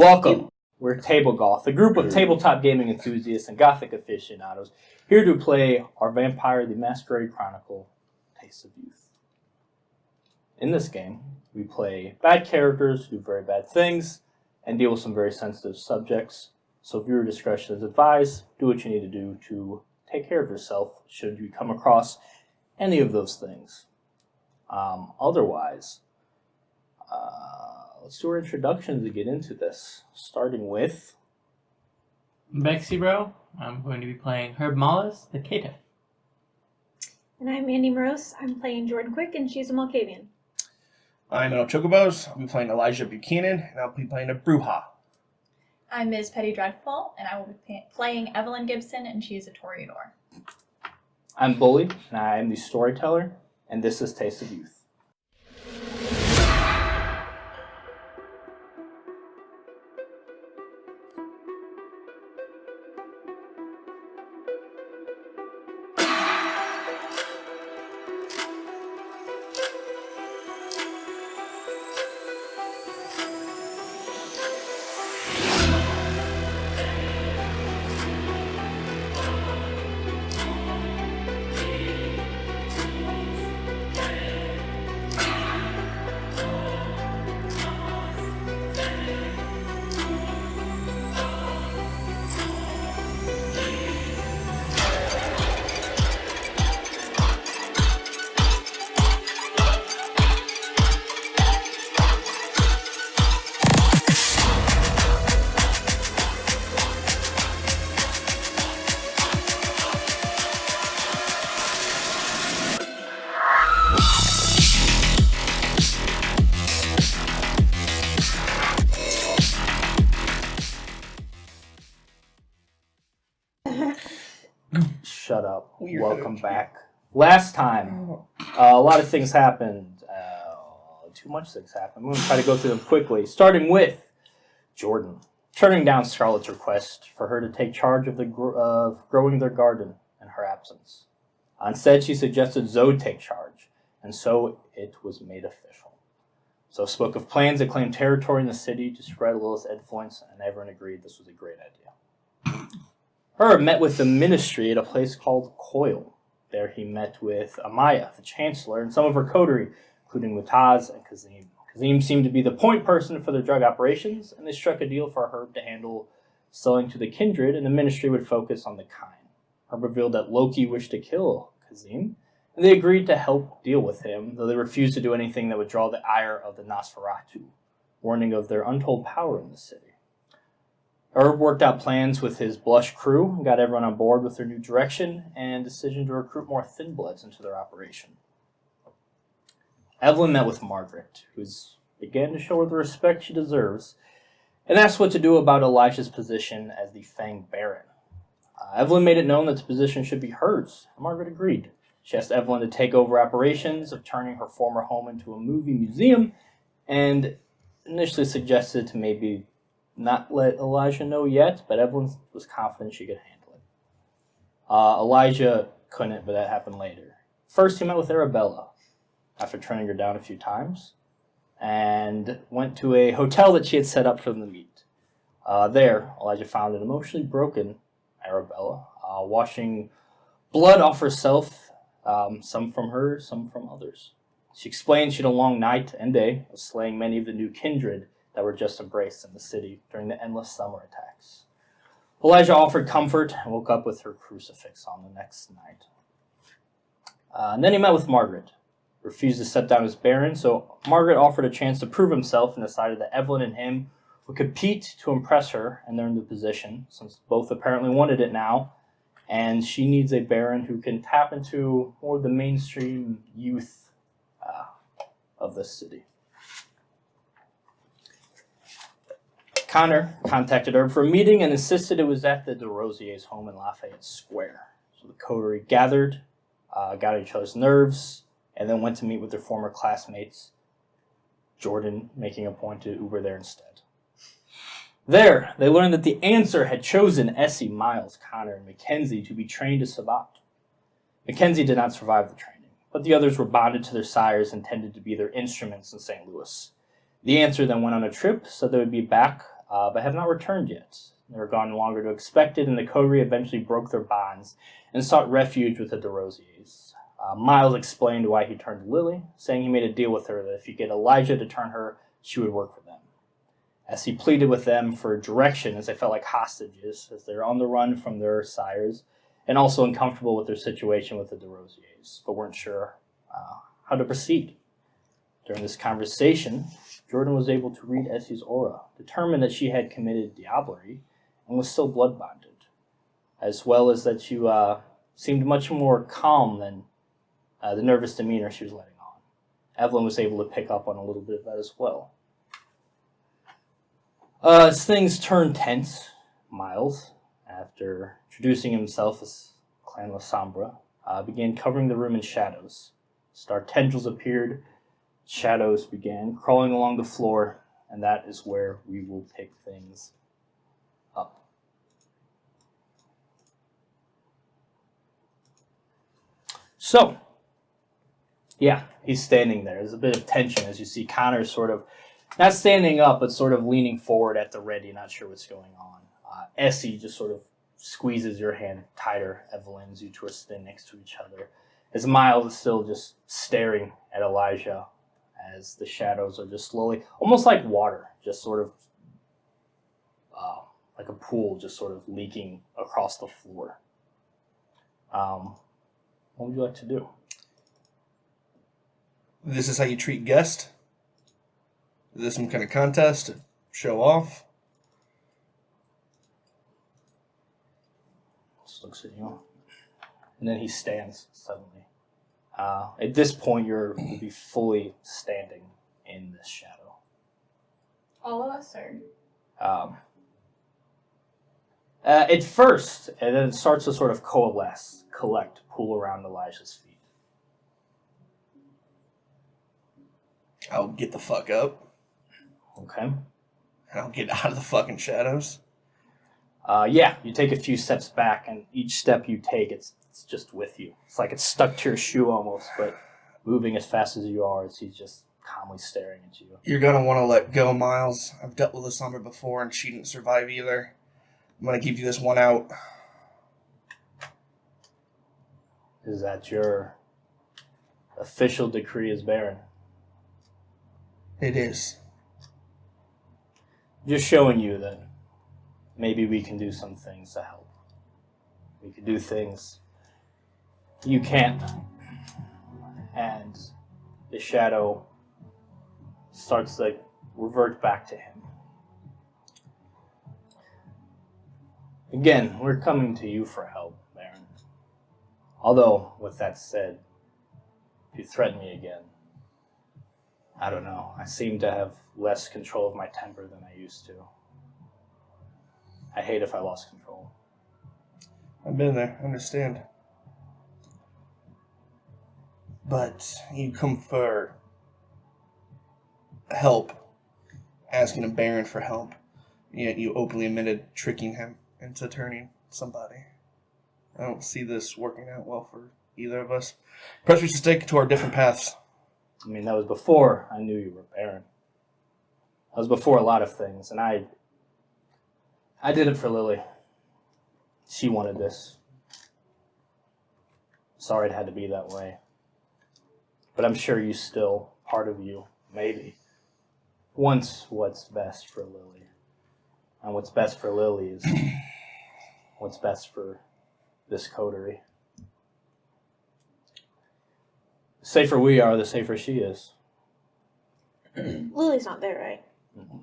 Welcome. We're Table Goth, a group of tabletop gaming enthusiasts and gothic aficionados, here to play our Vampire the Masquerade Chronicle, Taste of Youth. In this game, we play bad characters who do very bad things and deal with some very sensitive subjects, so viewer discretion is advised. Do what you need to do to take care of yourself should you come across any of those things. Otherwise, let's do our introductions to get into this, starting with Bexy Bro. I'm going to be playing Herb Mollis, the Caitiff. And I'm Andy Morose. I'm playing Jordan Quick, and she's a Malkavian. I'm El Chocobos. I'll be playing Elijah Buchanan, and I'll be playing a Bruja. I'm Ms. Petty Dreadful, and I will be playing Evelyn Gibson, and she is a Toreador. I'm Bully, and I am the storyteller, and this is Taste of Youth. Shut up. Weird. Welcome back. Last time, a lot of things happened. Too much things happened. I'm going to try to go through them quickly, starting with Jordan turning down Scarlett's request for her to take charge of growing their garden in her absence. Instead, she suggested Zoe take charge, and so it was made official. Zoe spoke of plans to claim territory in the city to spread Lilith's influence, and everyone agreed this was a great idea. Herb met with the ministry at a place called Coil. There he met with Amaya, the chancellor, and some of her coterie, including Mutaz and Kazim. Kazim seemed to be the point person for their drug operations, and they struck a deal for Herb to handle selling to the kindred, and the ministry would focus on the kind. Herb revealed that Loki wished to kill Kazim, and they agreed to help deal with him, though they refused to do anything that would draw the ire of the Nosferatu, warning of their untold power in the city. Herb worked out plans with his Blush crew and got everyone on board with their new direction and decision to recruit more Thin Bloods into their operation. Evelyn met with Margaret, who began to show her the respect she deserves, and asked what to do about Elijah's position as the Fang Baron. Evelyn made it known that the position should be hers, and Margaret agreed. She asked Evelyn to take over operations of turning her former home into a movie museum, and initially suggested to maybe not let Elijah know yet, but Evelyn was confident she could handle it. Elijah couldn't, but that happened later. First, he met with Arabella, after turning her down a few times, and went to a hotel that she had set up for them to meet. There, Elijah found an emotionally broken Arabella, washing blood off herself, some from her, some from others. She explained she had a long night and day of slaying many of the new kindred that were just embraced in the city during the endless summer attacks. Elijah offered comfort and woke up with her crucifix on the next night. And then he met with Margaret. Refused to step down as Baron, so Margaret offered a chance to prove himself and decided that Evelyn and him would compete to impress her and earn the position, since both apparently wanted it now, and she needs a Baron who can tap into more of the mainstream youth of the city. Connor contacted her for a meeting and insisted it was at the de Rosier's home in Lafayette Square. So the coterie gathered, got on each other's nerves, and then went to meet with their former classmates, Jordan making a point to Uber there instead. There, they learned that the Answer had chosen Essie, Miles, Connor, and Mackenzie to be trained as Sabat. Mackenzie did not survive the training, but the others were bonded to their sires and intended to be their instruments in St. Louis. The Answer then went on a trip, so they would be back but have not returned yet. They were gone longer to expected, and the coterie eventually broke their bonds and sought refuge with the DeRosiers. Miles explained why he turned to Lily, saying he made a deal with her that if he get Elijah to turn her, she would work for them. As he pleaded with them for direction, as they felt like hostages, as they're on the run from their sires, and also uncomfortable with their situation with the DeRosiers, but weren't sure how to proceed. During this conversation, Jordan was able to read Essie's aura, determined that she had committed diablerie and was still blood bonded, as well as that she seemed much more calm than the nervous demeanor she was letting on. Evelyn was able to pick up on a little bit of that as well. As things turned tense, Miles, after introducing himself as Clan La Sombra, began covering the room in shadows. Star tendrils appeared, shadows began crawling along the floor, and that is where we will pick things up. So, yeah, he's standing there. There's a bit of tension as you see Connor sort of, not standing up, but sort of leaning forward at the ready, not sure what's going on. Essie just sort of squeezes your hand tighter, Evelyn's, you two are sitting next to each other. As Miles is still just staring at Elijah, as the shadows are just slowly, almost like water, just sort of like a pool, just sort of leaking across the floor. What would you like to do? This is how you treat guests? Is this some kind of contest to show off? Just looks at you. And then he stands suddenly. At this point, you'll be fully standing in this shadow. All of us, or? At first, and then it starts to sort of coalesce, collect, pool around Elijah's feet. I'll get the fuck up. Okay. And I'll get out of the fucking shadows. Yeah, you take a few steps back, and each step you take, it's just with you. It's like it's stuck to your shoe almost, but moving as fast as you are, as he's just calmly staring at you. You're gonna want to let go, Miles. I've dealt with this Sombra before, and she didn't survive either. I'm gonna give you this one out. Is that your official decree as Baron? It is. Just showing you that maybe we can do some things to help. We can do things you can't. And the shadow starts to revert back to him. Again, we're coming to you for help, Baron. Although, with that said, if you threaten me again, I don't know. I seem to have less control of my temper than I used to. I hate if I lost control. I've been there. I understand. But you come for help, asking a Baron for help, yet you openly admitted tricking him into turning somebody. I don't see this working out well for either of us. Perhaps we should stick to our different paths. I mean, that was before I knew you were Baron. That was before a lot of things, and I did it for Lily. She wanted this. Sorry it had to be that way. But I'm sure you still, part of you, maybe, wants what's best for Lily. And what's best for Lily is what's best for this coterie. The safer we are, the safer she is. Lily's not there, right? Mm-hmm.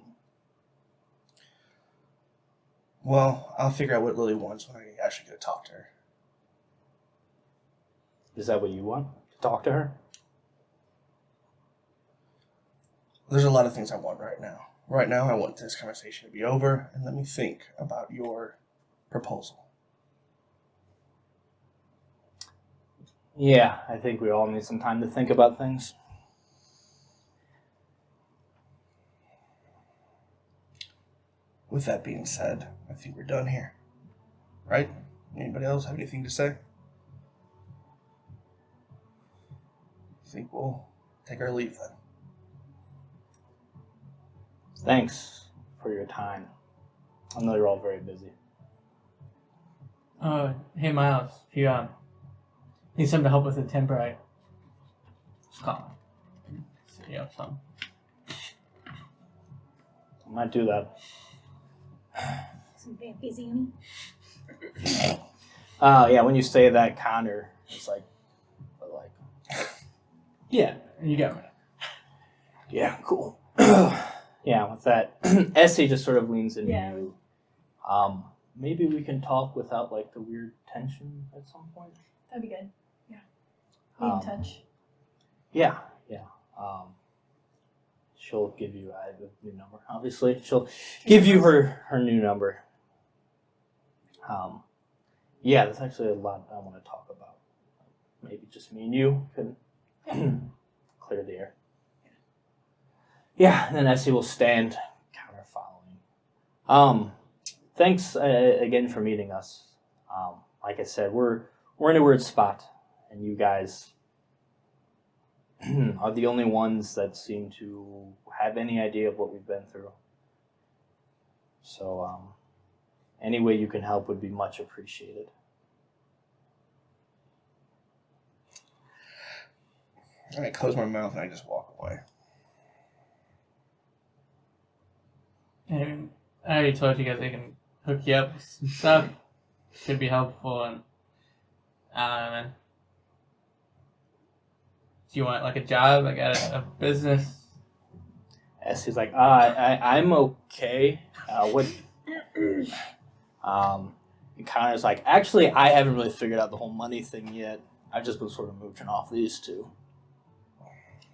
Well, I'll figure out what Lily wants when I actually go talk to her. Is that what you want? To talk to her? There's a lot of things I want right now. Right now, I want this conversation to be over, and let me think about your proposal. Yeah, I think we all need some time to think about things. With that being said, I think we're done here. Right? Anybody else have anything to say? I think we'll take our leave then. Thanks for your time. I know you're all very busy. Hey Miles, if you need something to help with the temper, just call me. So you have some. I might do that. Some vampies, Annie. Yeah, when you say that, Connor, it's like, Yeah, you got me. yeah, cool. Yeah, with that, Essie just sort of leans into Yeah. you. Maybe we can talk without like the weird tension at some point. That'd be good. Yeah. Be in touch. Yeah. She'll give you I have a new number. Obviously, she'll give you her new number. Yeah, there's actually a lot I want to talk about. Maybe just me and you can clear the air. Yeah, and then Essie will stand, counter following. Thanks again for meeting us. Like I said, we're in a weird spot, and you guys are the only ones that seem to have any idea of what we've been through. So, any way you can help would be much appreciated. I close my mouth and I just walk away. And I already told you guys I can hook you up with some stuff. Could be helpful, and man. Do you want like a job? I got a business. Essie's like, I'm okay. What? And Connor's like, actually, I haven't really figured out the whole money thing yet. I've just been sort of mooching off these two.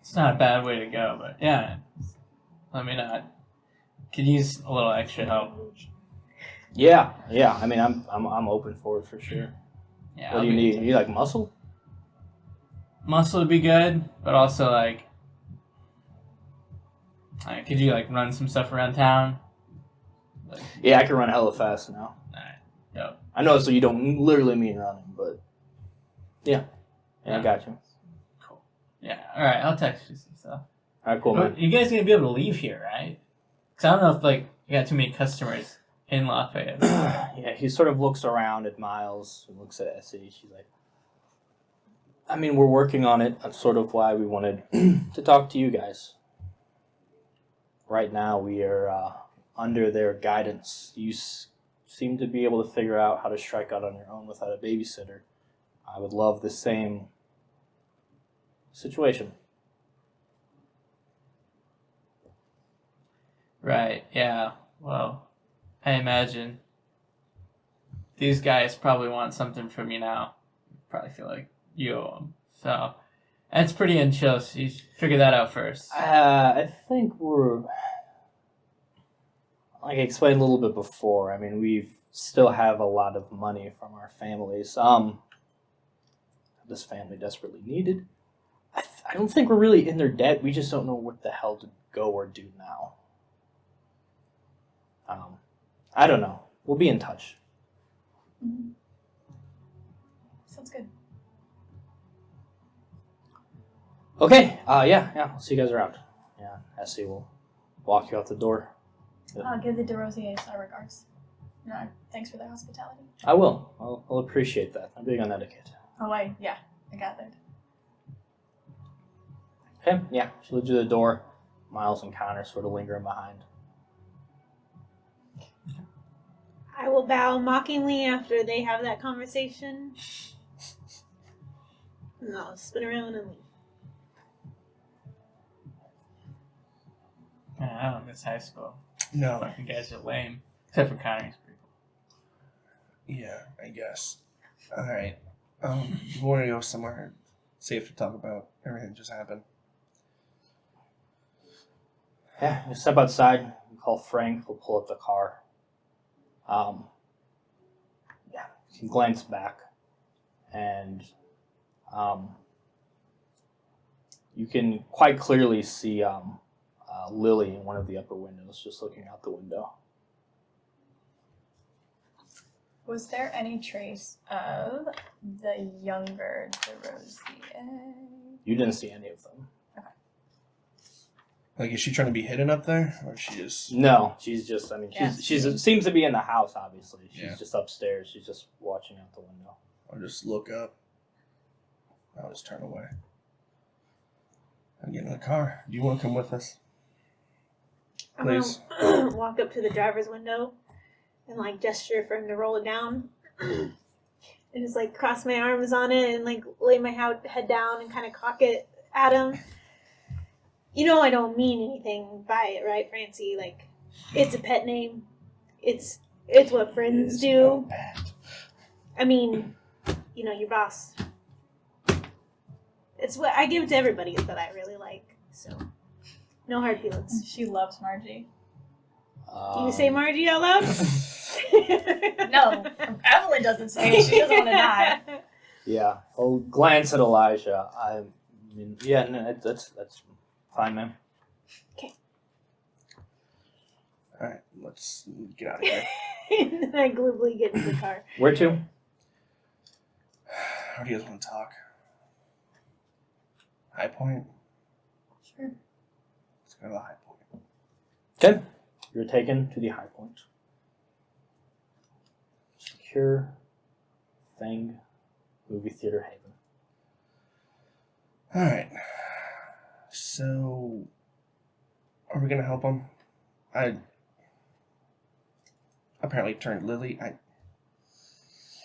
It's not a bad way to go, but yeah. Let me know. Could use a little extra help. Yeah. I mean, I'm open for it for sure. Yeah. What do you need? You need like muscle? Muscle would be good, but also like, could you like run some stuff around town? Like, Yeah, I can run hella fast now. alright, dope. I know, so you don't literally mean running, but yeah, I got you. Cool. Yeah. All right. I'll text you some stuff. All right, cool, man. You guys gonna be able to leave here, right? Because I don't know if like you got too many customers in Lafayette. Yeah, he sort of looks around at Miles and looks at Essie. She's like, I mean, we're working on it. That's sort of why we wanted to talk to you guys. Right now, we are under their guidance. You seem to be able to figure out how to strike out on your own without a babysitter. I would love the same situation. Right. Yeah. Well, I imagine these guys probably want something from you now. Probably feel like you owe them. So that's pretty chill. So you should figure that out first. I think we're, like I explained a little bit before, I mean, we still have a lot of money from our families. This family desperately needed. I don't think we're really in their debt. We just don't know what the hell to go or do now. I don't know. We'll be in touch. Mm-hmm. Sounds good. Okay. Yeah. I'll see you guys around. Yeah. Essie will walk you out the door. I'll give the DeRosiers our regards. No, thanks for their hospitality. I will. I'll appreciate that. I'm big on etiquette. Oh, I gathered. Okay. Yeah. She leads you to the door. Miles and Connor sort of lingering behind. I will bow mockingly after they have that conversation. And I'll spin around and leave. Man, I don't miss high school. No. Fucking guys are lame. Except for Connor, he's pretty cool. Yeah, I guess. All right. We want to go somewhere safe to talk about everything that just happened. Yeah. You step outside. You call Frank. He'll pull up the car. Yeah. You can glance back. And you can quite clearly see Lily in one of the upper windows, just looking out the window. Was there any trace of the younger DeRosier? You didn't see any of them. Like, is she trying to be hidden up there, or is she just? No, she's just. I mean, Yeah. she's seems to be in the house. Obviously, she's Yeah. just upstairs. She's just watching out the window. I'll just look up. I'll just turn away. And get in the car. Do you want to come with us? I'm Please. gonna walk up to the driver's window and like gesture for him to roll it down, and just like cross my arms on it and like lay my head down and kind of cock it at him. You know I don't mean anything by it, right, Francie? Like, it's a pet name. It's what friends do. I mean, you know, your boss. It's what I give to everybody that I really like. So, no hard feelings. She loves Margie. You say Margie out loud? No, Evelyn doesn't say it. She doesn't want to die. Yeah. I'll glance at Elijah. I mean, yeah, no, that's fine, man. All right, let's get out of here. And then I glibly get in the car. Where to? How do you guys want to talk? High Point? Sure. Let's go to the High Point. Okay. You're taken to the High Point. Secure Fang Movie Theater Haven. All right. So, are we gonna help him? I apparently turned Lily.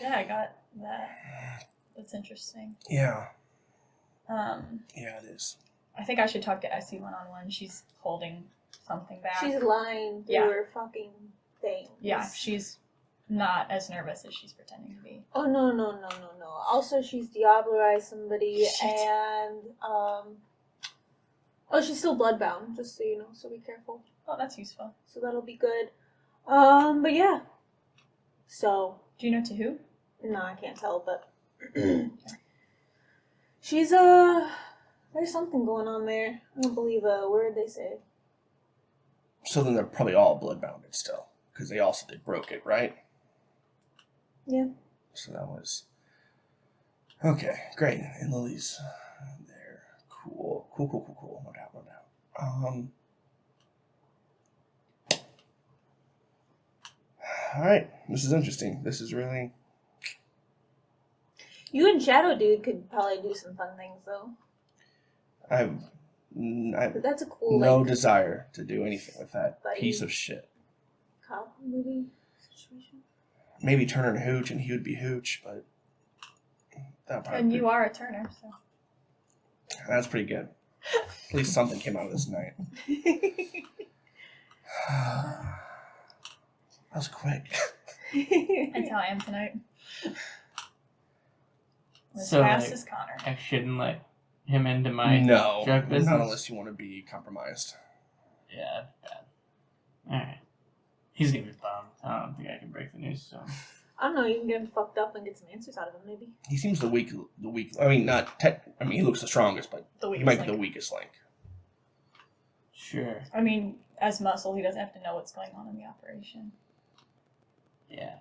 Yeah, I got that. That's interesting. Yeah, Yeah, it is. I think I should talk to Essie one-on-one. She's holding something back. She's lying through Yeah. her fucking thing. Yeah, she's not as nervous as she's pretending to be. Oh, no. Also, she's Diablerized somebody, Shit. and, oh, she's still bloodbound, just so you know, so be careful. Oh, that's useful. So that'll be good. But yeah. So, Do you know to who? no, I can't tell, but she's, there's something going on there. I don't believe a word they say. So then they're probably all bloodbounded still, because they broke it, right? Yeah. So that was okay. Great, and Lily's there. Cool. No doubt. All right. This is interesting. This is really. You and Shadow Dude could probably do some fun things, though. I've But that's a cool, no like, desire to do anything with that buddy. piece of shit. cop movie situation. Maybe Turner and Hooch, and he would be Hooch, but that probably And you are a Turner, so. that's pretty good. At least something came out of this night. That was quick. That's how I am tonight. As So, fast like, as Connor. I shouldn't let him into my No, drug business. not unless you want to be compromised. Yeah, bad. Alright. He's gonna be bummed. I don't think I can break the news to him. I don't know, you can get him fucked up and get some answers out of him, maybe. He seems the weak. I mean, he looks the strongest, but The he weakest might be link. the weakest link. Sure. I mean, as muscle, he doesn't have to know what's going on in the operation. Yeah.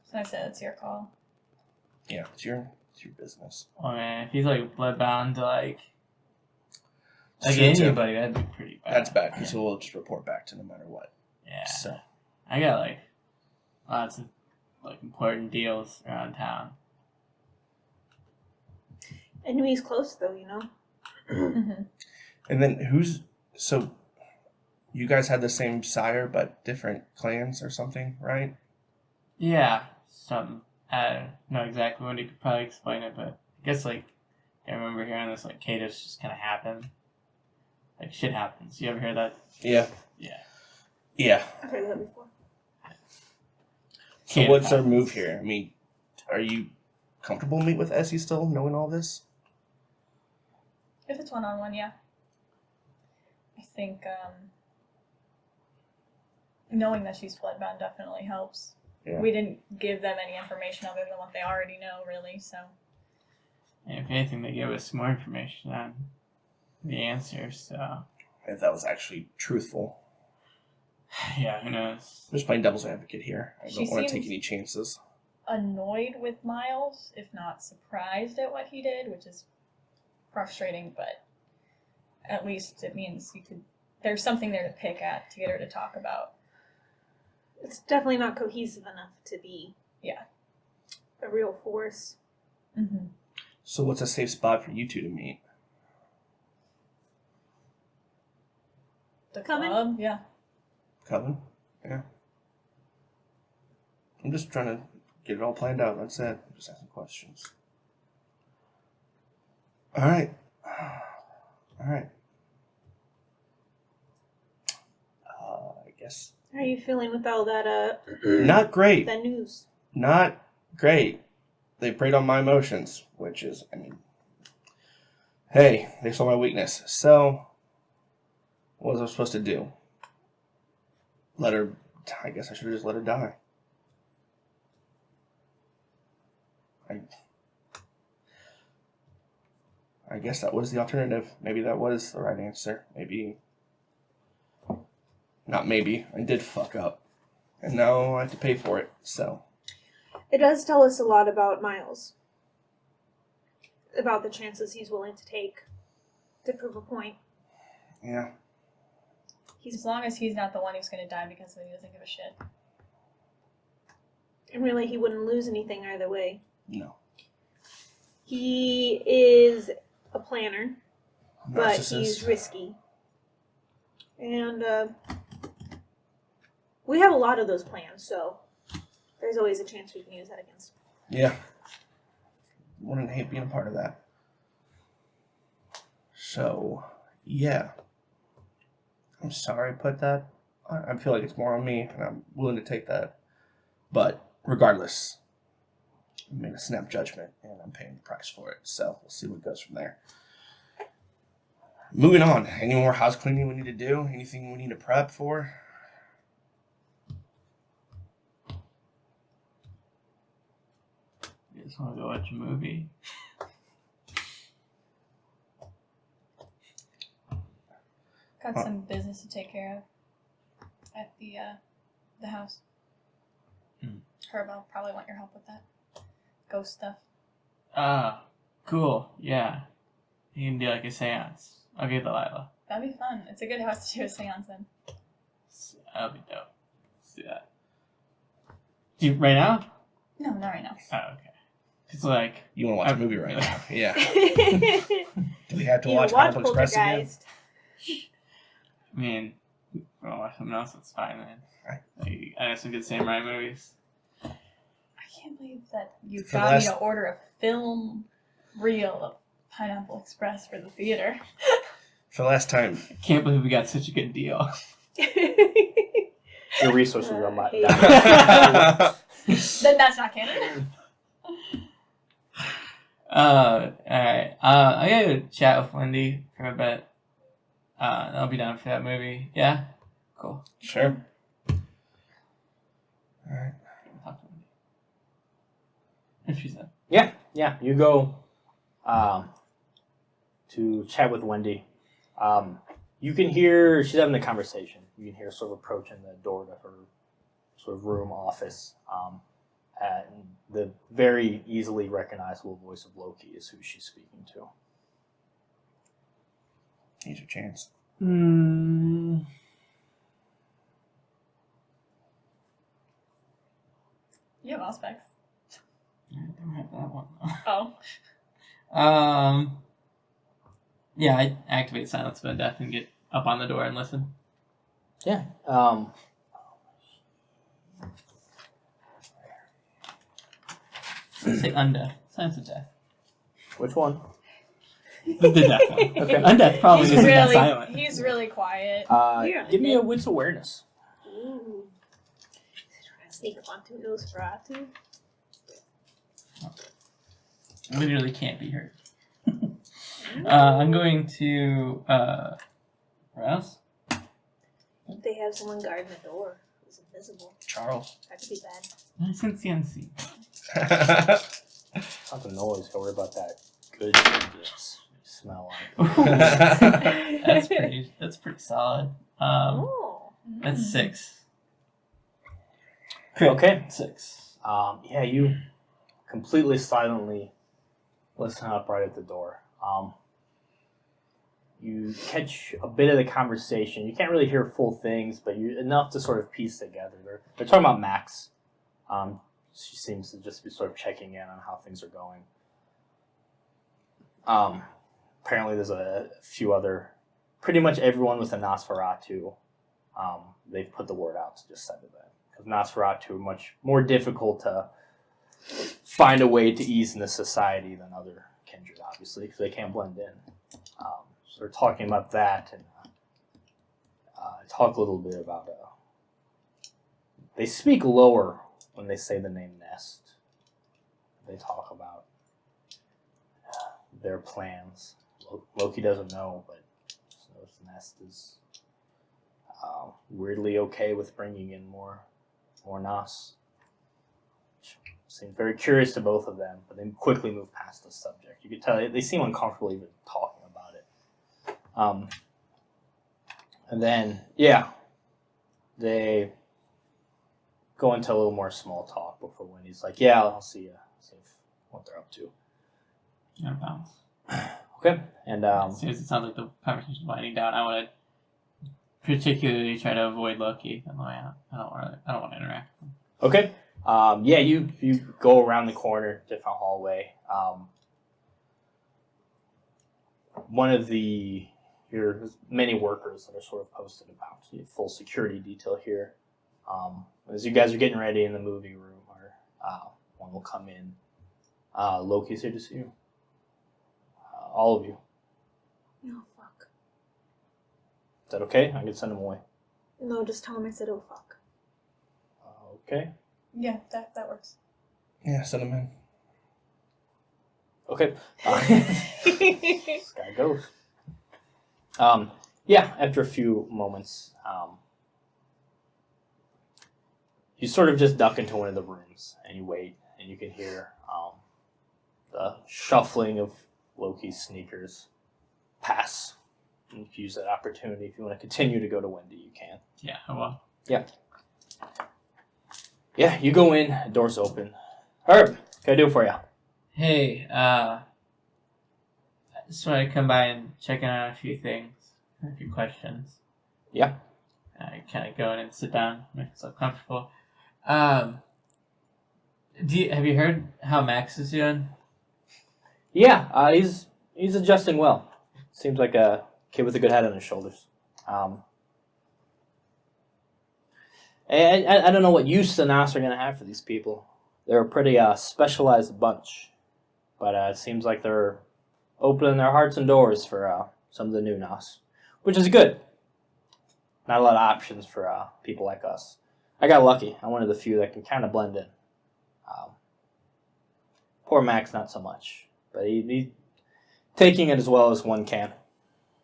So I said, it's your call. Yeah, it's your business. Oh man, if he's like bloodbound to like Shoot him. anybody, that'd be pretty bad. That's bad because he'll just report back to no matter what. Yeah. So I got like lots of like important deals around town. Enemies close, though, you know? Mm-hmm. and then so you guys had the same sire but different clans or something, right? Yeah, something. I don't know exactly when you could probably explain it, but I guess like I remember hearing this like Kados just kind of happened. Like shit happens. You ever hear that? Yeah. Yeah. Yeah. I've heard that before. So Kados what's our happens. move here? I mean, are you comfortable meet with Essie still, knowing all this? If it's one-on-one, yeah. I think knowing that she's bloodbound definitely helps. Yeah. We didn't give them any information other than what they already know, really, so. And if anything, they give us more information on the answers. So If that was actually truthful. yeah, who knows? I'm just playing devil's advocate here. I She don't want to take seems- any chances. Annoyed with Miles, if not surprised at what he did, which is frustrating, but at least it means you could there's something there to pick at to get her to talk about. It's definitely not cohesive enough to be a real force. Mm-hmm. So what's a safe spot for you two to meet? The Coming? club, yeah. Coven? Yeah. I'm just trying to get it all planned out. That's it. I'm just asking questions. All right. All right. I guess How are you feeling with all that not great. that news? Not great. They preyed on my emotions, which is, I mean, hey, they saw my weakness. So, what was I supposed to do? Let her, I guess I should have just let her die. I guess that was the alternative. Maybe that was the right answer. Maybe, not maybe, I did fuck up. And now I have to pay for it, so. It does tell us a lot about Miles. About the chances he's willing to take to prove a point. Yeah. As long as he's not the one who's going to die because he doesn't give a shit. And really, he wouldn't lose anything either way. No. He is a planner, but Narcissist. he's risky. And we have a lot of those plans, so there's always a chance we can use that against him. Yeah. Wouldn't hate being a part of that. So, yeah. I'm sorry I put that. I feel like it's more on me, and I'm willing to take that. But regardless, I made a snap judgment, and I'm paying the price for it. So we'll see what goes from there. Moving on. Any more house cleaning we need to do? Anything we need to prep for? You just want to go watch a movie. Got some business to take care of at the house. Herb, I'll probably want your help with that. Ghost stuff. Ah, cool. Yeah. You can do like a seance. I'll get Delilah. That'd be fun. It's a good house to do a seance in. That'll be dope. Let's do that. Right now? No, not right now. Oh, okay. It's like You want to watch a movie right now? Yeah. Do we have to You watch Pineapple Express again? Poltergeist. I mean, well, watch something else. That's fine, man. Right. Like, I have some good samurai movies. I can't believe that you For got me last- to order a film reel of Pineapple Express for the theater. For the last time. I can't believe we got such a good deal. Your resources are I not hate down. Then that's not canon. Alright. I gotta go chat with Wendy for a bit. I'll be down for that movie. Yeah? Cool. Sure. Alright. I'll talk to Wendy. If she's in. Yeah. You go to chat with Wendy. You can hear she's having a conversation. You can hear sort of approaching the door to her sort of room office. And the very easily recognizable voice of Loki is who she's speaking to. Here's your chance. You have Auspex. I don't have that one though. Oh. Yeah, I activate Silence by Death and get up on the door and listen. Yeah. Say Undeath. Silence of Death. Which one? The death one. Okay. Undeath probably He's isn't that really, silent. he's really quiet. Yeah. Give me a wits awareness. Ooh. Trying to sneak up onto Nosferatu. Literally can't be hurt. I'm going to where else? They have someone guarding the door who's invisible. Charles. That could be bad. Nice and CNC. It's not the noise. Don't worry about that. Good lips. Smell like. That's pretty solid. Oh. That's 6. Okay. 6. Yeah, you completely silently listen up right at the door. you catch a bit of the conversation. You can't really hear full things, but enough to sort of piece together. They're talking about Max. She seems to just be sort of checking in on how things are going. Apparently there's a few other, pretty much everyone with a Nosferatu. They've put the word out to just send it in. Because Nosferatu are much more difficult to find a way to ease into society than other kindred, obviously, because they can't blend in. So they're talking about that, and talk a little bit about. They speak lower when they say the name Nest. They talk about their plans. Loki doesn't know, but Nest is weirdly okay with bringing in more Nas. Seemed very curious to both of them, but they quickly move past the subject. You could tell they seem uncomfortable even talking about it. And then, they go into a little more small talk before Wendy's like, yeah, I'll see what they're up to. Yeah, bounce. Okay, and As soon as it sounds like the conversation's winding down, I want to particularly try to avoid Loki. I don't want to interact with him. Okay. You go around the corner, different hallway. One of your many workers that are sort of posted about full security detail here. As you guys are getting ready in the movie room, one will come in. Loki's here to see you. All of you. No, fuck. Is that okay? I can send him away. No, just tell him I said, oh, fuck. Okay. Yeah, that works. Yeah, send him in. Okay. This guy goes. After a few moments, you sort of just duck into one of the rooms and you wait, and you can hear the shuffling of Loki's sneakers pass. And you can use that opportunity. If you want to continue to go to Wendy, you can. Yeah, I will. Yeah, you go in, doors open. Herb, what can I do for you? Hey, I just wanted to come by and check in on a few things, a few questions. Yeah. I kind of go in and sit down, make myself comfortable. Have you heard how Max is doing? Yeah, he's adjusting well. Seems like a kid with a good head on his shoulders. I don't know what use the Nas are going to have for these people. They're a pretty specialized bunch. But it seems like they're opening their hearts and doors for some of the new Nas. Which is good. Not a lot of options for people like us. I got lucky. I'm one of the few that can kind of blend in. Poor Max, not so much. But he's taking it as well as one can.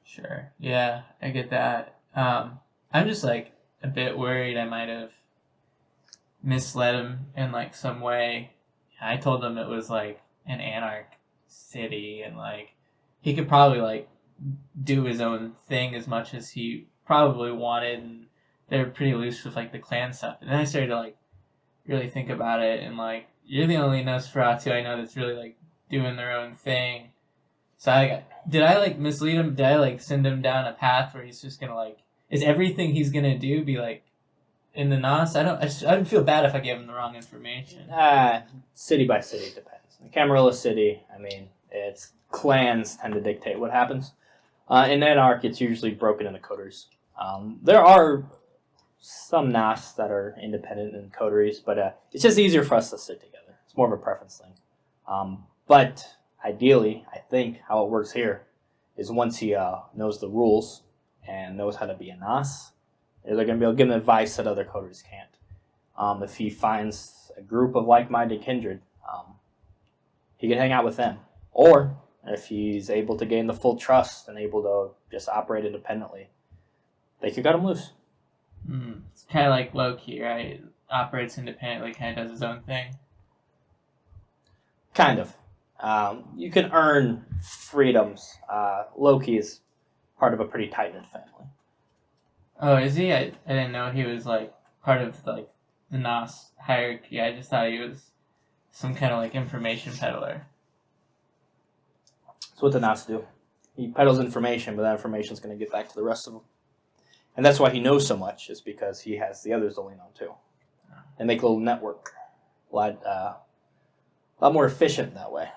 Sure. Yeah, I get that. I'm just like a bit worried I might have misled him in like some way. I told him it was like an anarch city and like he could probably like do his own thing as much as he probably wanted, and they're pretty loose with like the clan stuff. And then I started to like really think about it, and like you're the only Nosferatu I know that's really like doing their own thing. So did I like mislead him? Did I like send him down a path where he's just gonna like, is everything he's gonna do be like in the Nos? I'd feel bad if I gave him the wrong information. City by city, it depends. In Camarilla City, I mean, it's clans tend to dictate what happens. In that arc, it's usually broken into coteries. There are some Nas that are independent in coteries, but it's just easier for us to sit together. It's more of a preference thing. But ideally, I think how it works here is once he knows the rules and knows how to be a Nas, they're going to be able to give him advice that other coteries can't. If he finds a group of like-minded kindred, he can hang out with them. Or if he's able to gain the full trust and able to just operate independently, they could cut him loose. It's kind of like Loki, right? Operates independently, kind of does his own thing. Kind of. You can earn freedoms. Loki is part of a pretty tight-knit family. Oh, is he? I didn't know he was like part of like the Nos hierarchy. I just thought he was some kind of like information peddler. That's what the Nas do. He peddles information, but that information's going to get back to the rest of them. And that's why he knows so much, is because he has the others to lean on too. And make a little network. A lot more efficient that way.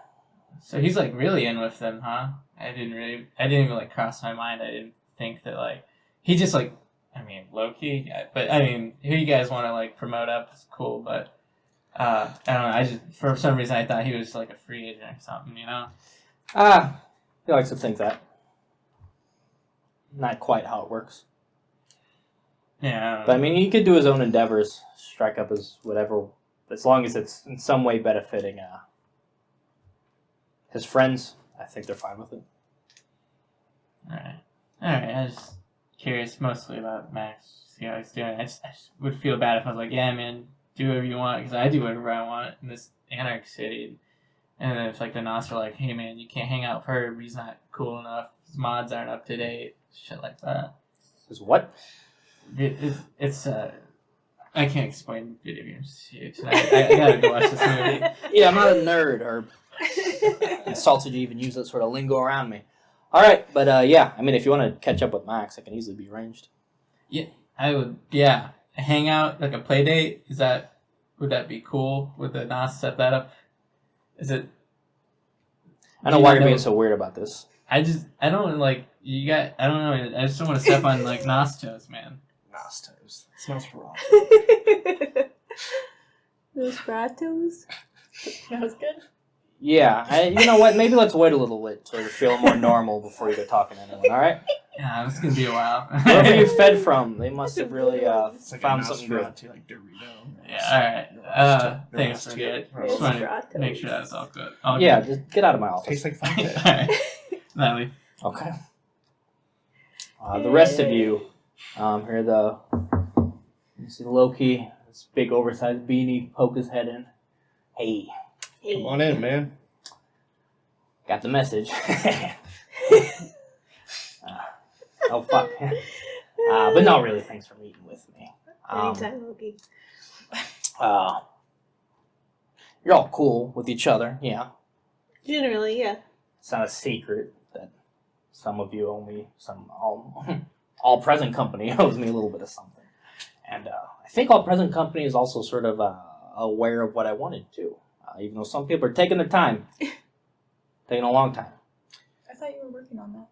So he's like really in with them, huh? I didn't even like cross my mind. I didn't think that like he just like, I mean, low key. But I mean, who you guys want to like promote up is cool. But I don't know. I just for some reason I thought he was like a free agent or something. You know? He likes to think that. Not quite how it works. Yeah. But I mean, he could do his own endeavors, strike up his whatever, as long as it's in some way benefiting his friends. I think they're fine with it. All right. I was just curious mostly about Max. See how he's doing. I just would feel bad if I was like, yeah, man, do whatever you want, because I do whatever I want in this anarch city. And then if like the Nos are like, hey man, you can't hang out with her, he's not cool enough, his mods aren't up to date, shit like that. His what? It's I can't explain video games to you tonight. I gotta go watch this movie. Yeah, I'm not a nerd or insulted you even use that sort of lingo around me. All right, but yeah, I mean, if you want to catch up with Max, it can easily be arranged. Yeah, I would. Yeah, hang out like a play date. Would that be cool? Would the Nos set that up? Is it? I know why you're being so weird about this. I don't like you got. I don't know. I just don't want to step on like Nos toes, man. Nos toes. Smells raw. Those fratos. That was good. Yeah, you know what? Maybe let's wait a little bit till you feel more normal before you go talking to anyone, all right? Yeah, this is gonna be a while. Wherever you fed from, they must have really It's like found a something good. Nosferatu, like Dorito. Yeah, alright. Thanks for that. Nos Just want to Fratos. make sure that's all good. Yeah, just get out of my office. Tastes like fun. Alright. Natalie. Okay. The rest of you, here you see Loki, this big oversized beanie, poke his head in. Hey, Come on in, man. got the message. Oh, fuck. But no, really, thanks for meeting with me. Anytime, Loki. You're all cool with each other, yeah. Generally, yeah. It's not a secret that some of you owe me all present company owes me a little bit of something. And I think all present company is also sort of aware of what I wanted to. Even though some people are taking their time. Taking a long time. I thought you were working on that.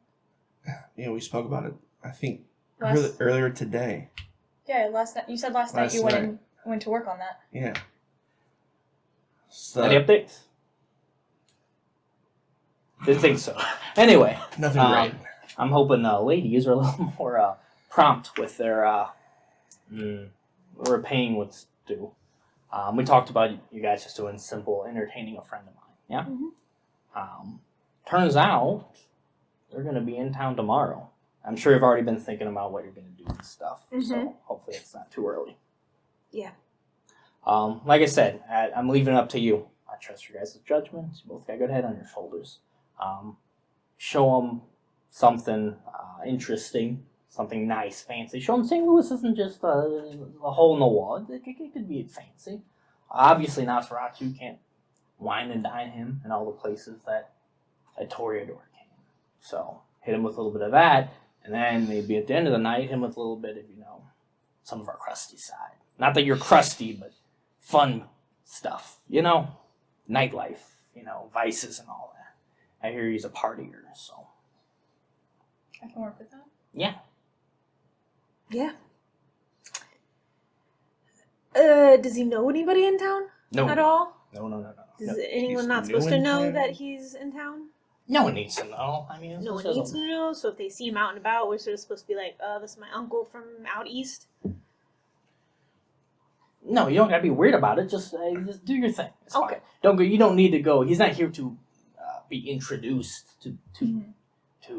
Yeah, we spoke about it, I think, Last, earlier today. yeah, last night. You said last night you went to work on that. Yeah. So, Any updates? Didn't think so. Anyway, nothing great. I'm hoping ladies are a little more prompt with their repaying what's due. We talked about you guys just doing simple entertaining a friend of mine. Yeah? Mm-hmm. Turns out they're going to be in town tomorrow. I'm sure you've already been thinking about what you're going to do and stuff. So hopefully it's not too early. Yeah. Like I said, I'm leaving it up to you. I trust your guys' judgment. You both got a good head on your shoulders. Show them something interesting, something nice, fancy. Show them St. Louis isn't just a hole in the wall. It could be fancy. Obviously, Nosferatu can't wine and dine him in all the places that Toreador can. So hit him with a little bit of that, and then maybe at the end of the night, hit him with a little bit of, some of our crusty side. Not that you're crusty, but fun stuff, nightlife, vices and all that. I hear he's a partier, so. I can work with that. Yeah. Yeah. Does he know anybody in town No. at all? No. Does anyone He's not new supposed to in know town? that he's in town? No one needs to know. I mean, No one needs to know. So if they see him out and about, we're sort of supposed to be like, this is my uncle from out east. No, you don't gotta be weird about it. Just do your thing. It's Okay. fine. Don't go. You don't need to go. He's not here to be introduced to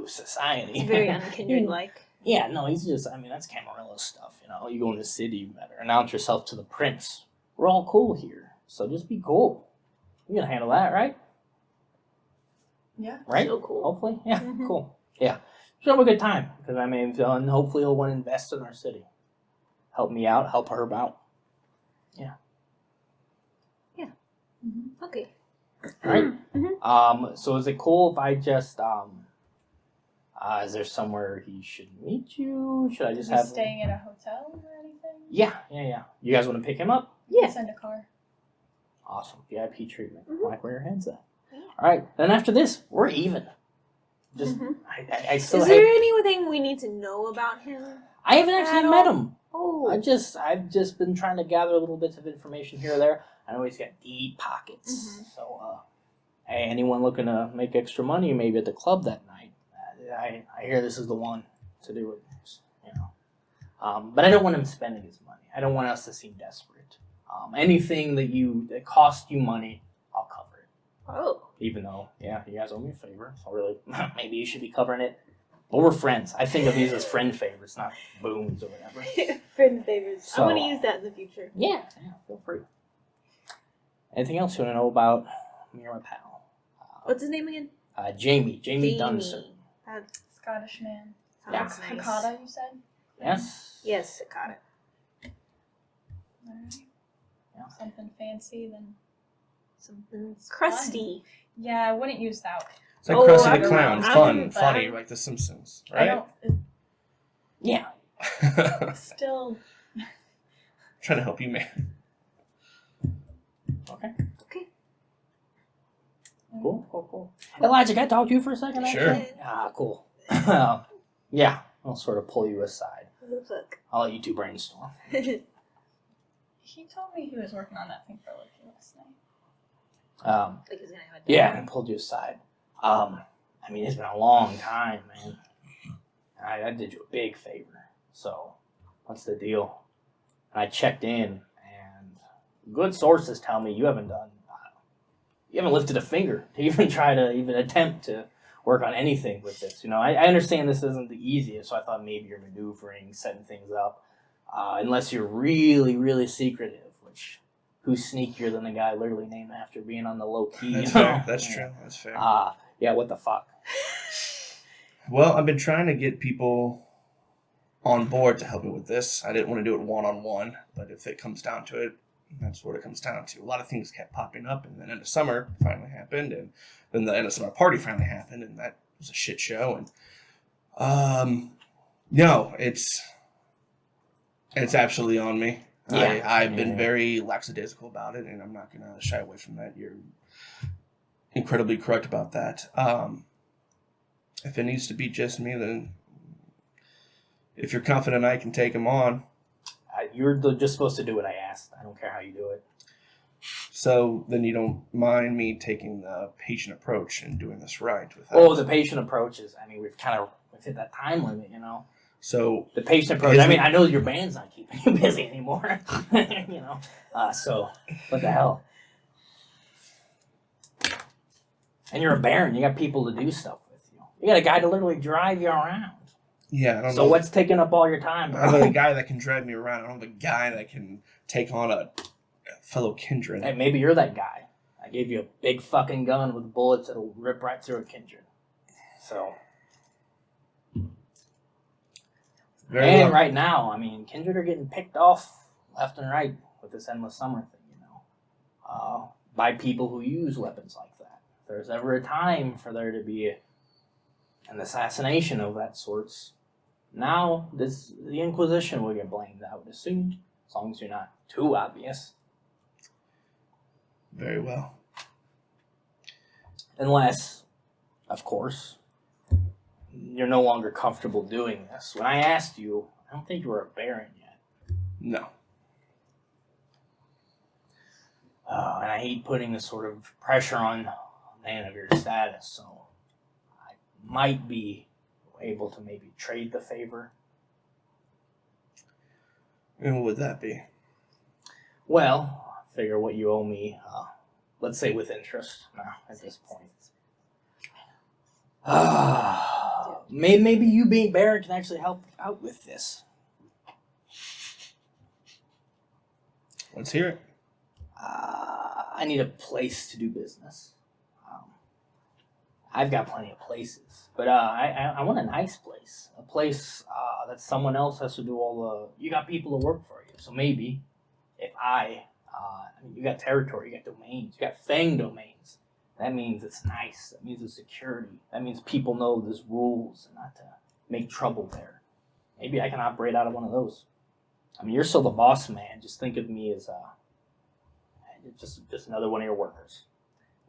society. It's very unkindred-like. Yeah, no, he's just. I mean, that's Camarilla stuff. You go in the city, you better announce yourself to the prince. We're all cool here, so just be cool. You can handle that, right? Yeah. Right? So cool. Hopefully, yeah, Mhm. cool. Yeah, should have a good time because and hopefully he'll want to invest in our city. Help me out, help her out. Okay. All right. So is it cool if I just Is there somewhere he should meet you? Should I Is just he have staying at a hotel or anything? Yeah. You guys want to pick him up? Yeah. Send a car. Awesome. VIP treatment. Mhm. I like where your head's at. Yeah. All right. Then after this, we're even. Just Mhm. I still Is there anything we need to know about him? I haven't actually at met all? him. Oh. I've just been trying to gather little bits of information here or there. I know he's got deep pockets. Mhm. So hey, anyone looking to make extra money maybe at the club that night, I hear this is the one to do it. You know. But I don't want him spending his money. I don't want us to seem desperate. Anything that costs you money, I'll cover it. Oh. Even though, yeah, you guys owe me a favor, so really, maybe you should be covering it. But we're friends. I think of these as friend favors, not booms or whatever. Friend favors. So- I want to use that in the future. Yeah, feel free. Anything else you want to know about me or my pal? What's his name again? Jamie Dunson. That's Scottish man. Yeah. sounds nice. Hakata, you said? Yes. Yes, I got it. Alright. Yeah. Something fancy then. Something crusty. Yeah, I wouldn't use that. It's like Oh, Krusty I the don't Clown. know. Fun, I funny, don't- like The Simpsons, I right? don't. Yeah. Still. Trying to help you, man. Okay. Okay. Cool. Elijah, can I talk to you for a second? Sure. Actually? Cool. Yeah, I'll sort of pull you aside. What the fuck? I'll let you two brainstorm. He told me he was working on that thing for Loki last night. Like he's gonna have a Yeah, I pulled you aside. I mean, it's been a long time, man. I did you a big favor. So, what's the deal? And I checked in, and good sources tell me you haven't lifted a finger to even try to even attempt to work on anything with this. You know, I understand this isn't the easiest, so I thought maybe you're maneuvering, setting things up, unless you're really, really secretive, which who's sneakier than the guy literally named after being on the low key? That's you know? fair. That's Yeah. true. That's fair. Yeah, what the fuck? Well, I've been trying to get people on board to help me with this. I didn't want to do it one-on-one, but if it comes down to it, that's what it comes down to. A lot of things kept popping up, and then end of summer finally happened, and then the end of summer party finally happened, and that was a shit show. And no, it's absolutely on me. Yeah. I've been Yeah. very lackadaisical about it, and I'm not going to shy away from that. You're incredibly correct about that. If it needs to be just me, then if you're confident I can take him on. You're just supposed to do what I asked. I don't care how you do it. So then you don't mind me taking the patient approach and doing this right with Oh, the patient approaches. I mean, we've hit that time limit, you know. So The patient approach. I mean, I know your band's not keeping you busy anymore. You know. So what the hell? And you're a baron. You got people to do stuff with you. You got a guy to literally drive you around. yeah, I don't So know. what's taking up all your time, I bro? have a guy that can drive me around. I don't have a guy that can take on a fellow kindred. Hey, maybe you're that guy. I gave you a big fucking gun with bullets that'll rip right through a kindred. So. Very And well. right now, I mean, kindred are getting picked off left and right with this endless summer thing, you know, by people who use weapons like that. If there's ever a time for there to be an assassination of that sorts, now the Inquisition will get blamed, I would assume, as long as you're not too obvious. Very well. Unless, of course, you're no longer comfortable doing this. When I asked you, I don't think you were a baron yet. No. And I hate putting this sort of pressure on a man of your status, so I might be able to maybe trade the favor. And what would that be? Well, I figure what you owe me, let's say with interest now at this point. Maybe you being baron can actually help out with this. Let's hear it. I need a place to do business. I've got plenty of places, but I want a nice place. A place that someone else has to do all the... You got people to work for you, so maybe if I mean, you got territory, you got domains, you got Fang domains. that means it's nice. That means it's security. That means people know there's rules and not to make trouble there. Maybe I can operate out of one of those. I mean, you're still the boss man. Just think of me as just another one of your workers.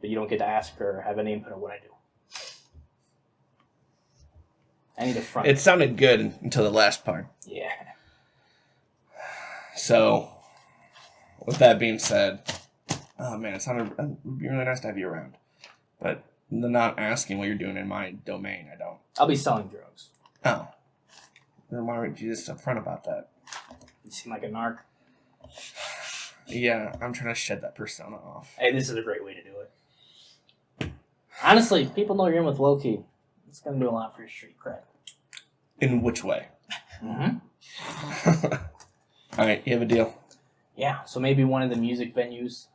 But you don't get to ask or have any input on what I do. I need a front. It sounded good until the last part. Yeah. So, with that being said, oh man, it would be really nice to have you around. But the not asking what you're doing in my domain, I don't. I'll be selling drugs. Oh. Then why weren't you just upfront about that? You seem like a narc. Yeah, I'm trying to shed that persona off. Hey, this is a great way to do it. Honestly, people know you're in with Loki. It's going to do a lot for your street cred. In which way? Mm-hmm. All right, you have a deal. Yeah, so maybe one of the music venues.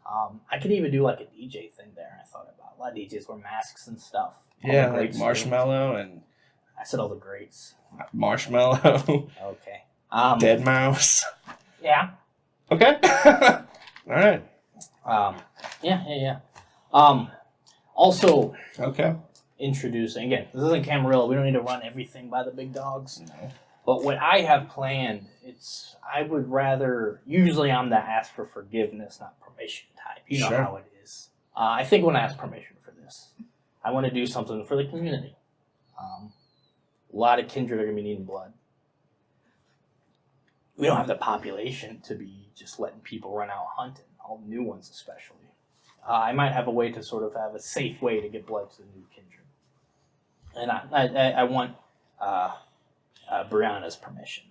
I could even do like a DJ thing there. I thought about a lot of DJs wear masks and stuff. All Yeah, the like greats do. Marshmallow and I said all the greats. Marshmallow, Okay. Dead Mouse. Yeah. Okay. All right. Yeah. Also, Okay. introducing again. This isn't Camarillo. We don't need to run everything by the big dogs. No. But what I have planned, I would rather. Usually, I'm the ask for forgiveness, not permission type. You know Sure. how it is. I think when I ask permission for this, I want to do something for the community. A lot of kindred are going to be needing blood. We don't have the population to be just letting people run out hunting, all new ones especially. I might have a way to sort of have a safe way to get blood to the new kindred. And I want Brianna's permission,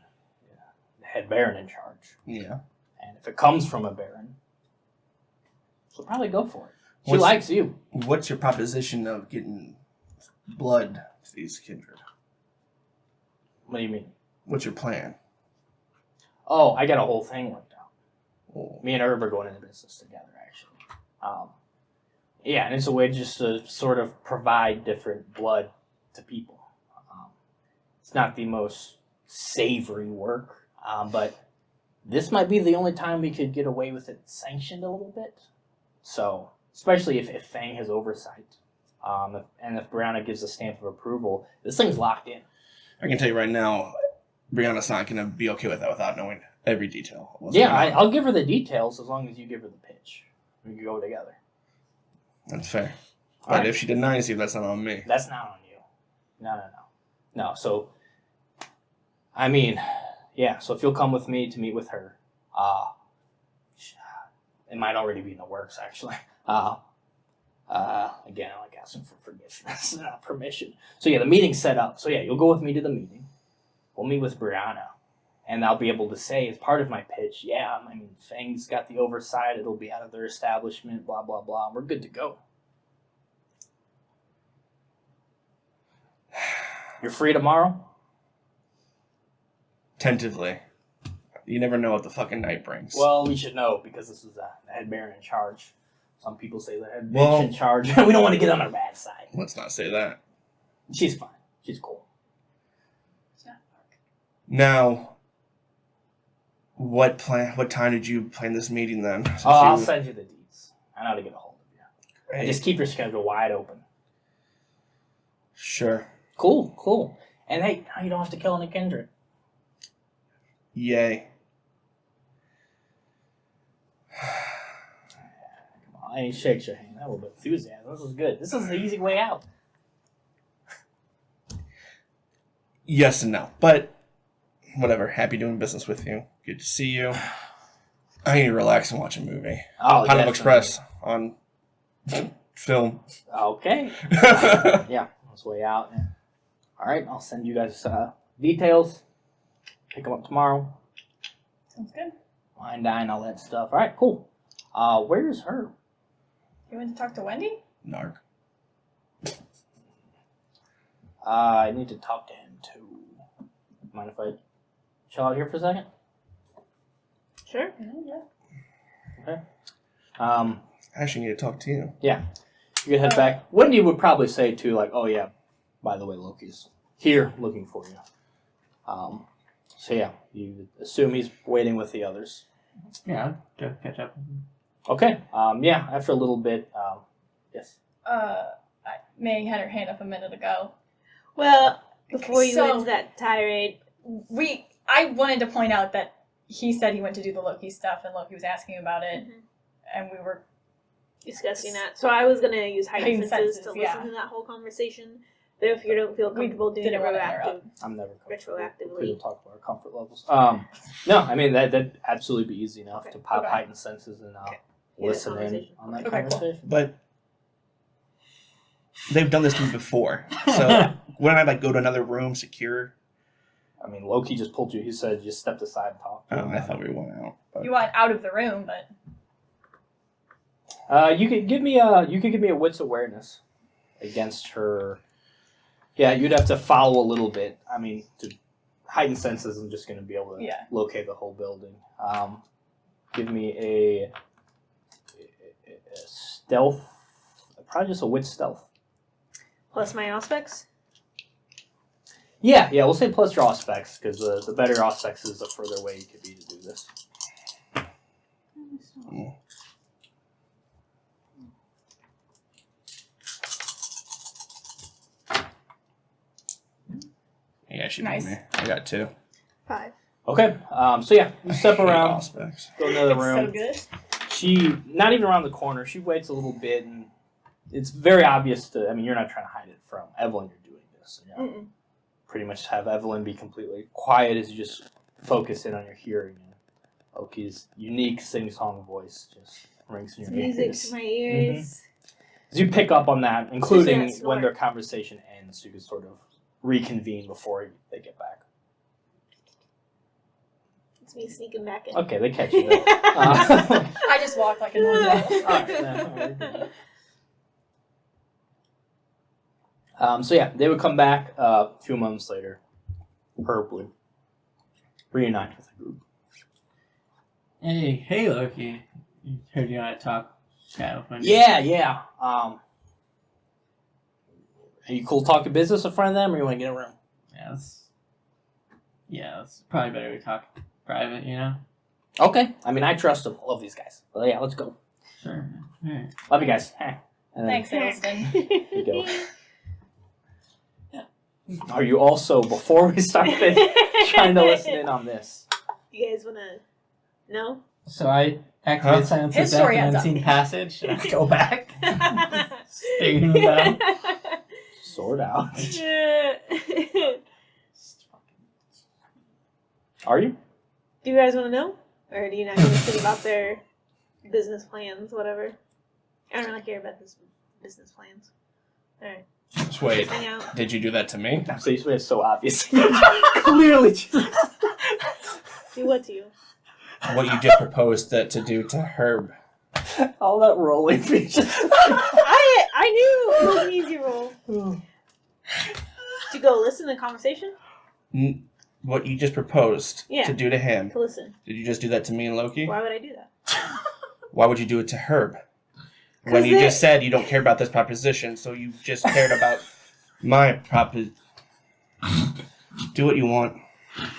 the head baron in charge. Yeah. And if it comes from a baron, she'll probably go for it. She What's- likes you. What's your proposition of getting blood to these kindred? What do you mean? What's your plan? Oh, I got a whole thing worked out. Oh. Me and Herb are going into business together, actually. Yeah, and it's a way just to sort of provide different blood to people. It's not the most savory work, but this might be the only time we could get away with it sanctioned a little bit. So, especially if Fang has oversight, and if Brianna gives a stamp of approval, this thing's locked in. I can tell you right now, Brianna's not going to be okay with that without knowing every detail. of what's Yeah, going on. I'll give her the details as long as you give her the pitch. We can go together. That's fair. All But right. if she denies you, that's not on me. That's not on you. No. So, I mean, yeah. So if you'll come with me to meet with her, it might already be in the works actually. Again, I like asking for forgiveness, not permission. So yeah, the meeting's set up. So yeah, you'll go with me to the meeting. We'll meet with Brianna, and I'll be able to say as part of my pitch, yeah, I mean, Fang's got the oversight. It'll be out of their establishment. Blah blah blah. We're good to go. You're free tomorrow? Tentatively. You never know what the fucking night brings. Well, we should know because this is the head baron in charge. Some people say the head bitch Well- in charge. We don't want to get on her bad side. Let's not say that. She's fine. She's cool. It's not dark. Now, what time did you plan this meeting then? Since Oh, I'll you- send you the deets. I know how to get a hold of you. And Hey, just keep your schedule wide open. Sure. Cool. And hey, now you don't have to kill any kindred. Yay. Come on, I shake your hand. That little bit of enthusiasm. This is good. This is the easy way out. Yes and no. But, whatever. Happy doing business with you. Good to see you. I need to relax and watch a movie. Oh, Pineapple definitely. Express on film. Okay. Yeah, on its way out. Yeah. All right, I'll send you guys details. Pick them up tomorrow. Sounds good. Wine, dine, all that stuff. All right, cool. Where's her? You went to talk to Wendy? Narc. I need to talk to him too. Mind if I chill out here for a second? Sure. Yeah. Okay. I actually need to talk to you. You can head back. Wendy would probably say too, like, "Oh yeah, by the way, Loki's here looking for you." So yeah, you assume he's waiting with the others. Yeah, I'll go catch up. Okay. Yeah. After a little bit, yes. May had her hand up a minute ago. Well, before you So- went into that tirade, I wanted to point out that he said he went to do the Loki stuff, and Loki was asking about it, and we were discussing that. So I was gonna use heightened Heightened senses senses, to yeah. listen to that whole conversation. But if you don't feel comfortable doing it didn't wanna retroactive, I'm never comfortable. retroactively. We don't talk about our comfort levels. No, I mean that'd absolutely be easy enough to pop Okay. heightened senses and Okay. listen in conversation. on that Okay, cool. conversation. But they've done this to me before. So wouldn't I go to another room, secure? I mean, Loki just pulled you. He said just stepped aside and talk. Oh, I thought we went out. But you want out of the room, but You could give me a wits awareness against her. Yeah, you'd have to follow a little bit. I mean, to heightened senses, I'm just going to be able to locate the whole building. Give me a stealth, probably just a wit stealth. Plus my aspects. Yeah, we'll say plus your aspects, because the better your aspects is, the further away you could be to do this. yeah, she Nice. beat me. I got 2. 5. Okay, so yeah, you step around, Aspects. go into the it's room. so good. She, not even around the corner, she waits a little bit, and it's very obvious to, I mean, you're not trying to hide it from Evelyn, you're doing this. You know? Pretty much have Evelyn be completely quiet as you just focus in on your hearing. And Loki's unique sing-song voice just rings in your Music ears. to my ears. As you pick up on that, including Especially that when snort. their conversation ends, you can sort of reconvene before they get back. It's me sneaking back in. Okay, they catch you there. I just walk like a normal. So yeah, they would come back a few months later, probably reunite with the group. Hey, Loki. Heard you want to talk. Yeah. Are you cool talking business in front of them, or you want to get a room? Yeah, it's probably better we talk private, you know? Okay. I mean, I trust them. I love these guys. But yeah, let's go. Sure. Alright. Love you guys. And then Thanks, Ailston. you go. Are you also, before we start this, trying to listen in on this? You guys wanna know? So I activate Silence of His Death story and ends up. Unseen Passage, and I go back. Staring them down. Sword out. Are you? Do you guys want to know, or do you not give a shit about their business plans, whatever? I don't really care about this business plans. All right, Just wait. hang out. Did you do that to me? So it's so obvious. Clearly. Do what to you? What you just proposed to do to Herb. All that rolling features. I knew it was an easy roll. To go listen to the conversation. What you just proposed Yeah. to do to him. To listen. Did you just do that to me and Loki? Why would I do that? Why would you do it to Herb? 'Cause When you it- just said you don't care about this proposition, so you just cared about my proposition. Do what you want.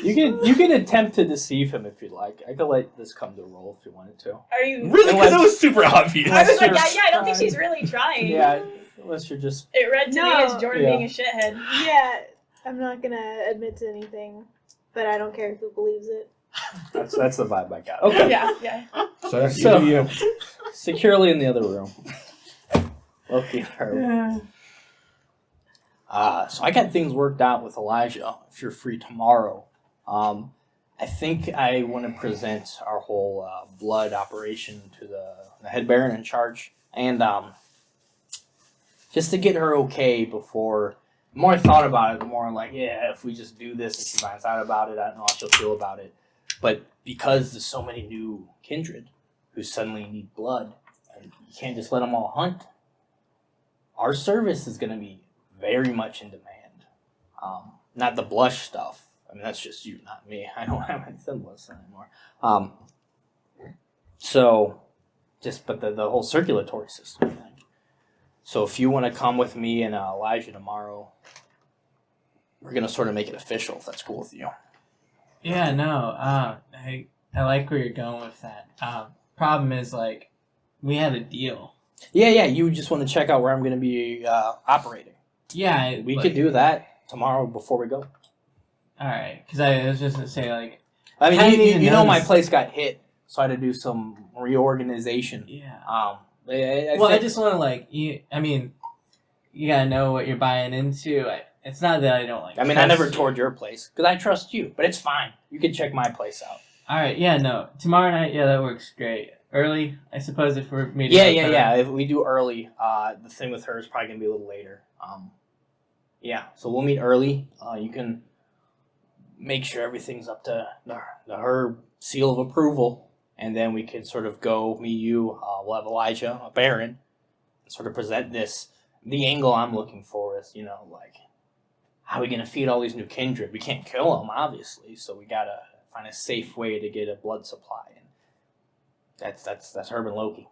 You can attempt to deceive him if you'd like. I could let this come to a roll if you wanted to. Are you? Really? Because it was super obvious. I was like, Unless yeah, I don't think you're she's really trying. Yeah, unless you're just. It read to me No. as Jordan Yeah. being a shithead. Yeah, I'm not gonna admit to anything, but I don't care who believes it. That's the vibe I got. Okay. Yeah. So, So- you do you. Securely in the other room. Loki and Herb. So I got things worked out with Elijah. If you're free tomorrow, I think I want to present our whole blood operation to the head baron in charge, and just to get her okay before. The more I thought about it, the more I'm like, yeah, if we just do this and she finds out about it, I don't know how she'll feel about it. But because there's so many new kindred who suddenly need blood, and you can't just let them all hunt, our service is going to be very much in demand. Not the blush stuff. I mean, that's just you, not me. I don't have any thin blush anymore. But the whole circulatory system thing. So if you want to come with me and Elijah tomorrow, we're going to sort of make it official, if that's cool with you. Yeah, no. I like where you're going with that. Problem is, like, we had a deal. Yeah. You just want to check out where I'm going to be operating. Yeah, We could do that tomorrow before we go. All right, because I was just gonna say like. I mean, I didn't even you know my notice- place got hit, so I had to do some reorganization. Yeah. I just want to like you. I mean, you gotta know what you're buying into. It's not that I don't like. I trust never you. toured your place because I trust you, but it's fine. You can check my place out. All right. Yeah. No. Tomorrow night. Yeah, that works great. Early, I suppose, if we're meeting. Yeah. If we do early, the thing with her is probably gonna be a little later. Yeah. So we'll meet early. You can make sure everything's up to her seal of approval, and then we can sort of go meet you. We'll have Elijah, a Baron, and sort of present this. The angle I'm looking for is, like, how are we going to feed all these new kindred? We can't kill them, obviously, so we got to find a safe way to get a blood supply. And that's Herb and Loki.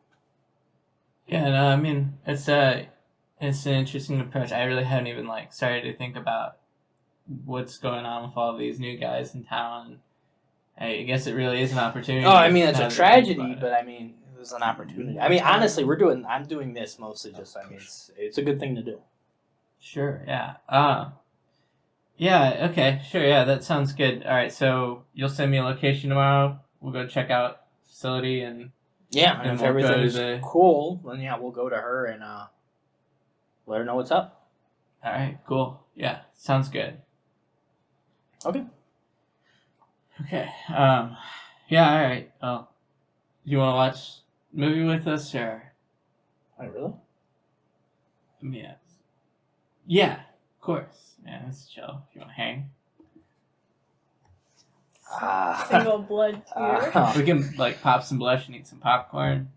Yeah. No. I mean, it's an interesting approach. I really haven't even started to think about what's going on with all these new guys in town. I guess it really is an opportunity. Oh, I mean, it's now a that I think tragedy, about it. but I mean, it was an opportunity. I mean, honestly, I'm doing this mostly just, it's a good thing to do. Sure. Yeah. Yeah. Okay. Sure. Yeah. That sounds good. All right. So you'll send me a location tomorrow. We'll go check out the facility and. Yeah, and And if we'll go to everything's the- cool, then yeah, we'll go to her and let her know what's up. All right. Cool. Yeah. Sounds good. Okay. Okay. Yeah. All right. Well, you want to watch a movie with us or? Wait, really? Yeah. Yeah. Of course. Yeah. That's chill. If you want to hang, Single blood here. we can pop some blush and eat some popcorn.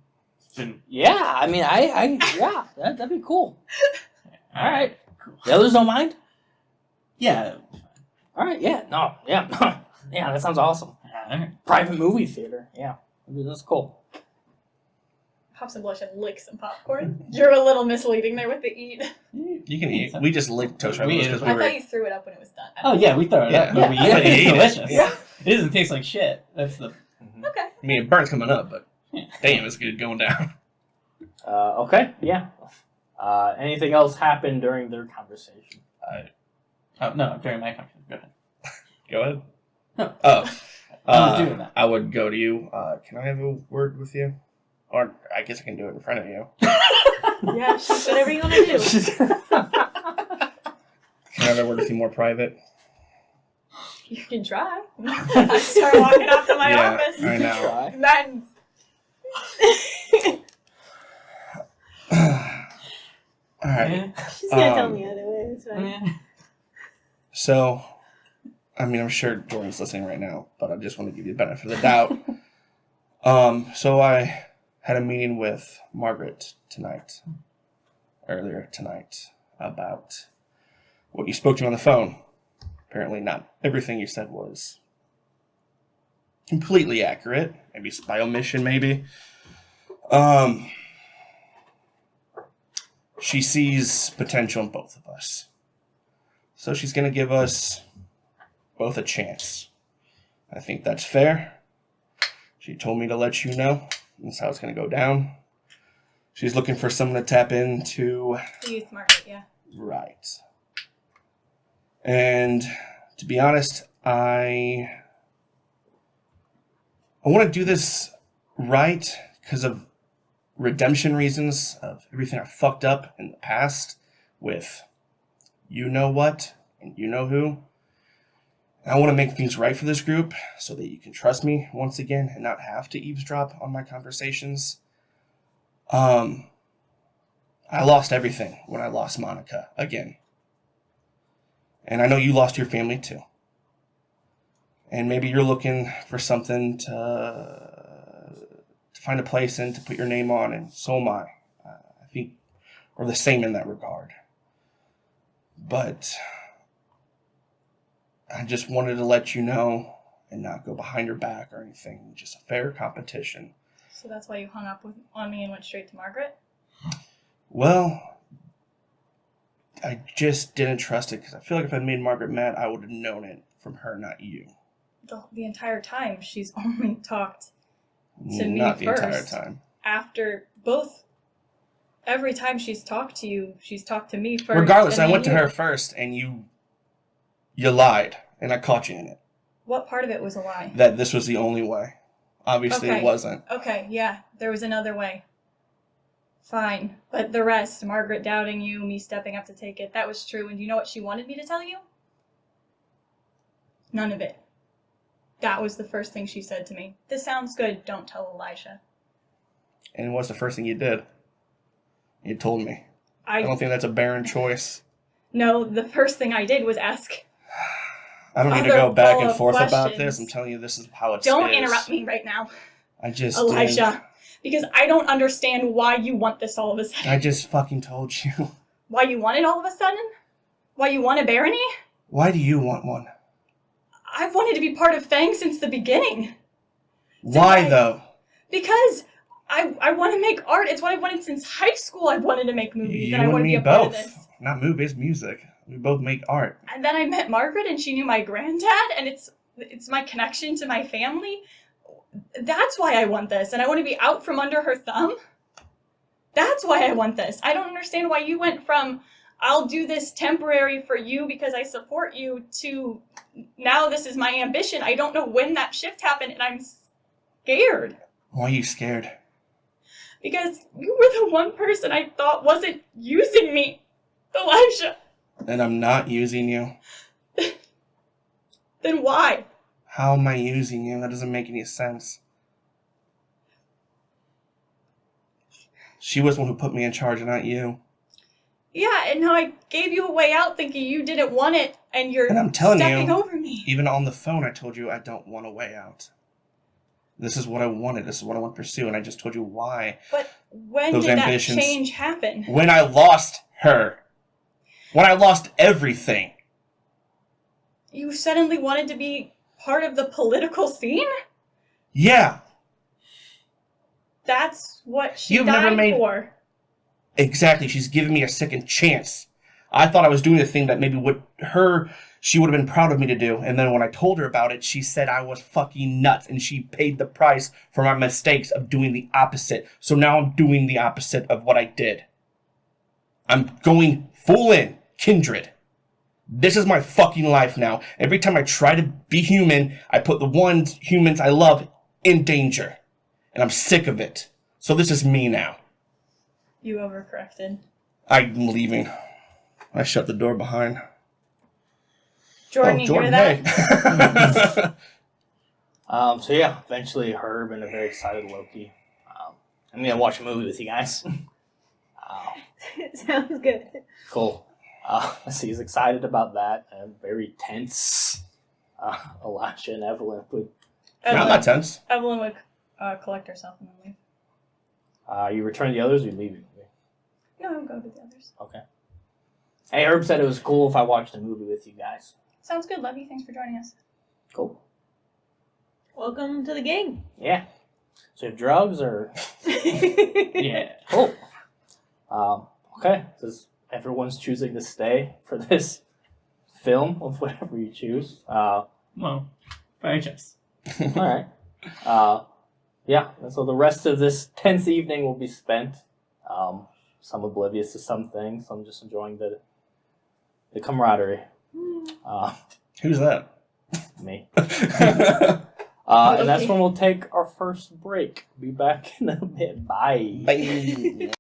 It's been Yeah, I mean, yeah, that'd be cool. all All right. The others don't mind? Yeah. All right, yeah, no, yeah. Yeah, that sounds awesome. All right. Private movie theater, yeah. That's cool. Pop some blush and lick some popcorn. You're a little misleading there with the eat. You can eat. We just licked toast We rebels ate because it. we I were. thought you threw it up when it was done. Oh yeah, we throw it Yeah. up. But we Yeah. eat it. Yeah. It's delicious. Yeah. It doesn't taste like shit. That's the. Okay. I mean, it burns coming up, but damn, it's good going down. Okay, yeah. Anything else happened during their conversation? Oh no! During my conversation, go ahead. Go ahead. No. Oh. I was doing that. I would go to you. Can I have a word with you? Or I guess I can do it in front of you. Yeah, shoot, whatever you want to do. Can I have a word with you more private? You can try. I start walking off to my Yeah, office. I know. Try. Then All right. Yeah. She's gonna tell me other way. It's fine. Yeah. So, I mean, I'm sure Jordan's listening right now, but I just want to give you the benefit of the doubt. So I had a meeting with Margaret earlier tonight, about what you spoke to me on the phone. Apparently, not everything you said was completely accurate. Maybe it's by omission, maybe. She sees potential in both of us. So she's going to give us both a chance. I think that's fair. She told me to let you know. That's how it's going to go down. She's looking for someone to tap into. the youth market, yeah. Right. And to be honest, I want to do this right because of redemption reasons of everything I fucked up in the past with you know what and you know who. And I want to make things right for this group so that you can trust me once again and not have to eavesdrop on my conversations. I lost everything when I lost Monica again. And I know you lost your family too. And maybe you're looking for something to find a place and to put your name on, and so am I. I think we're the same in that regard. But I just wanted to let you know and not go behind your back or anything. Just a fair competition. So that's why you hung up on me and went straight to Margaret? Well, I just didn't trust it because I feel like if I made Margaret mad, I would have known it from her, not you. The entire time, she's only talked to me Not the entire first. time. after both Every time she's talked to you, she's talked to me first. Regardless, and I then went to you. her first, and you lied, and I caught you in it. What part of it was a lie? That this was the only way. Obviously, Okay. it wasn't. Okay, yeah, there was another way. Fine. But the rest, Margaret doubting you, me stepping up to take it, that was true. And you know what she wanted me to tell you? None of it. That was the first thing she said to me. This sounds good. Don't tell Elijah. And what's the first thing you did? You told me. I I don't think that's a barren choice. No, the first thing I did was ask. I don't need to Other go back and follow-up forth about questions. this. I'm telling you, this is how it is. Don't interrupt me right now, I just Elijah. Because I don't understand why you want this all of a sudden. I just fucking told you. Why you want it all of a sudden? Why you want a barony? Why do you want one? I've wanted to be part of Fang since the beginning. Why, though? Because I want to make art. It's what I've wanted since high school. I've wanted to make movies, You and I and want to me be a part of both. this. Not movies, music. We both make art. And then I met Margaret, and she knew my granddad, and it's my connection to my family. That's why I want this, and I want to be out from under her thumb. That's why I want this. I don't understand why you went from I'll do this temporary for you because I support you to now this is my ambition. I don't know when that shift happened, and I'm scared. Why are you scared? Because you were the one person I thought wasn't using me, Elijah. And I'm not using you. Then why? How am I using you? That doesn't make any sense. She was the one who put me in charge, not you. Yeah, and now I gave you a way out thinking you didn't want it, and you're And I'm telling stepping you, over me. even on the phone, I told you I don't want a way out. This is what I wanted. This is what I want to pursue. And I just told you why. But when Those did ambitions. that change happen? When I lost her. When I lost everything. You suddenly wanted to be part of the political scene? Yeah. That's what she You've died never made- for. Exactly. She's giving me a second chance. I thought I was doing the thing that maybe she would have been proud of me to do. And then when I told her about it, she said I was fucking nuts. And she paid the price for my mistakes of doing the opposite. So now I'm doing the opposite of what I did. I'm going full in. Kindred. This is my fucking life now. Every time I try to be human, I put the humans I love in danger. And I'm sick of it. So this is me now. You overcorrected. I'm leaving. I shut the door behind. Jordan, you hear that? Hey. So yeah, eventually Herb and a very excited Loki. I'm gonna watch a movie with you guys. Sounds good. Cool. So he's excited about that and very tense. Elijah and Evelyn would. Not that tense. Evelyn would collect herself and then leave. You return the others, or you leave it? No, I would go to the others. Okay. Hey, Herb said it was cool if I watched a movie with you guys. Sounds good, Levy. Thanks for joining us. Cool. Welcome to the gang. Yeah. So you have drugs or? Yeah. Cool. Okay. Does everyone's choosing to stay for this film of whatever you choose? Well, very just. All right. Yeah. And so the rest of this tense evening will be spent. Some oblivious to some things. Some just enjoying the camaraderie. Who's that? Me. And that's when we'll take our first break. Be back in a bit. Bye. Bye.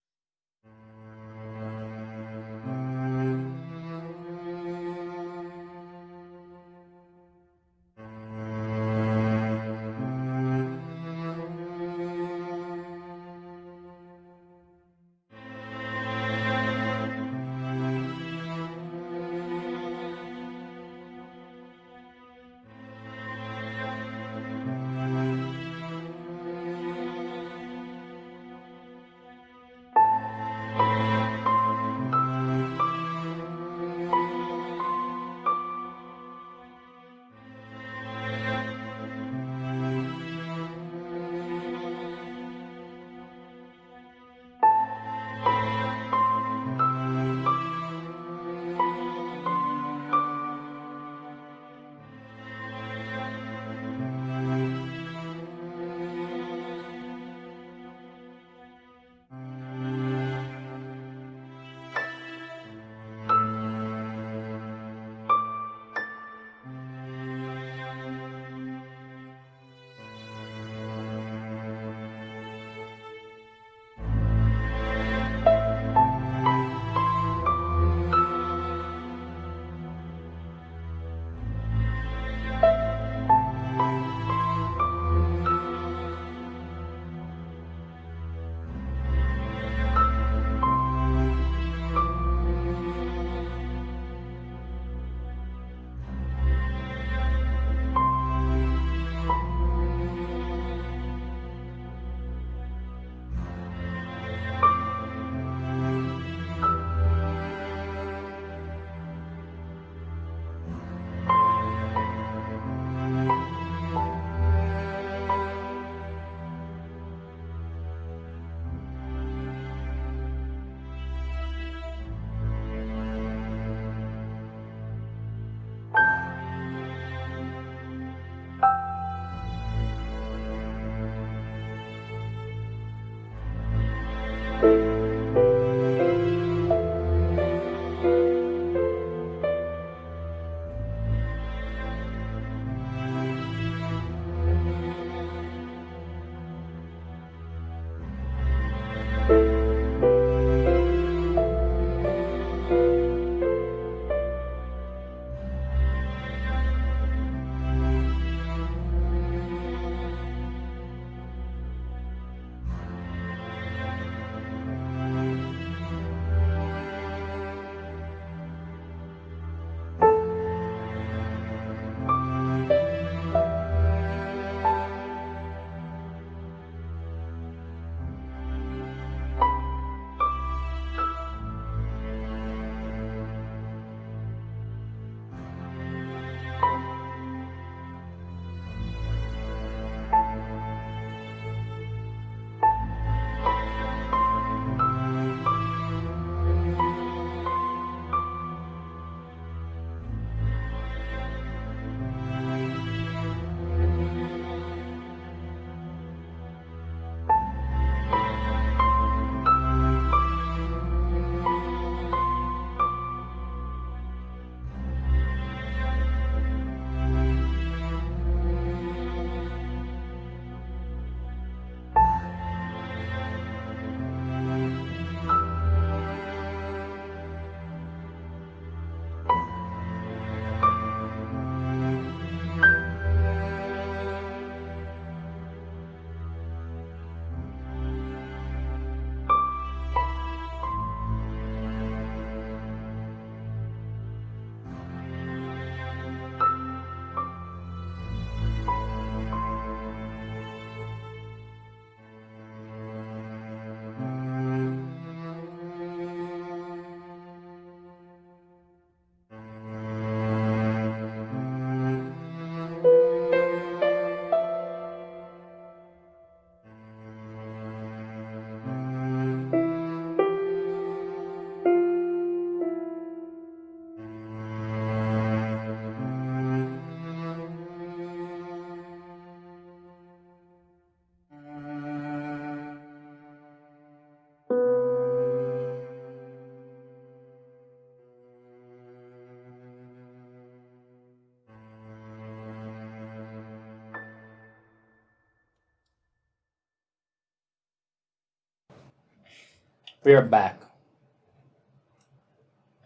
We are back.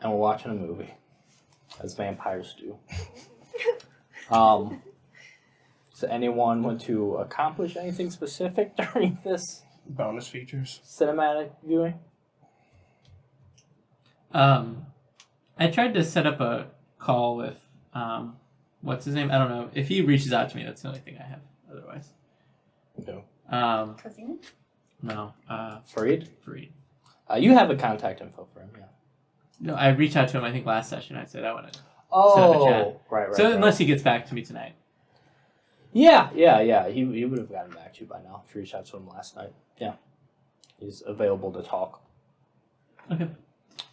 And we're watching a movie. As vampires do. Does anyone want to accomplish anything specific during this Bonus features. cinematic viewing? I tried to set up a call with what's his name? I don't know. If he reaches out to me, that's the only thing I have. Otherwise, No. Cousin? No. Fareed? Fareed. You have a contact info for him, yeah. No, I reached out to him. I think last session I said I want to. Oh, chat. right. So unless he gets back to me tonight. Yeah. He would have gotten back to you by now if you reached out to him last night. Yeah. He's available to talk. Okay.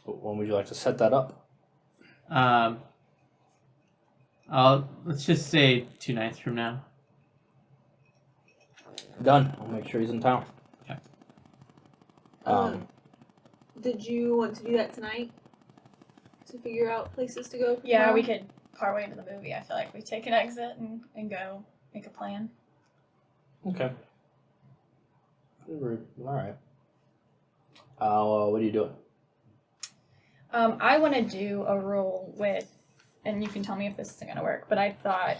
But when would you like to set that up? Let's just say 2 nights from now. Done. I'll make sure he's in town. Okay. Did you want to do that tonight? To figure out places to go? Yeah, tomorrow? we could partway into the movie. I feel like we take an exit and go make a plan. Okay. Alright. What are you doing? I want to do a rule with, and you can tell me if this isn't going to work, but I thought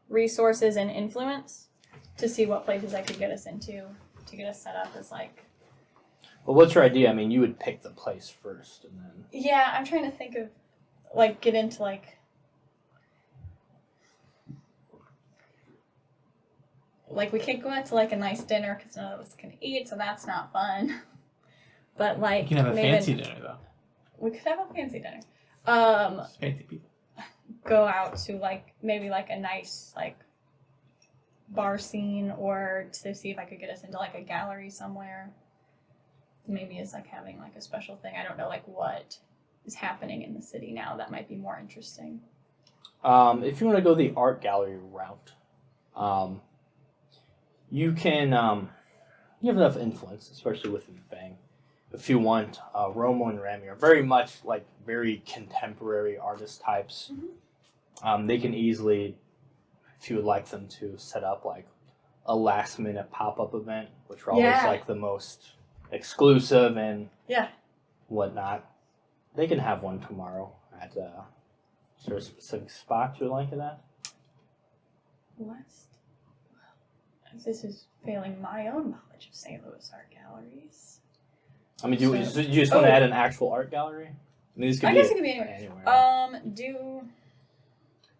resources and influence to see what places I could get us into to get us set up as like. Well, what's your idea? I mean, you would pick the place first and then... Yeah, I'm trying to think of, like, get into like we can't go out to like a nice dinner because none of us can eat, so that's not fun. But like You can have a maybe fancy dinner though. we could have a fancy dinner. Fancy people. Go out to like maybe like a nice like bar scene, or to see if I could get us into like a gallery somewhere. Maybe it's like having like a special thing. I don't know like what is happening in the city now that might be more interesting. If you want to go the art gallery route, you can, you have enough influence, especially with Fang. If you want, Romo and Rami are very much like very contemporary artist types. Mm-hmm. They can easily, if you would like them to, set up like a last minute pop-up event, which are always Yeah. like the most exclusive and Yeah. whatnot. They can have one tomorrow at is there a specific spot you would like it at? West. This is failing my own knowledge of St. Louis art galleries. I mean, do you just want to add an actual art gallery? I mean, this could I be guess it could be anywhere.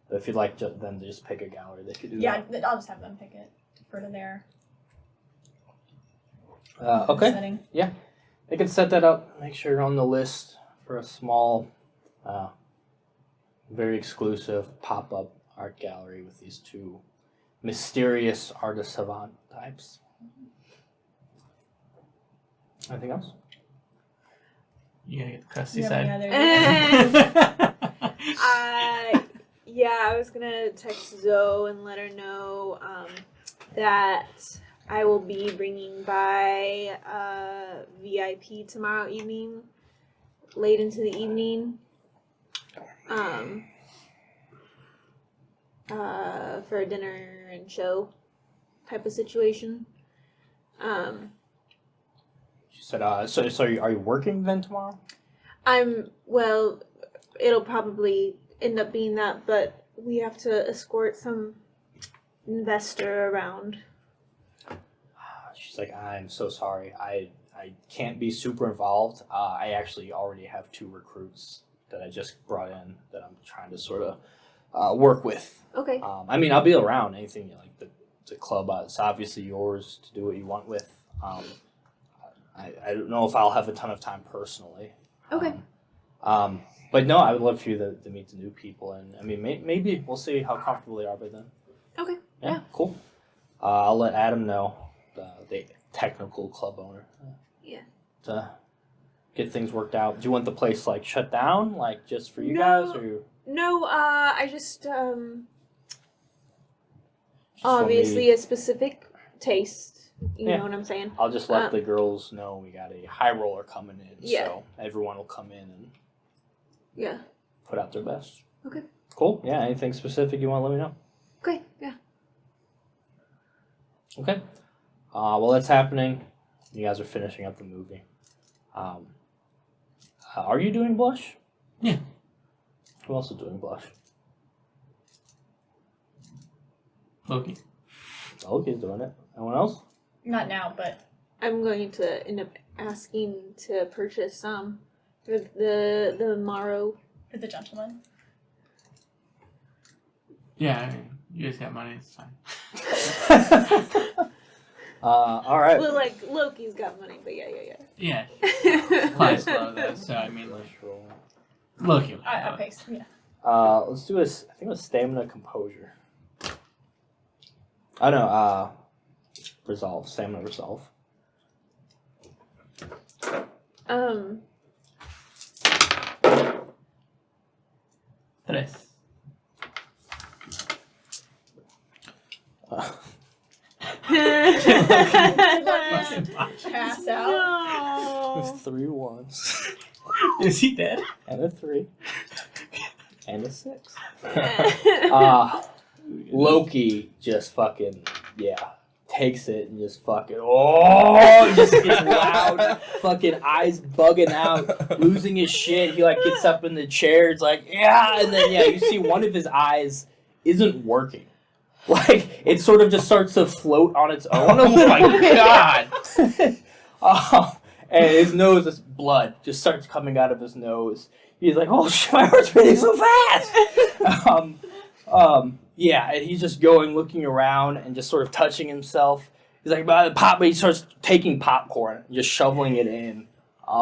But if you'd like them to just pick a gallery, they could do Yeah, I'll just have them pick it. Defer to their okay. setting. They can set that up. Make sure you're on the list for a small, very exclusive pop-up art gallery with these two mysterious artist savant types. Anything else? You gotta get the crusty Yeah, side. Yeah, I was gonna text Zoe and let her know that I will be bringing by VIP tomorrow evening, late into the evening, for a dinner and show type of situation. She said, so are you working then tomorrow? It'll probably end up being that, but we have to escort some investor around. She's like, I'm so sorry. I can't be super involved. I actually already have 2 recruits that I just brought in that I'm trying to sort of work with. Okay. I mean, I'll be around. Anything like the club. It's obviously yours to do what you want with. I don't know if I'll have a ton of time personally. Okay. But no, I would love for you to meet the new people, and I mean, maybe we'll see how comfortable they are by then. Okay. Yeah. Cool. I'll let Adam know, the technical club owner. Yeah. To get things worked out. Do you want the place like shut down, like just for you No. guys, or No, I just just want obviously me- a specific taste. You Yeah. know what I'm saying? I'll just let the girls know we got a high roller coming in, Yeah. so everyone will come in and Yeah. put out their best. Okay. Cool. Yeah. Anything specific you want to let me know? Okay. Yeah. Okay. Well, that's happening. You guys are finishing up the movie. Are you doing blush? Yeah. Who else is doing blush? Loki. Loki's doing it. Anyone else? Not now, but I'm going to end up asking to purchase some for the morrow. for the gentleman. Yeah, I mean, you guys got money, it's fine. All right. Well, like Loki's got money, but yeah. Yeah, supply slow though, so I mean, like, Let's roll. Loki. I pace. Yeah. Let's do I think it was stamina composure. I know, resolve, stamina resolve. Tres. Pass out. With 3 ones. Is he dead? And a 3. And a 6. No. Loki just fucking, takes it and just fucking, just gets loud, fucking eyes bugging out, losing his shit. He, like, gets up in the chair, it's like, and then, you see one of his eyes isn't working. Like, it sort of just starts to float on its own. Oh my god! And his nose, this blood just starts coming out of his nose. He's like, oh shit, my heart's beating so fast! And he's just looking around and just sort of touching himself. He's like, but he starts taking popcorn and just shoveling it in.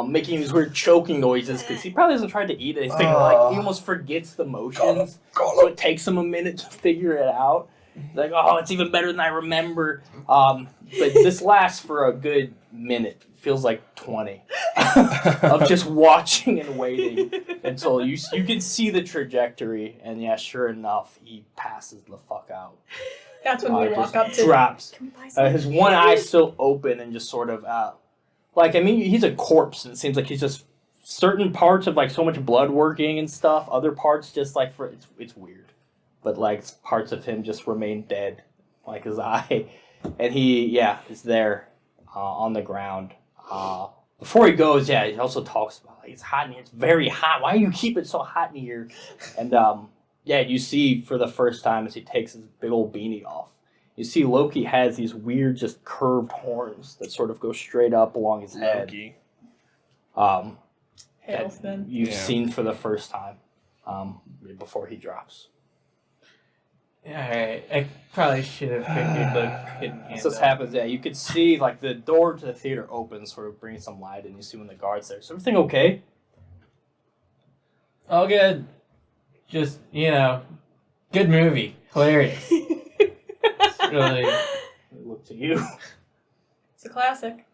Making these weird choking noises because he probably hasn't tried to eat anything. Like, he almost forgets the motions. So it takes him a minute to figure it out. He's like, oh, it's even better than I remember. But this lasts for a good minute. Feels like 20 of just watching and waiting until you can see the trajectory, and sure enough, he passes the fuck out. That's when we walk Just up to. drops. Can we buy some His one eye still open and just sort of he's a corpse, and it seems like he's just certain parts of like so much blood working and stuff. Other parts just like it's weird, but like parts of him just remain dead, like his eye, and he is there on the ground. Before he goes, he also talks about like, it's hot in here. It's very hot. Why do you keep it so hot in here? And you see for the first time as he takes his big old beanie off, you see Loki has these weird, just curved horns that sort of go straight up along his head. Loki. Hailston. You've seen for the first time before he drops. Alright, I probably should have figured Loki couldn't handle So this happens, you could see like the door to the theater opens, sort of bringing some light, and you see when the guard's there. Is everything okay? All good. Just, good movie. Hilarious. It's really... Look to you. It's a classic.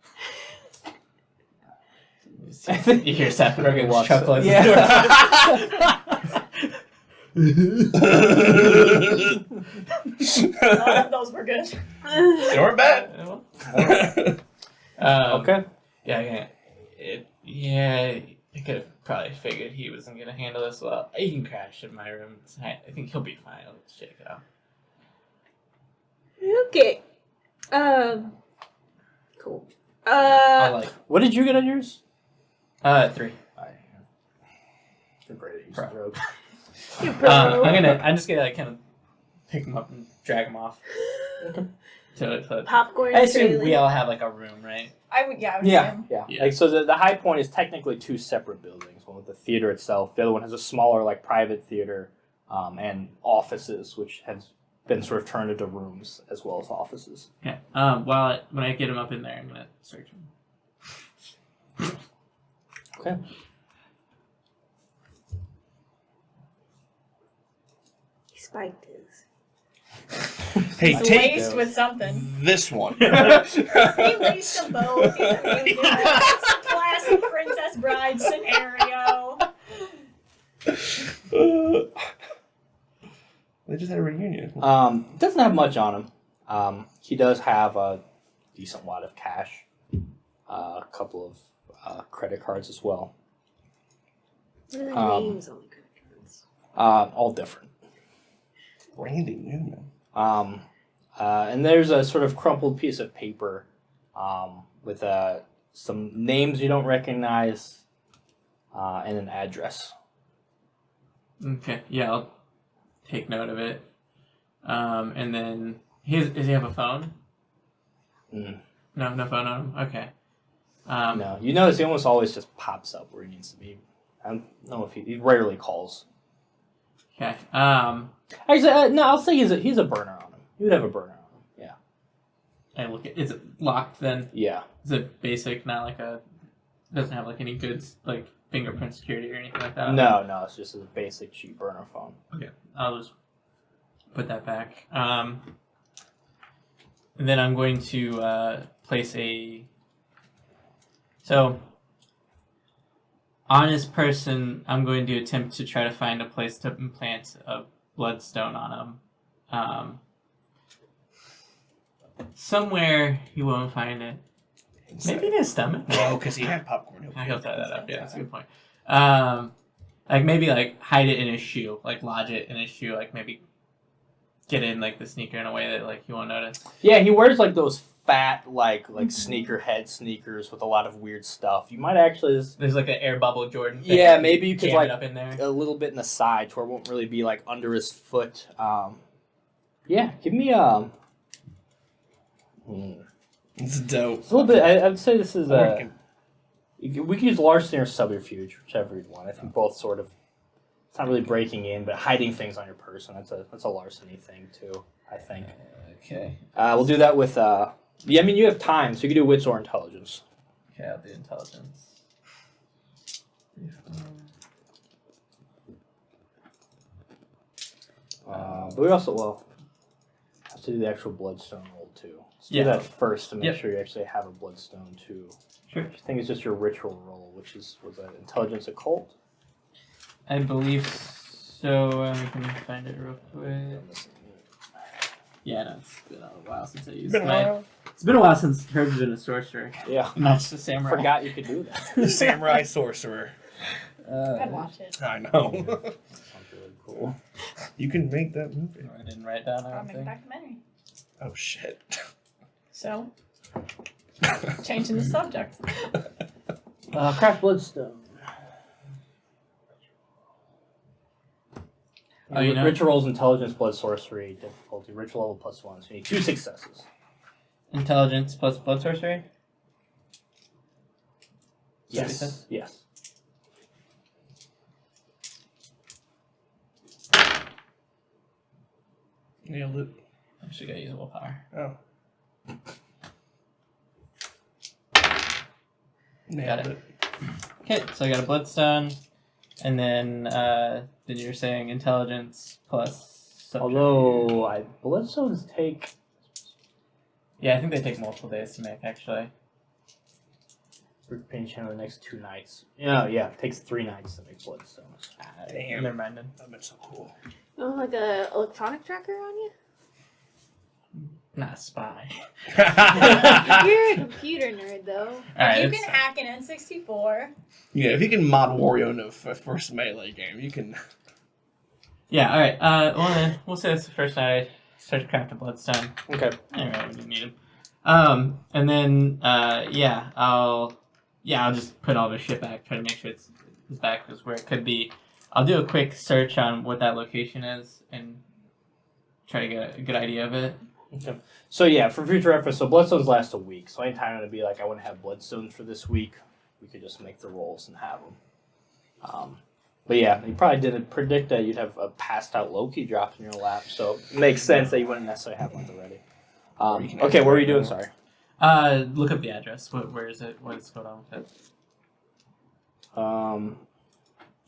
You hear Seth Rogen Watch chuckle it. as A lot of those were good. They weren't bad. Okay. I could have probably figured he wasn't going to handle this well. He can crash in my room. I think he'll be fine. Let's check it out. Okay. Cool. What did you get on yours? 3. You're great at using Pro. drugs. I'm just gonna like kind of pick him up and drag him off. To Popcorn. I assume trailer. we all have like a room, right? I would Yeah. assume. Yeah. Like, so the High Point is technically 2 separate buildings. One with the theater itself. The other one has a smaller, like, private theater and offices, which has been sort of turned into rooms as well as offices. Okay. When I get him up in there, I'm gonna search him. Okay. He spiked his. Hey, It's take laced with something. this one. He laced them both. He's a really good classic Princess Bride scenario. They just had a reunion. Doesn't have much on him. He does have a decent wad of cash, a couple of credit cards as well. What are the names on the credit cards? All different. Randy Newman. And there's a sort of crumpled piece of paper with some names you don't recognize, and an address. Okay, yeah, I'll take note of it. And then does he have a phone? Mm. No phone on him. Okay. No, you notice he almost always just pops up where he needs to be. I don't know if he rarely calls. Okay. Actually, no, I'll say he's a burner on him. He would have a burner on him. Yeah. I look at. Is it locked then? Yeah. Is it basic? Not like doesn't have like any good like fingerprint security or anything like that. No, it's just a basic cheap burner phone. Okay, I'll just put that back. And then I'm going to place a. So, on his person, I'm going to attempt to try to find a place to implant a bloodstone on him. Somewhere he won't find it. Maybe in his stomach. No, because he had popcorn. He'll tie that up. Yeah, that's a good point. Like maybe like hide it in his shoe, like lodge it in his shoe, like maybe get in like the sneaker in a way that like he won't notice. Yeah, he wears like those fat like sneakerhead sneakers with a lot of weird stuff. You might actually There's like an air bubble Jordan thing. yeah, maybe you could Jam like it up in there. a little bit in the side to where it won't really be like under his foot. Yeah, give me It's dope. It's a little bit. I would say this is Or we could use larceny or subterfuge, whichever you'd want. I think both sort of. It's not really breaking in, but hiding things on your person. That's a larceny thing too. I think. Okay. We'll do that with. Yeah, I mean you have time, so you can do wits or intelligence. Okay, I'll do intelligence. But we also have to do the actual bloodstone roll too. Let's do Yeah. that first to make Yep. sure you actually have a bloodstone too. Sure. I think it's just your ritual roll, which was that intelligence occult. I believe so. We can find it real quick. Yeah, no, it's been a while since I used my. It's been a while since Herb's been a sorcerer. Yeah, Not just a samurai. forgot you could do that. Samurai sorcerer. I'd watch it. I know. Sounds really cool. You can make that movie. I didn't write down I'll make a everything. documentary. Oh shit. So, changing the subject. Craft bloodstone. Oh, you know? Ritual rolls intelligence, blood sorcery, difficulty, ritual level +1. So you need 2 successes. Intelligence plus blood sorcery? Is that what you said? Yes. Nailed it. I actually gotta use willpower. Oh. Got Nailed it. it. Okay, so I got a bloodstone, and then you're saying intelligence plus. subterfuge. Although bloodstones take. Yeah, I think they take multiple days to make. Actually. Pinch in the next 2 nights. Yeah, it takes 3 nights to make bloodstones. Damn. Never mind then. That'd been so cool. Oh, like a electronic tracker on you? Not a spy. You're a computer nerd, though. Alright, If you can hack an N64. Yeah, if you can mod Wario in the first Melee game, you can. Yeah, alright. Well then, we'll say it's the first night I start to craft a bloodstone. Okay. Anyway, we didn't need him. And then, I'll just put all the shit back, try to make sure it's back because where it could be. I'll do a quick search on what that location is and try to get a good idea of it. Okay. So yeah, for future reference, so bloodstones last a week. So anytime it'd be like I want to have bloodstones for this week, we could just make the rolls and have them. But yeah, you probably didn't predict that you'd have a passed out Loki dropped in your lap, so it makes sense that you wouldn't necessarily have one already. Okay, what were you doing? Sorry. Look up the address. Where is it? What is going on with it?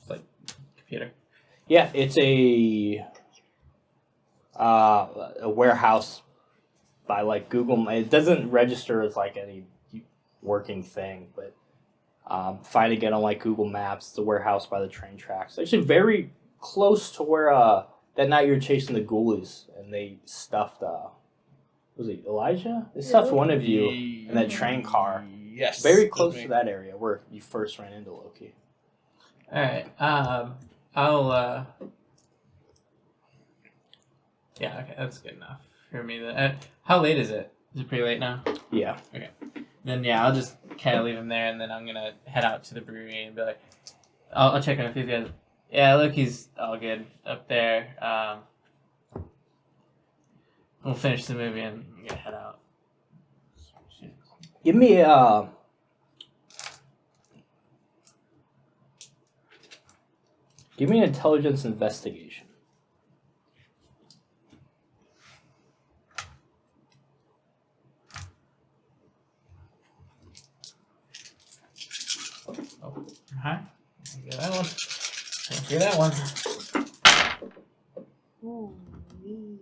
It's like computer. Yeah, it's a warehouse by like Google. It doesn't register as like any working thing, but finding it on like Google Maps, it's a warehouse by the train tracks. Actually, very close to where that night you were chasing the ghoulies and they stuffed. Was it Elijah? They stuffed one of you in that train car. Yes. Very close to that area where you first ran into Loki. All right. Yeah. Okay, that's good enough for me. How late is it? Is it pretty late now? Yeah. then yeah, I'll just kind of leave him there, and then I'm gonna head out to the brewery and be like, I'll check on a few guys. Yeah, look, he's all good up there. We'll finish the movie and I'm gonna head out. Give me an intelligence investigation. Oh, hi. Get that one. Get that one. Ooh, ooh.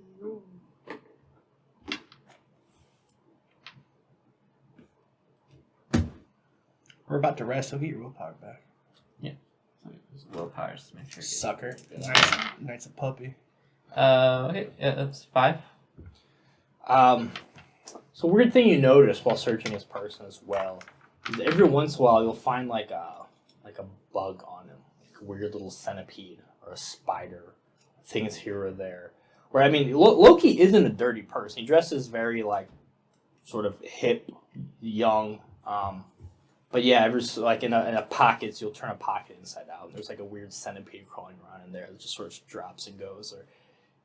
We're about to rest, so get your willpower back. Willpower to make sure. Sucker. Nice a puppy. Okay, yeah, that's 5. So weird thing you notice while searching this person as well is every once in a while you'll find like a bug on him, like a weird little centipede or a spider, things here or there. Where I mean, Loki isn't a dirty person. He dresses very like sort of hip, young. But yeah, every like in a pockets, you'll turn a pocket inside out. And there's like a weird centipede crawling around in there that just sort of drops and goes. Or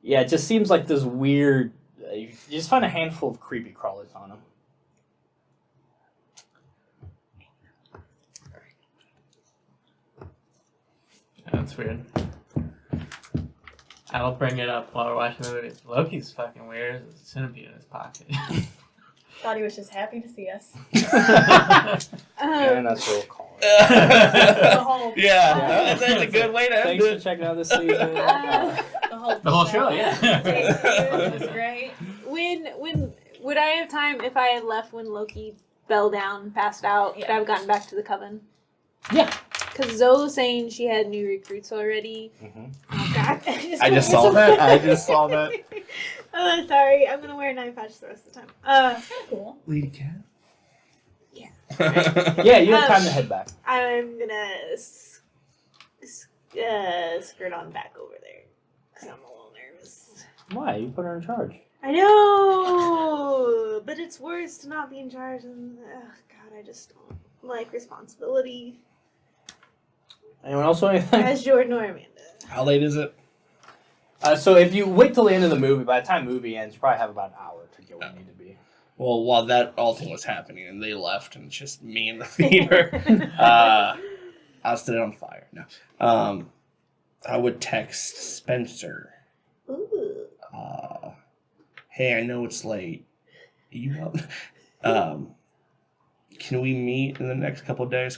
yeah, it just seems like this weird. You just find a handful of creepy crawlers on him. That's weird. I'll bring it up while we're watching the movie. Loki's fucking weird. There's a centipede in his pocket. Thought he was just happy to see us. And that's what we'll call it. The whole, That's a good way to end Thanks for it. checking out this season. The whole show, yeah. It was great. When would I have time if I had left when Loki fell down, passed out? Could I have gotten back to the coven? Yeah. Because Zoe was saying she had new recruits already. Mm-hmm. Oh God! I just saw that. Oh, sorry. I'm gonna wear an eye patch the rest of the time. That's kind of cool. Lady cat. Yeah. Yeah, you have time to head back. I'm gonna skirt on back over there because I'm a little nervous. Why? You put her in charge. I know, but it's worse to not be in charge. And God, I just don't like responsibility. Anyone else want anything? As Jordan or Amanda. How late is it? So if you wait till the end of the movie, by the time the movie ends, you probably have about an hour to get where you need to be. Well, while that all thing was happening and they left and it's just me in the theater, I'll set it on fire. No. I would text Spencer. Ooh. Hey, I know it's late. You up? Can we meet in the next couple of days? ?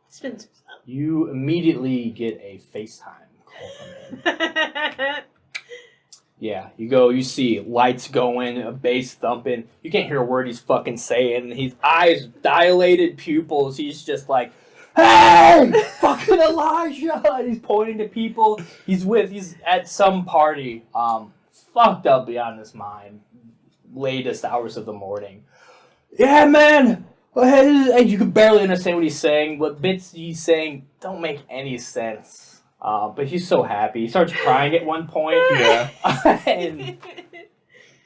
Spencer's up. You immediately get a FaceTime call from him. Yeah, you go, you see lights going, a bass thumping. You can't hear a word he's fucking saying. His eyes dilated pupils. He's just like, hey, fucking Elijah! And he's pointing to people. He's at some party, fucked up beyond his mind. Latest hours of the morning. Yeah, man! And you can barely understand what he's saying. What bits he's saying don't make any sense. But he's so happy. He starts crying at one point. Yeah. And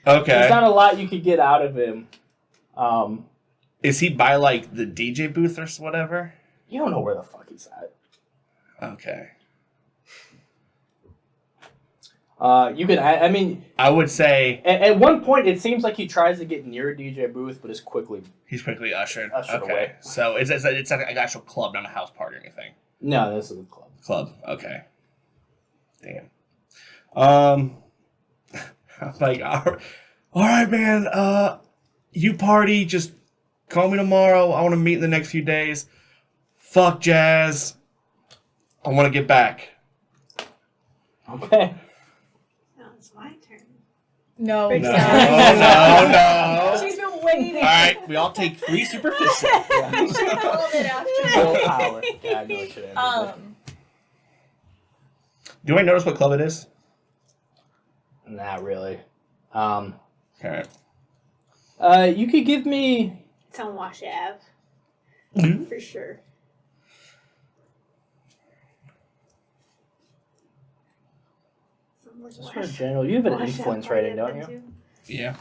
Okay. there's not a lot you could get out of him. Is he by like the DJ booth or whatever? You don't know where the fuck he's at. Okay. You can. I mean, I would say at one point it seems like he tries to get near a DJ booth, but is quickly. he's quickly ushered. Ushered Okay. away. So it's like an actual club, not a house party or anything. No, this is a club. Club. Okay. Damn. I'm like, all right, man. You party. Just call me tomorrow. I want to meet in the next few days. Fuck jazz. I want to get back. Okay. Now it's my turn. No. Big No, sigh. no. She's been waiting. All right, we all take 3 superficial. I should have called it after. Willpower. Yeah, I know what you're Do I notice what club it is? Not really. Okay. You could give me. It's on Wash Ave. Mhm. For sure. Just for general, you have an Wash that influence party rating, up don't you? into- Yeah.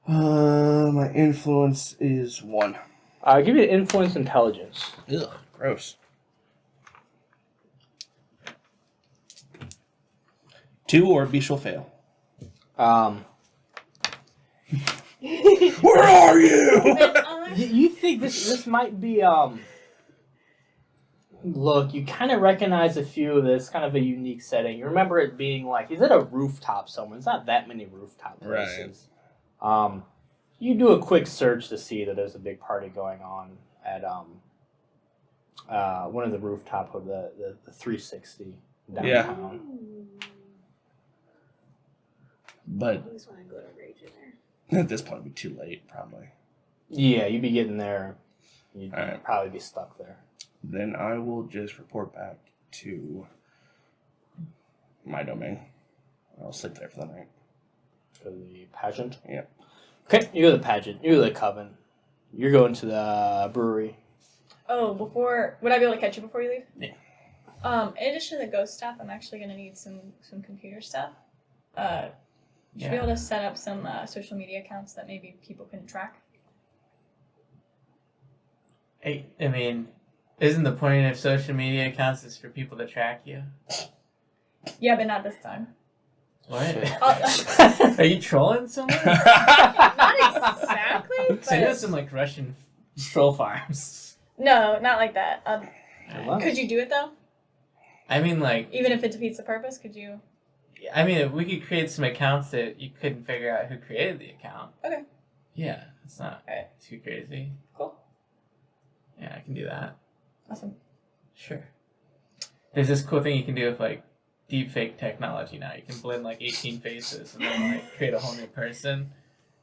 My influence is 1. I'll give you an influence intelligence. Ugh, gross. 2 or B shall fail. Where are you? You think this might be look, you kind of recognize a few of this, kind of a unique setting. You remember it being like he's at a rooftop somewhere. It's not that many rooftop places. Right. You do a quick search to see that there's a big party going on at one of the rooftop of the 360 downtown. But I always want to go to Rage in there. at this point, it'd be too late, probably. Yeah, you'd be getting there. You'd All right. probably be stuck there. Then I will just report back to my domain. I'll sleep there for the night. For the pageant? Yeah. Okay, you go to the pageant. You go to the coven. You're going to the brewery. Oh, would I be able to catch you before you leave? Yeah. In addition to the ghost stuff, I'm actually going to need some computer stuff. Should be able to set up some social media accounts that maybe people can track. I mean, isn't the point of social media accounts is for people to track you? Yeah, but not this time. What? Are you trolling someone? Not exactly. So you have But some like Russian troll farms. no, not like that. Well, Could you do it though? I mean, like, Even if it defeats the purpose, could you? I mean, if we could create some accounts that you couldn't figure out who created the account. Okay. Yeah, it's not Alright. too crazy. Cool. Yeah, I can do that. Awesome. Sure. There's this cool thing you can do with like deep fake technology now. You can blend like 18 faces and then like create a whole new person.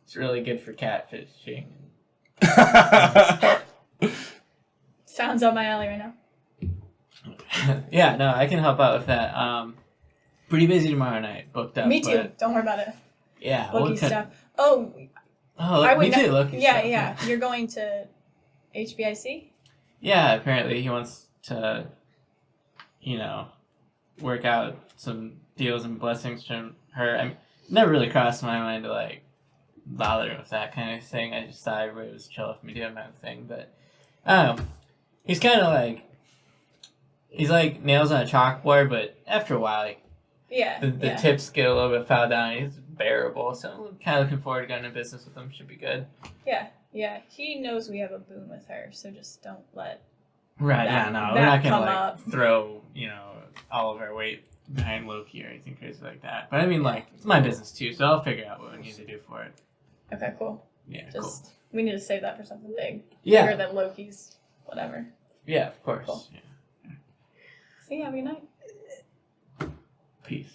It's really good for catfishing. Sounds up my alley right now. Yeah, no, I can help out with that. Pretty busy tomorrow night, booked up. Me too. but Don't worry about it. yeah, Loki stuff. Oh, Oh, I would me too. know- Loki yeah, stuff, yeah. You're going to HBIC? Yeah, apparently he wants to, work out some deals and blessings from her. I mean, never really crossed my mind to like bother with that kind of thing. I just thought everybody was chill with me doing my own thing, but he's kind of like he's like nails on a chalkboard. But after a while, like, Yeah. the tips get a little bit fouled down. He's bearable, so I'm kind of looking forward to going to business with him. Should be good. Yeah. Yeah. He knows we have a boon with her, so just don't let. Right? That- Yeah, no, we're that not gonna come like up. throw all of our weight behind Loki or anything crazy like that. But I mean, like, it's my business too, so I'll figure out what we need to do for it. Okay, cool. Yeah, Just cool. we need to save that for something big. Yeah, Bigger than Loki's whatever. yeah, of course. Cool. Yeah. See, have a good night. Peace.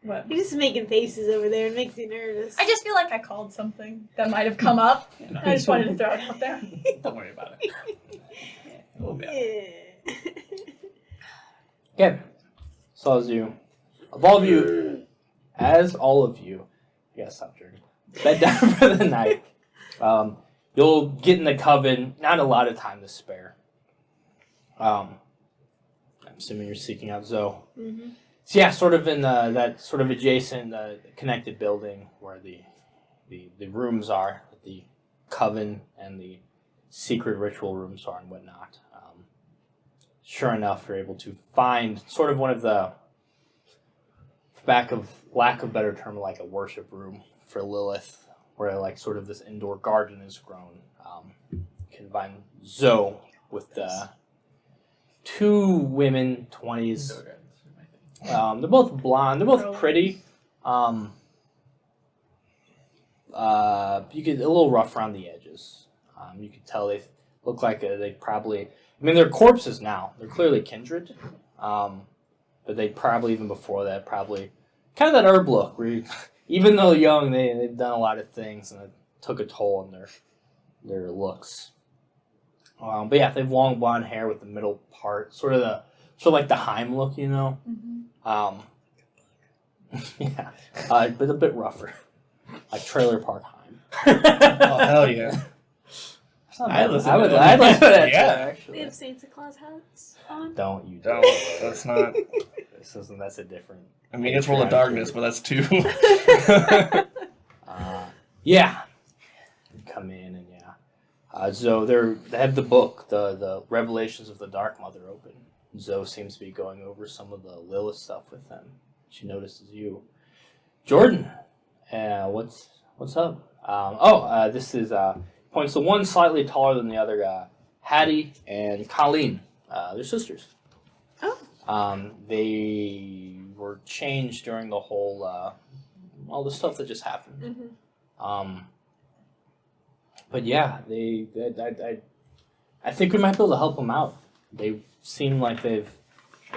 What? You're just making faces over there. It makes you nervous. I just feel like I called something that might have come up. I just wanted to throw it out there. Don't worry about it. We'll be all right. Yeah. Again, so as all of you, stop drinking, bed down for the night. You'll get in the coven. Not a lot of time to spare. I'm assuming you're seeking out Zoe. Mm-hmm. So yeah, sort of in that sort of adjacent, connected building where the rooms are, the coven and the secret ritual rooms are and whatnot. Sure enough, you're able to find sort of one of the, lack of better term, like a worship room for Lilith, where like sort of this indoor garden is grown. You can find Zoe with the two women, 20s. They're both blonde. They're both pretty. You could a little rough around the edges. You could tell they look like they probably. I mean, they're corpses now. They're clearly kindred. But they probably even before that kind of that herb look where even though young, they've done a lot of things and it took a toll on their looks. But yeah, they have long blonde hair with the middle part, sort of like the Heim look, Mm-hmm. Yeah, but a bit rougher, like Trailer Park Heim. Oh, hell yeah. I listen I to would. that. I'd listen to that Yeah. too, We actually. have Santa Claus hats on. Don't you? No, that's not. That's a different. I mean, it's Roll of Darkness, but that's two. Yeah. You come in and so they have the book, the Revelations of the Dark Mother open. Zoe seems to be going over some of the Lilith stuff with them. She notices you, Jordan. What's up? This is points to one slightly taller than the other. Hattie and Colleen. They're sisters. Oh. They were changed during the whole all the stuff that just happened. Mm-hmm. But yeah, I think we might be able to help them out. They seem like they've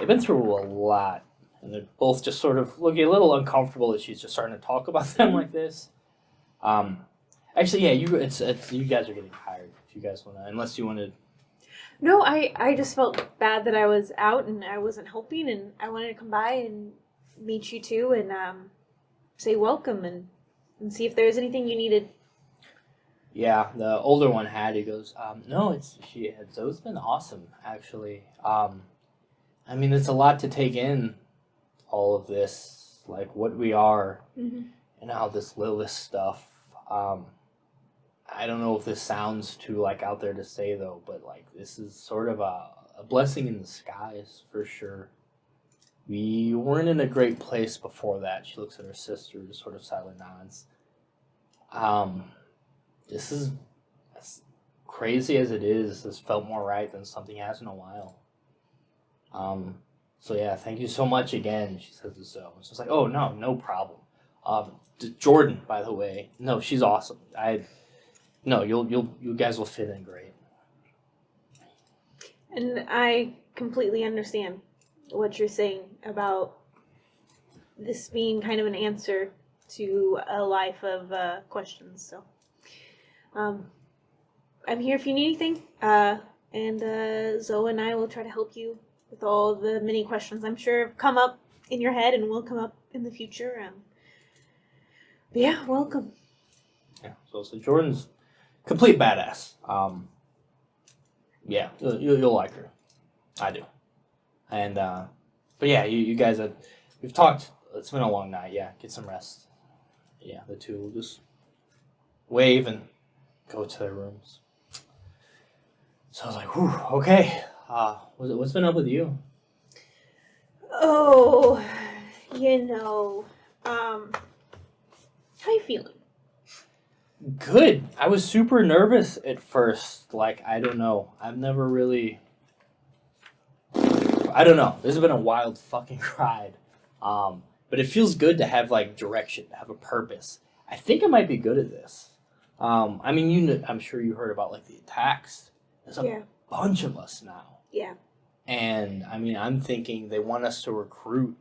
been through a lot, and they're both just sort of looking a little uncomfortable that she's just starting to talk about them like this. Actually, yeah, you guys are getting hired. If you guys want to, unless you want to. No, I just felt bad that I was out and I wasn't helping, and I wanted to come by and meet you two and say welcome and see if there was anything you needed. Yeah, the older one Hattie goes, no, Zoe's been awesome, actually. I mean, it's a lot to take in, all of this, like what we are, Mm-hmm. and how this Lilith stuff. I don't know if this sounds too like out there to say though, but like this is sort of a blessing in disguise for sure. We weren't in a great place before that. She looks at her sister, just sort of silently nods. This is as crazy as it is. This felt more right than something has in a while. So yeah, thank you so much again. She says to Zoe. It's just like, oh no problem. Jordan, by the way, no, she's awesome. You guys will fit in great. And I completely understand what you're saying about this being kind of an answer to a life of questions. So, I'm here if you need anything. And Zoe and I will try to help you with all the many questions I'm sure have come up in your head and will come up in the future. But yeah, welcome. Yeah. So Jordan's complete badass. Yeah, you'll like her. I do. And but yeah, you guys we've talked. It's been a long night. Yeah, get some rest. Yeah, the two will just wave and go to their rooms. So I was like, whew, okay. What's been up with you? Oh, how you feeling? Good. I was super nervous at first. Like, I don't know. I've never really. I don't know. This has been a wild fucking ride. But it feels good to have like direction, to have a purpose. I think I might be good at this. I mean, I'm sure you heard about like the attacks. There's a bunch of us now. Yeah. And I mean, I'm thinking they want us to recruit.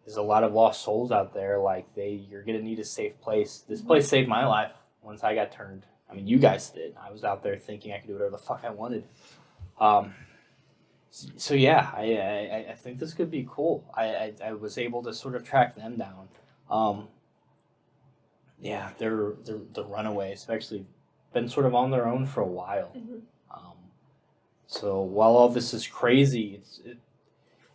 There's a lot of lost souls out there. Like you're gonna need a safe place. This place saved my life once I got turned. I mean, you guys did. I was out there thinking I could do whatever the fuck I wanted. So yeah, I think this could be cool. I was able to sort of track them down. Yeah, they're the runaways. They've actually been sort of on their own for a while. Mm-hmm. So while all this is crazy,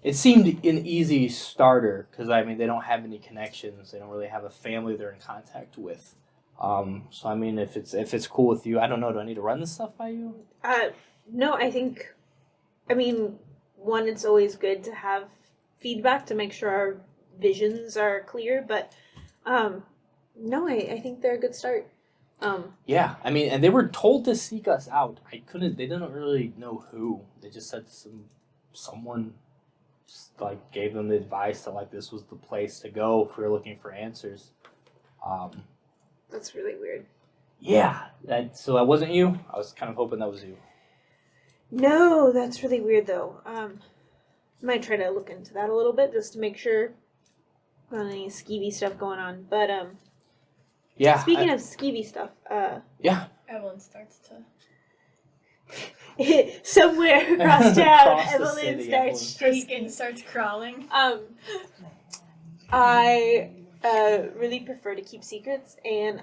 it seemed an easy starter because I mean they don't have any connections. They don't really have a family they're in contact with. So I mean if it's cool with you, I don't know. Do I need to run this stuff by you? No, I mean, one, it's always good to have feedback to make sure our visions are clear, but no, I think they're a good start. Yeah, I mean, and they were told to seek us out. They didn't really know who. They just said someone like gave them the advice that like this was the place to go if we were looking for answers. That's really weird. Yeah, so that wasn't you? I was kind of hoping that was you. No, that's really weird though. Might try to look into that a little bit just to make sure not any skeevy stuff going on. But yeah. Speaking of skeevy stuff, yeah. Evelyn starts to. Somewhere across town, Across the Evelyn city, starts Her shaking. skin starts crawling. I really prefer to keep secrets, and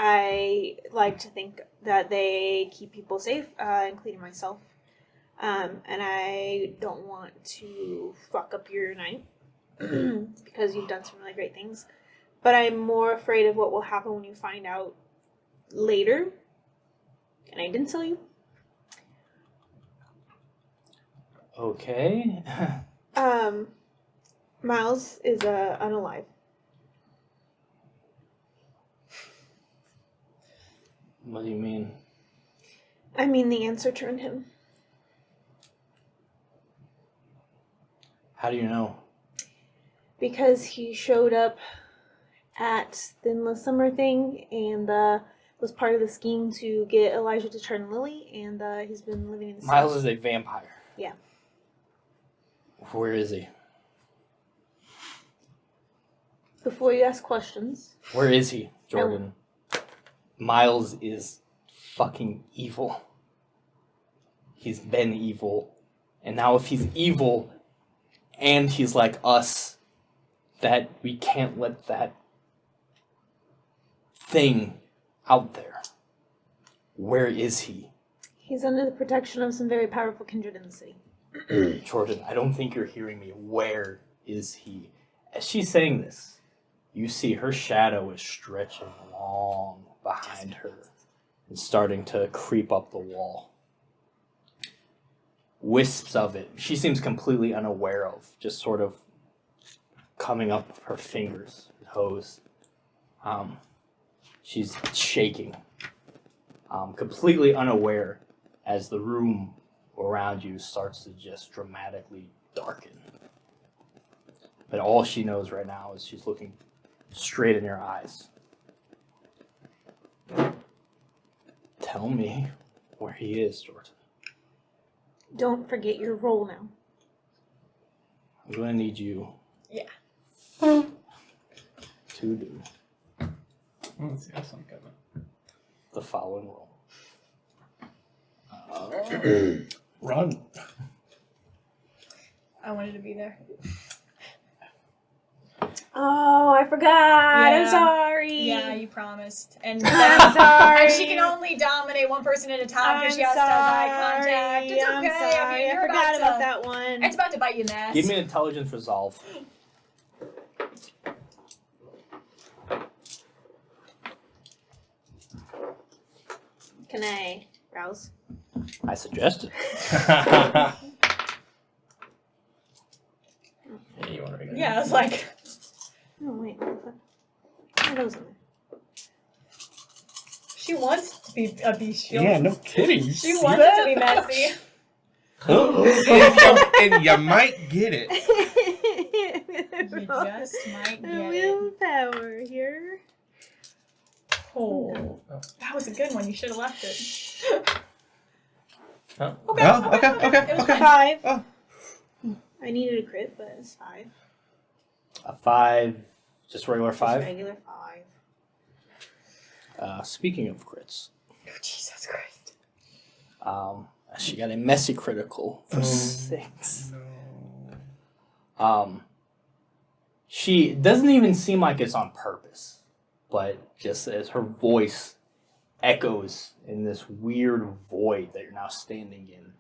I like to think that they keep people safe, including myself. And I don't want to fuck up your night because you've done some really great things. But I'm more afraid of what will happen when you find out later. And I didn't tell you. Okay. Miles is unalive. What do you mean? I mean, the answer turned him. How do you know? Because he showed up at the endless summer thing and was part of the scheme to get Elijah to turn Lily, and he's been living in the Miles city. is a vampire. Yeah. Where is he? Before you ask questions, Where is he, Jordan? Miles is fucking evil. He's been evil. And now if he's evil and he's like us, that we can't let that thing out there. Where is he? he's under the protection of some very powerful kindred in the city. Jordan, I don't think you're hearing me. Where is he? As she's saying this, you see her shadow is stretching long behind her and starting to creep up the wall. Wisps of it. She seems completely unaware of, just sort of coming up her fingers, toes. She's shaking, completely unaware as the room around you starts to just dramatically darken. But all she knows right now is she's looking straight in your eyes. Tell me where he is, Jordan. Don't forget your role now. I'm going to need you Yeah. to do Let's see this one coming. the following role. Run. I wanted to be there. Oh, I forgot. I'm Yeah. sorry. Yeah, you promised. And I'm sorry. and she can only dominate one person at a time because she has to have eye contact. It's okay. I'm sorry. I mean, you're I forgot about about that one. It's about to bite you in the ass. Give me an intelligence resolve. Can I rouse? I suggested. Yeah, you want to read it? Yeah, I was like, Oh, wait. What the fuck? Oh, that was in there. she wants to be a beast. Yeah, no kidding. You She see wants that? it to be messy. and you might get it. You just might The get it. willpower here. Oh, that was a good one. You should have left it. Oh. Okay. Oh, okay, okay, It was okay. fine. 5. Oh. I needed a crit, but it's 5. A 5, just regular Just 5. regular 5. Speaking of crits, Oh, Jesus Christ. she got a messy critical for Oh. 6. No. She doesn't even seem like it's on purpose, but just as her voice echoes in this weird void that you're now standing in.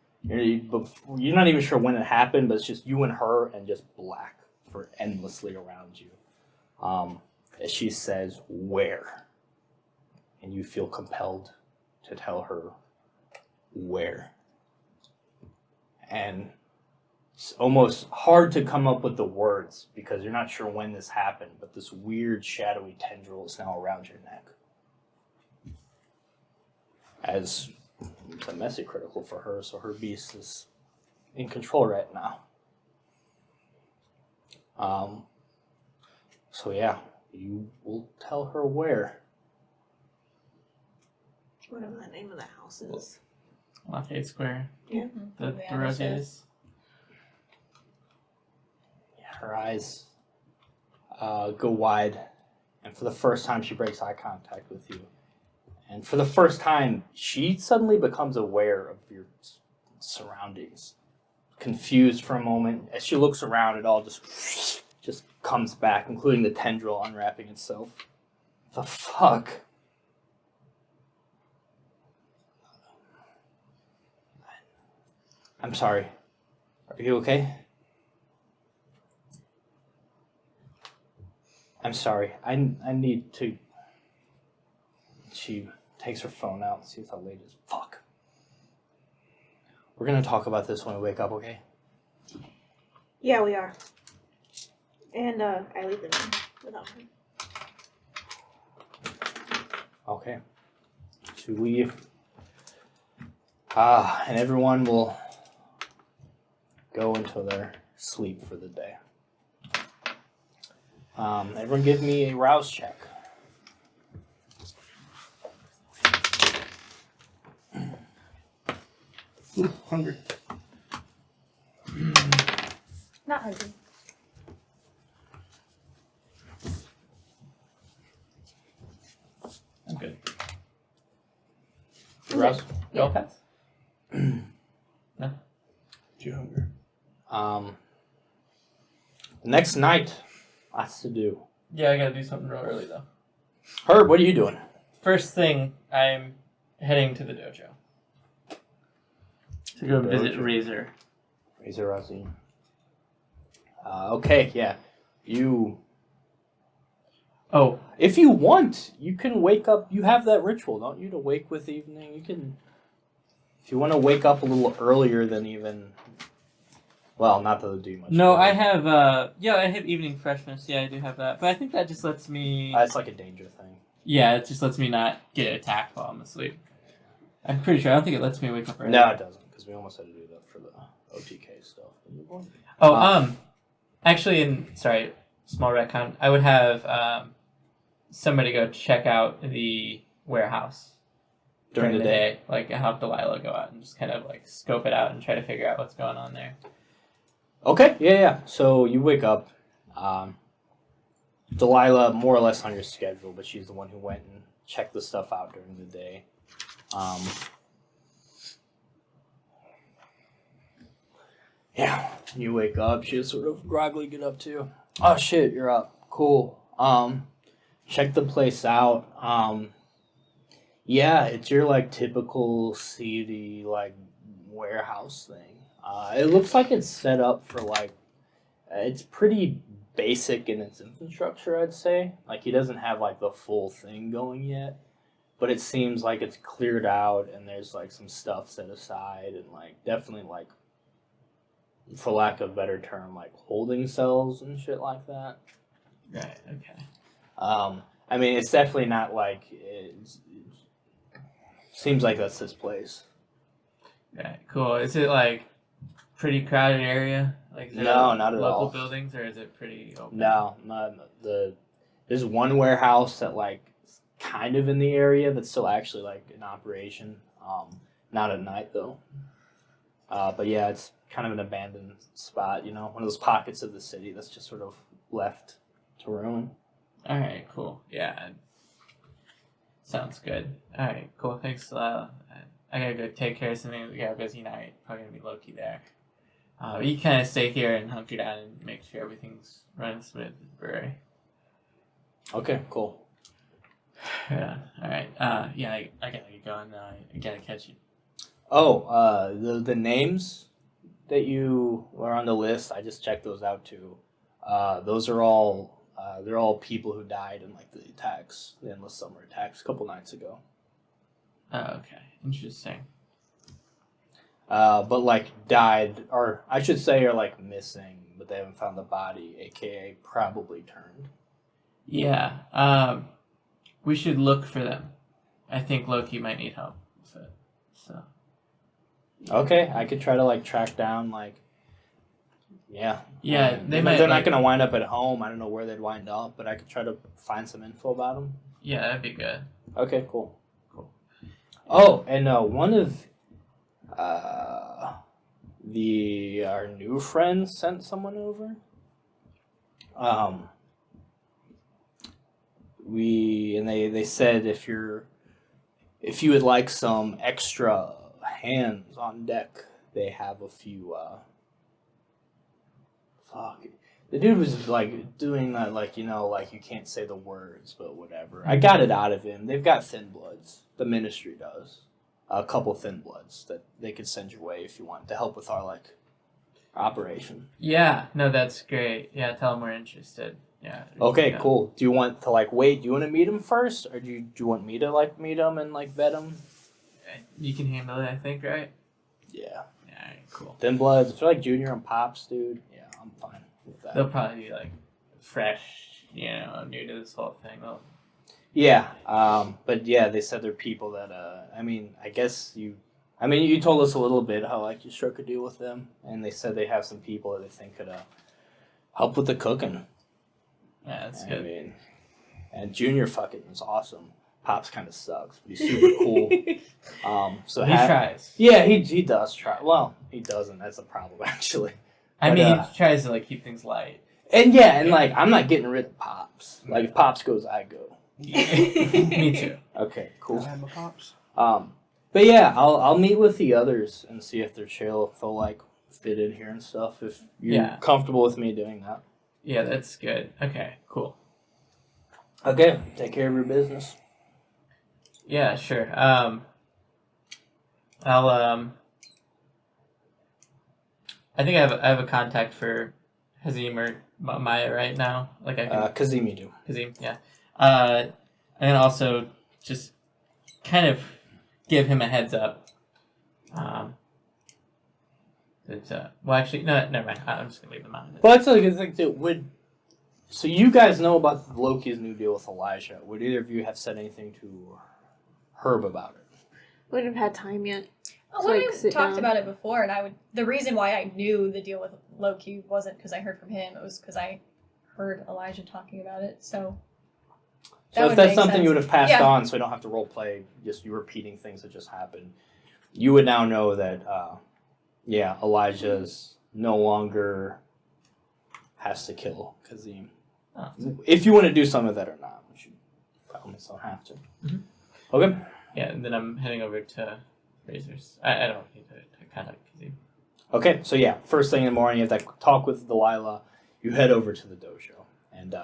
You're not even sure when it happened, but it's just you and her and just black for endlessly around you. As she says, where? And you feel compelled to tell her where. And it's almost hard to come up with the words because you're not sure when this happened, but this weird shadowy tendril is now around your neck. As it's a messy critical for her, so her beast is in control right now. So yeah, you will tell her where. Whatever the name of the house is. Lafayette Square. Yeah. The Yeah, Roses. Her eyes go wide, and for the first time she breaks eye contact with you. And for the first time, she suddenly becomes aware of your surroundings. Confused for a moment. As she looks around, it all just comes back, including the tendril unwrapping itself. The fuck? I'm sorry. Are you okay? I'm sorry. I need to... She takes her phone out and sees how late it is. Fuck. We're gonna talk about this when we wake up, okay? Yeah, we are. And I leave the room without him. Okay. To leave. And everyone will go until their sleep for the day. Everyone give me a rouse check. Ooh, hungry. Not hungry. I'm good. Rouse? You all pass? Too hungry. The next night, lots to do. Yeah, I gotta do something real early though. Herb, what are you doing? First thing, I'm heading to the dojo to go visit Razor. Razor Rosine. Okay, yeah. You... Oh, If you want, you can wake up. You have that ritual, don't you, to wake with evening? You can... If you want to wake up a little earlier than even... Well, not that it'll do much. no, good. I have I have evening freshness. Yeah, I do have that. But I think that just lets me It's like a danger thing. yeah, it just lets me not get attacked while I'm asleep. I'm pretty sure. I don't think it lets me wake up early. No, it doesn't, because we almost had to do that for the OTK stuff. Oh, actually, small retcon. I would have somebody go check out the warehouse During the day. Like have Delilah go out and just kind of like scope it out and try to figure out what's going on there. Okay, yeah. So you wake up. Delilah, more or less on your schedule, but she's the one who went and checked the stuff out during the day. Yeah, you wake up. She sort of groggily get up too. Oh shit, you're up. Cool. Check the place out. Yeah, it's your like typical seedy like warehouse thing. It looks like it's set up for like it's pretty basic in its infrastructure, I'd say. Like he doesn't have like the full thing going yet, but it seems like it's cleared out and there's like some stuff set aside and like definitely like, for lack of a better term, like holding cells and shit like that. Right. Okay. I mean, it's definitely not like it seems like that's this place. Right. Cool. Is it like pretty crowded area? Like is there No, not at local all. buildings, or is it pretty open? No, not there's one warehouse that like kind of in the area that's still actually like in operation. Not at night though. But yeah, it's kind of an abandoned spot, you know, one of those pockets of the city that's just sort of left to ruin. All right. Cool. Yeah. Sounds good. All right. Cool. Thanks. I gotta go take care of something. We got a busy night. Probably gonna be low key there. You kind of stay here and hunker down and make sure everything's running smooth at the brewery. Okay, cool. Yeah. All right. Yeah. I gotta get going. I gotta catch you. Oh, the names that you were on the list, I just checked those out too. Those are all they're all people who died in like the attacks, the endless summer attacks a couple nights ago. Oh, okay. Interesting. But like died, or I should say, are like missing, but they haven't found the body, aka probably turned. Yeah. We should look for them. I think Loki might need help with it. So. Okay, I could try to like track down like. Yeah. Yeah, They're not gonna wind up at home. I don't know where they'd wind up, but I could try to find some info about them. Yeah, that'd be good. Okay, cool. Oh, and one of our new friends sent someone over. They said if you would like some extra hands on deck, they have a few. The dude was like doing that, like, you know, like you can't say the words, but whatever. I got it out of him. They've got thin bloods. The ministry does. a couple thin bloods that they could send your way if you want to help with our operation. Yeah, no, that's great. Yeah, tell them we're interested. Yeah. Okay, cool. Do you want to wait? Do you want to meet him first, or do you want me to meet him and vet him? You can handle it, I think, right? Yeah. Yeah, all right, cool. Thin bloods. If they're Junior and Pops, dude. Yeah, I'm fine with that. They'll probably be fresh, new to this whole thing. Yeah. But yeah, they said they're people that. I guess you. You told us a little bit how you struck a deal with them, and they said they have some people that they think could help with the cooking. Yeah, that's good. And Junior fucking is awesome. Pops kind of sucks, but he's super cool. So he tries. Yeah, he does try. Well, he doesn't. That's a problem, actually. He tries to keep things light. And I'm not getting rid of Pops. If Pops goes, I go. Me too. Okay, cool. I'm a Pops. But yeah, I'll meet with the others and see if they're chill, if they'll fit in here and stuff. If you're comfortable with me doing that. Yeah, that's good. Okay, cool. Okay, take care of your business. Yeah, sure. I'll I think I have a contact for Hazim or Maya right now. I can Kazim, you do. Kazim, yeah. I'm gonna also just kind of give him a heads up. Actually, no, never mind. I'm just gonna leave them out of it. Well, that's a good thing too. So you guys know about Loki's new deal with Elijah. Would either of you have said anything to Herb about it? Wouldn't have had time yet. Oh, we talked about it before, and the reason why I knew the deal with Loki wasn't because I heard from him. It was because I heard Elijah talking about it. So if that's something you would have passed on, so we don't have to role play, just you repeating things that just happened, you would now know that, Elijah's no longer has to kill Kazim. Oh. If you want to do some of that or not, which you probably don't have to. Mm-hmm. Okay. Yeah, and then I'm heading over to Razor's. I don't need to contact Kazim. Okay, so first thing in the morning, you have that talk with Delilah. You head over to the dojo, and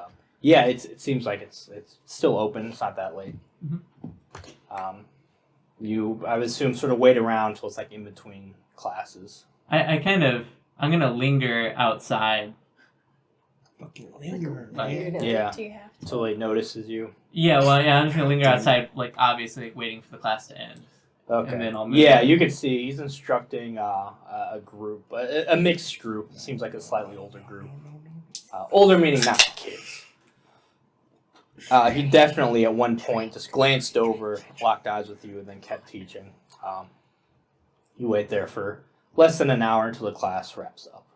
it seems like it's still open. It's not that late. Mm-hmm. I would assume sort of wait around until it's in between classes. I'm gonna linger outside. Fucking linger. Yeah. Until he notices you. Yeah, I'm just gonna linger outside, obviously waiting for the class to end. Okay. And then I'll move. Yeah, you can see he's instructing a group, a mixed group. It seems like a slightly older group. Older meaning not kids. He definitely at one point just glanced over, locked eyes with you, and then kept teaching. You wait there for less than an hour until the class wraps up.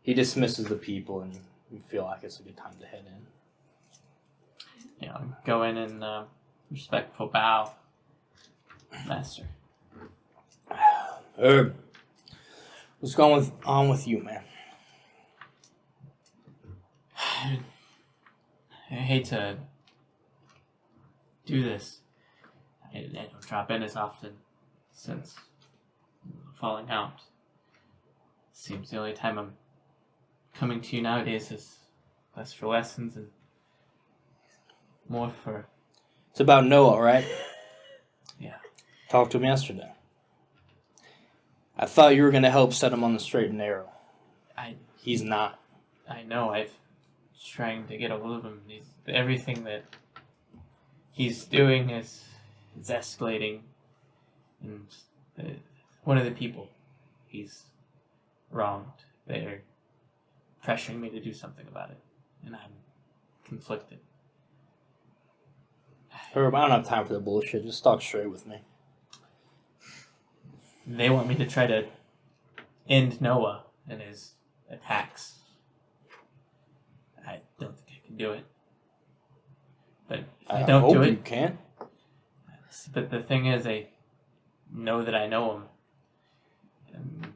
He dismisses the people, and you feel like it's a good time to head in. Go in and respectful bow. Master. Herb, what's going on with you, man? I hate to do this. I don't drop in as often since falling out. Seems the only time I'm coming to you nowadays is less for lessons and more for... It's about Noah, right? Yeah. Talked to him yesterday. I thought you were going to help set him on the straight and narrow. He's not. I know. I've trying to get a hold of him. Everything that he's doing is escalating, and one of the people he's wronged, they're pressuring me to do something about it, and I'm conflicted. Herb, I don't have time for the bullshit. Just talk straight with me. They want me to try to end Noah and his attacks. I don't think I can do it. But if I don't hope do it, you can. But the thing is, I know that I know him. And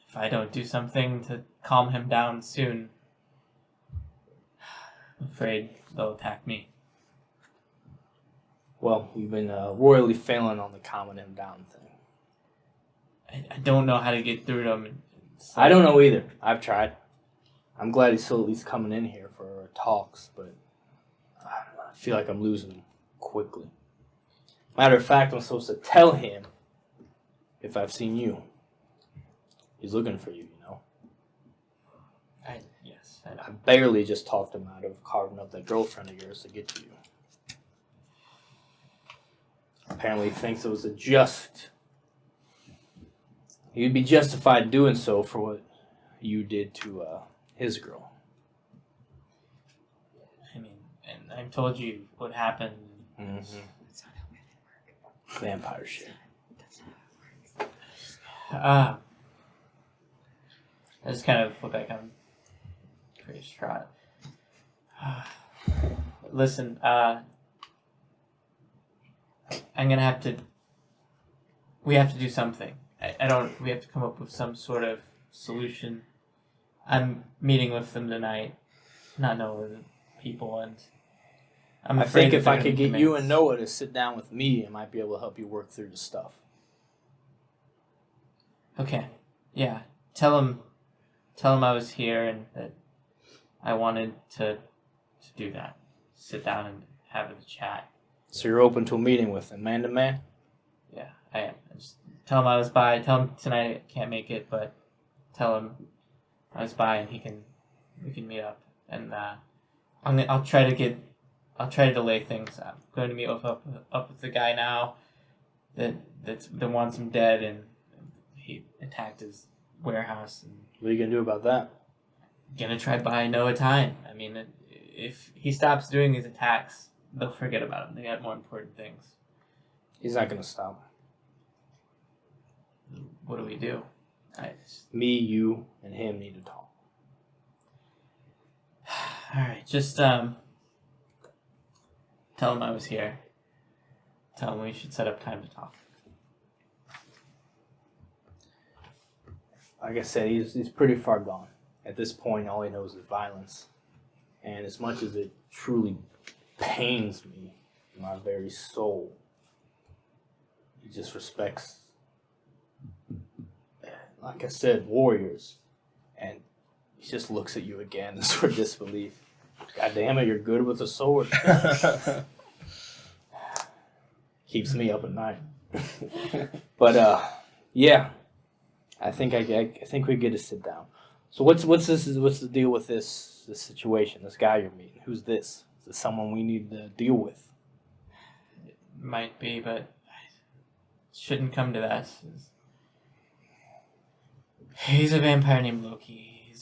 if I don't do something to calm him down soon, I'm afraid they'll attack me. Well, you've been royally failing on the calming him down thing. I don't know how to get through to him. I don't know either. I've tried. I'm glad he's still at least coming in here for talks, but I feel like I'm losing him quickly. Matter of fact, I'm supposed to tell him if I've seen you. He's looking for you, you know. Yes, I know. I barely just talked him out of carving up that girlfriend of yours to get to you. Apparently he thinks it was a just. He'd be justified doing so for what you did to his girl. I mean, and I've told you what happened. Mm-hmm. That's not how women work. Vampire shit. That's not how it works. I just kind of look like I'm pretty distraught. Listen, I'm gonna have to. We have to do something. I don't. We have to come up with some sort of solution. I'm meeting with them tonight. Not knowing the people, and I think if I could get you and Noah to sit down with me, I might be able to help you work through the stuff. Okay. Yeah. Tell him I was here and that I wanted to do that. Sit down and have a chat. So you're open to a meeting with him, man to man? Yeah, I am. I just tell him I was by. Tell him tonight I can't make it, but tell him I was by and we can meet up. And I'll try to delay things. I'm going to meet up with the guy now that wants him dead, and he attacked his warehouse. And What are you going to do about that? gonna try buy Noah time. I mean, if he stops doing these attacks, they'll forget about him. They got more important things. He's not going to stop. What do we do? Me, you, and him need to talk. All right, just tell him I was here. Tell him we should set up time to talk. Like I said, he's pretty far gone. At this point, all he knows is violence. And as much as it truly pains me in my very soul, he just respects, like I said, warriors. And he just looks at you again as for disbelief. God damn it, you're good with a sword. Keeps me up at night. But yeah, I think we get to sit down. So what's the deal with this situation? This guy you're meeting, who's this? Is this someone we need to deal with? It might be, but it shouldn't come to that. He's a vampire named Loki.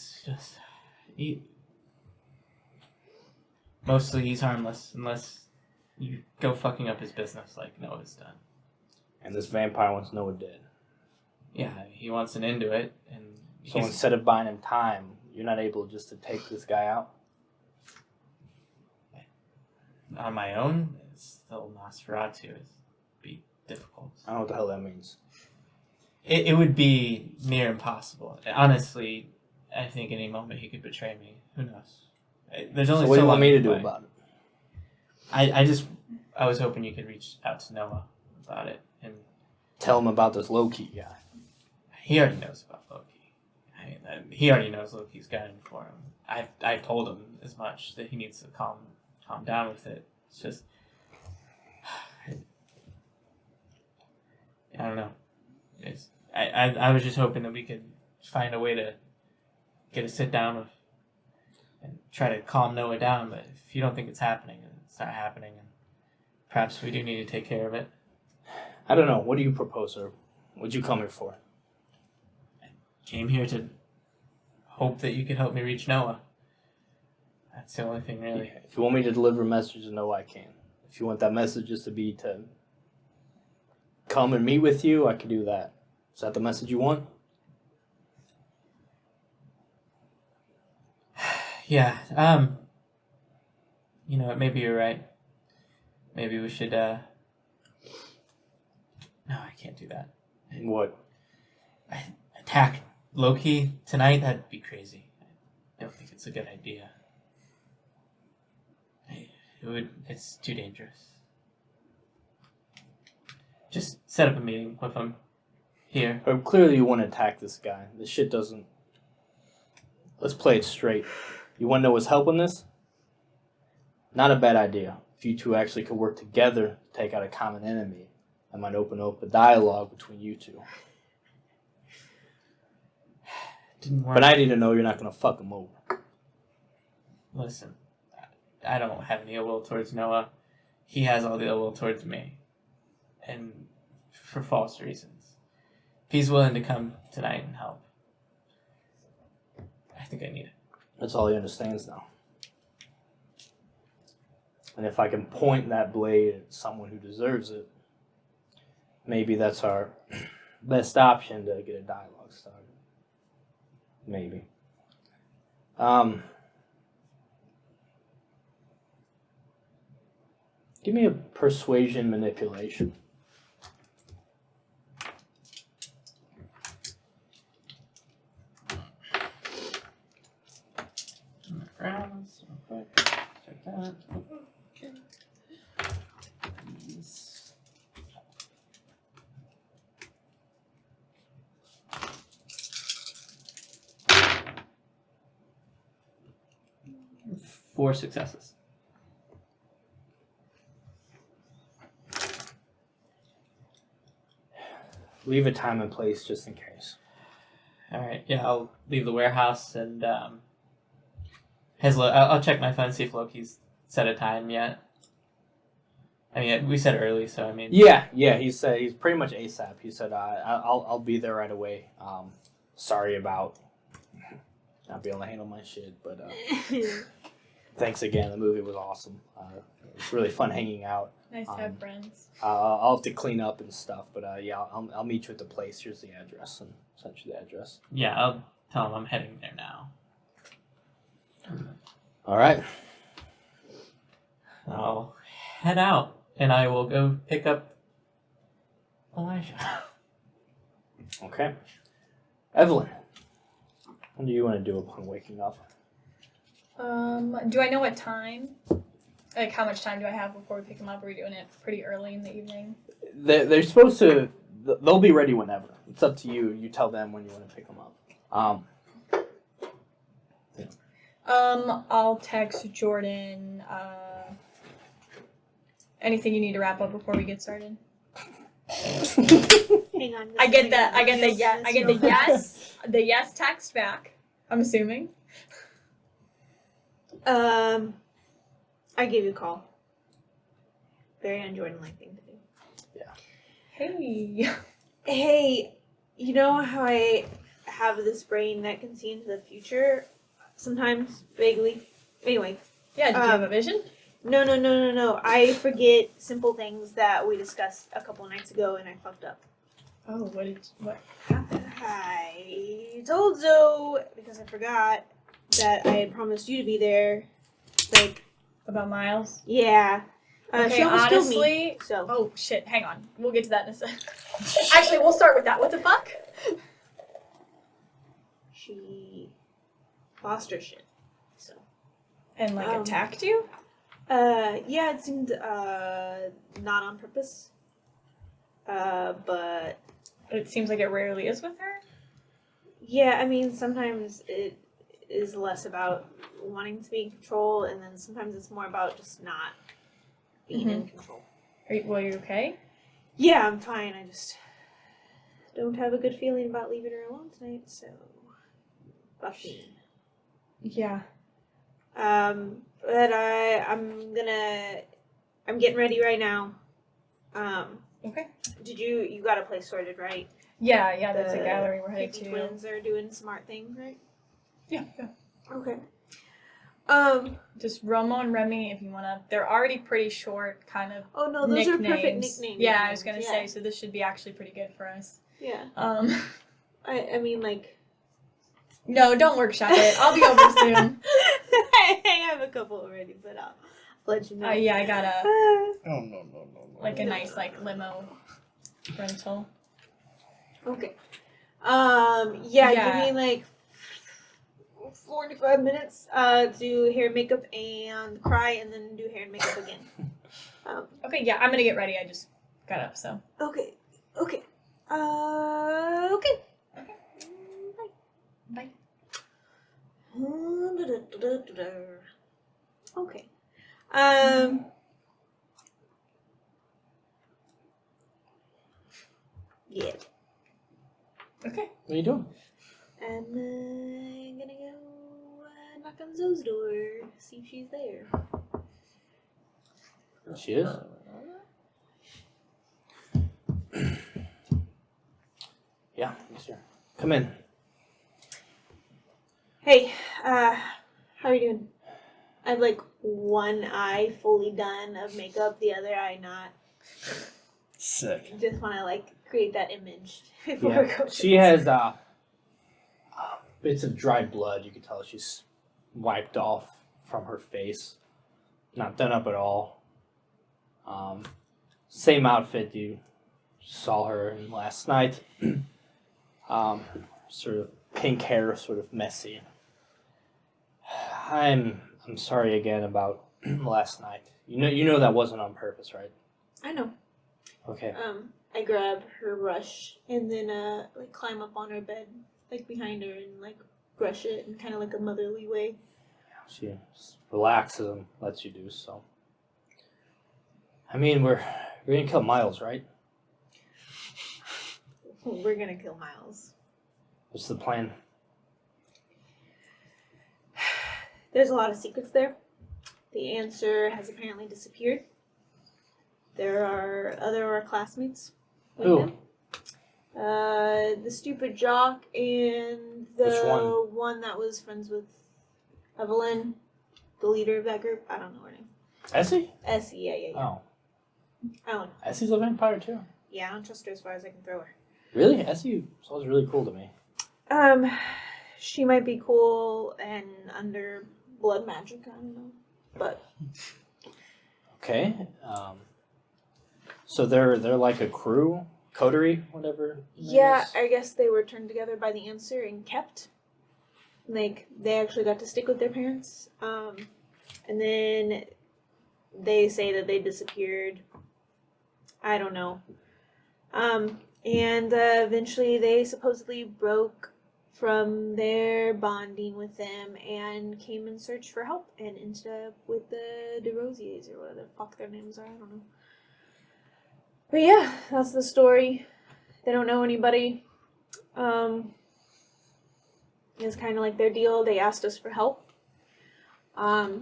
Mostly he's harmless unless you go fucking up his business like Noah's done. And this vampire wants Noah dead. Yeah, he wants an end to it, and So instead of buying him time, you're not able just to take this guy out? on my own, it's still Nosferatu. It'd be difficult. I don't know what the hell that means. It would be near impossible. Honestly, I think any moment he could betray me. Who knows? There's only So what do you want me to do away. about it? I was hoping you could reach out to Noah about it, and Tell him about this Loki guy. he already knows about Loki. He already knows Loki's gunning for him. I told him as much that he needs to calm down with it. It's just I don't know. I was just hoping that we could find a way to get a sit down with and try to calm Noah down. But if you don't think it's happening, it's not happening, and perhaps we do need to take care of it. I don't know. What do you propose, sir? What'd you come here for? Came here to hope that you could help me reach Noah. That's the only thing, really. If you want me to deliver a message to Noah, I can. If you want that message just to be to come and meet with you, I can do that. Is that the message you want? Yeah. You know what? Maybe you're right. Maybe we should. No, I can't do that. What? Attack Loki tonight? That'd be crazy. I don't think it's a good idea. It's too dangerous. Just set up a meeting with him here. But clearly you want to attack this guy. This shit doesn't... Let's play it straight. You want to know what's helping this? Not a bad idea. if you two actually could work together to take out a common enemy, that might open up a dialogue between you two. Didn't work. But I need to know you're not going to fuck him over. Listen, I don't have any ill will towards Noah. He has all the ill will towards me. And for false reasons. If he's willing to come tonight and help, I think I need it. That's all he understands now. And if I can point that blade at someone who deserves it, maybe that's our best option to get a dialogue started. Maybe. Give me a persuasion manipulation. Rounds, real quick. Check that. Okay. These. 4 successes. Leave a time and place just in case. All right. Yeah, I'll leave the warehouse and I'll check my phone and see if Loki's set a time yet. I mean, we said early, so I mean. Yeah. He said he's pretty much ASAP. He said I'll be there right away. Sorry about not being able to handle my shit, but thanks again. The movie was awesome. It was really fun hanging out. Nice to have friends. I'll have to clean up and stuff, but yeah, I'll meet you at the place. Here's the address, and send you the address. Yeah, I'll tell him I'm heading there now. All right. I'll head out, and I will go pick up Elijah. Okay. Evelyn, what do you want to do upon waking up? Do I know what time? Like, how much time do I have before we pick them up? Are we doing it pretty early in the evening? They're supposed to. They'll be ready whenever. It's up to you. You tell them when you want to pick them up. I'll text Jordan. Anything you need to wrap up before we get started? Hang on. I get that. I get the yes. I get the yes. The yes text back. I'm assuming. I gave you a call. Very unJordan-like thing to do. Hey. Hey, you know how I have this brain that can see into the future? Sometimes, vaguely. Anyway. Yeah, did you have a vision? No. I forget simple things that we discussed a couple of nights ago and I fucked up. Oh, what? I told Zoe, because I forgot, that I had promised you to be there. Like, About Miles? yeah. Okay, she almost killed me. honestly. So. Oh shit! Hang on. We'll get to that in a second. Actually, we'll start with that. What the fuck? She lost her shit. So. And attacked you? Yeah, it seemed not on purpose. But It seems like it rarely is with her. yeah, I mean sometimes it is less about wanting to be in control, and then sometimes it's more about just not being in control. Are you okay? Yeah, I'm fine. I just don't have a good feeling about leaving her alone tonight. So, Buffy. Yeah. But I'm getting ready right now. Okay. You got a place sorted, right? Yeah. There's a gallery we're headed Creepy to. twins are doing smart things, right? Yeah. Okay. Just Romo and Remy, if you wanna. They're already pretty short, kind of. Oh no, those nicknames. are perfect nicknames. Yeah, I was gonna Yeah. say. So this should be actually pretty good for us. Yeah. I mean, like. No, don't workshop it. I'll be over soon. I have a couple already, but I'll let you know. Yeah, I got a Oh, no. a nice limo rental. Okay. Give me 45 minutes do hair and makeup and cry, and then do hair and makeup again. Okay, yeah, I'm gonna get ready. I just got up, so. Okay. Okay. Bye. Okay. Yeah. Okay. What are you doing? I'm gonna go knock on Zoe's door, see if she's there. She is. Yeah, he's here. Come in. Hey, how are you doing? I have like one eye fully done of makeup, the other eye not. Sick. Just want to like create that image before we Yeah, go. she has bits of dried blood. You can tell she's wiped off from her face. Not done up at all. Same outfit you saw her in last night. Sort of pink hair, sort of messy. I'm sorry again about last night. You know that wasn't on purpose, right? I know. Okay. I grab her brush and then like climb up on her bed, like behind her, and like brush it in kind of like a motherly way. She just relaxes and lets you do so. I mean, we're gonna kill Miles, right? We're gonna kill Miles. What's the plan? There's a lot of secrets there. The answer has apparently disappeared. There are other of our classmates with Who? him. The stupid jock and the Which one that was friends with Evelyn, the leader of that group. I don't know her name. Essie? Essie, yeah. Oh, I don't know. Essie's a vampire too. Yeah, I don't trust her as far as I can throw her. Really? Essie sounds really cool to me. She might be cool and under blood magic, I don't know. But Okay. So they're like a crew, coterie, whatever. the name yeah, is? I guess they were turned together by the answer and kept. Like they actually got to stick with their parents. And then they say that they disappeared. I don't know. And eventually they supposedly broke from their bonding with them and came in search for help and ended up with the DeRosiers or whatever the fuck their names are. I don't know. But yeah, that's the story. They don't know anybody. It's kind of like their deal. They asked us for help. I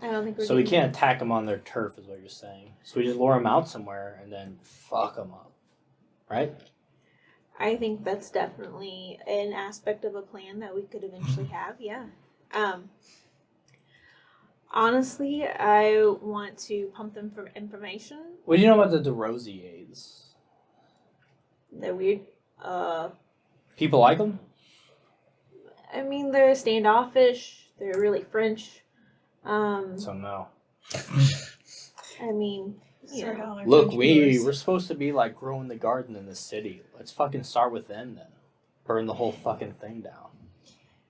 don't think we're So we getting- can't attack them on their turf, is what you're saying. So we just lure them out somewhere and then fuck them up, right? I think that's definitely an aspect of a plan that we could eventually have. Yeah. Honestly, I want to pump them for information. What do you know about the DeRosiers? They're weird. People like them? I mean, they're standoffish. They're really French. So no. I mean, you Sir know. Howler, Look, French brewers. we're supposed to be like growing the garden in the city. Let's fucking start with them then. Burn the whole fucking thing down.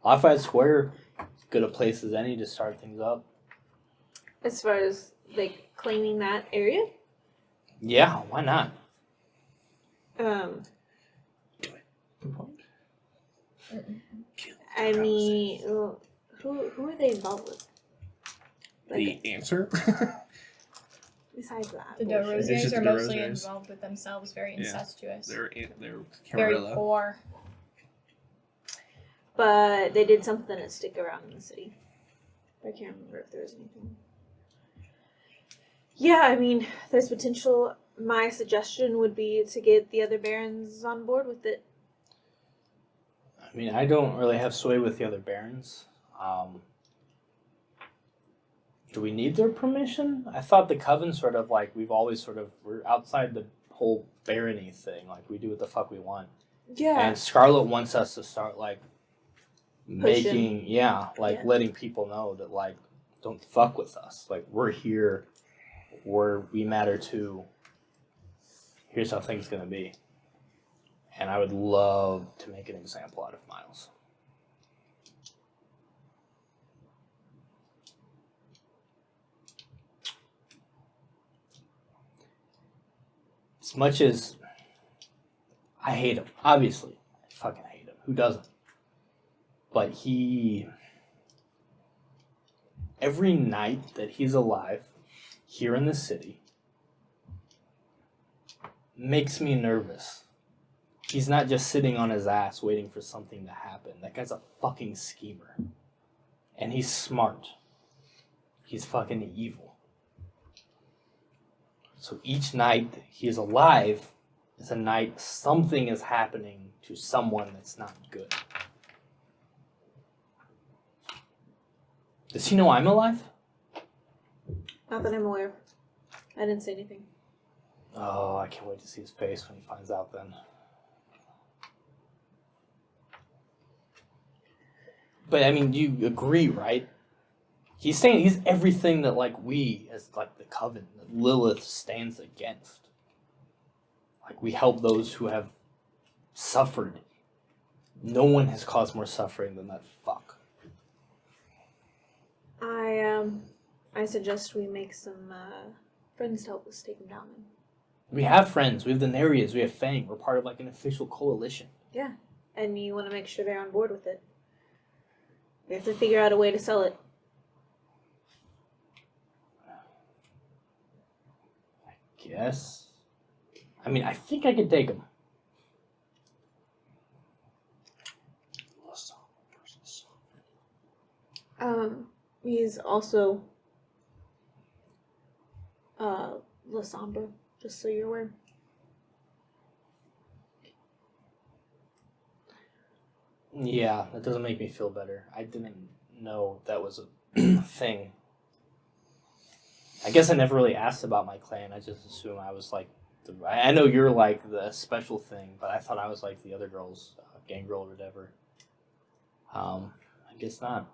Lafayette Square, as good a place as any to start things up. As far as like claiming that area, Yeah, why not? Good point. I mean, who are they involved with? Like, The answer? besides that, The bullshit. It's DeRosiers just are the mostly DeRosiers. involved with themselves, very Yeah. incestuous, they're very Camarilla. poor. But they did something to stick around in the city. I can't remember if there was anything. Yeah, I mean, there's potential. My suggestion would be to get the other barons on board with it. I mean, I don't really have sway with the other barons. Do we need their permission? I thought the coven sort of like we're outside the whole barony thing. Like we do what the fuck we want. Yeah. And Scarlet wants us to start like making letting people know that like don't fuck with us. Like we're here, we matter too. Here's how things gonna be. And I would love to make an example out of Miles. As much as I hate him, obviously, I fucking hate him. Who doesn't? But every night that he's alive here in the city makes me nervous. He's not just sitting on his ass waiting for something to happen. That guy's a fucking schemer. And he's smart. He's fucking evil. So each night that he is alive is a night something is happening to someone that's not good. Does he know I'm alive? Not that I'm aware of. I didn't say anything. Oh, I can't wait to see his face when he finds out then. But I mean, you agree, right? He's saying he's everything that like we as like the coven, that Lilith stands against. Like we help those who have suffered. No one has caused more suffering than that fuck. I suggest we make some friends to help us take him down. We have friends. We have the Nereids. We have Fang. We're part of like an official coalition. Yeah, and you want to make sure they're on board with it. We have to figure out a way to sell it. I guess. I mean, I think I could take him. He's also La Sombra, just so you're aware. Yeah, that doesn't make me feel better. I didn't know that was a thing. I guess I never really asked about my clan. I just assumed I was like... I know you're like the special thing, but I thought I was like the other girls, gangrel or whatever. I guess not.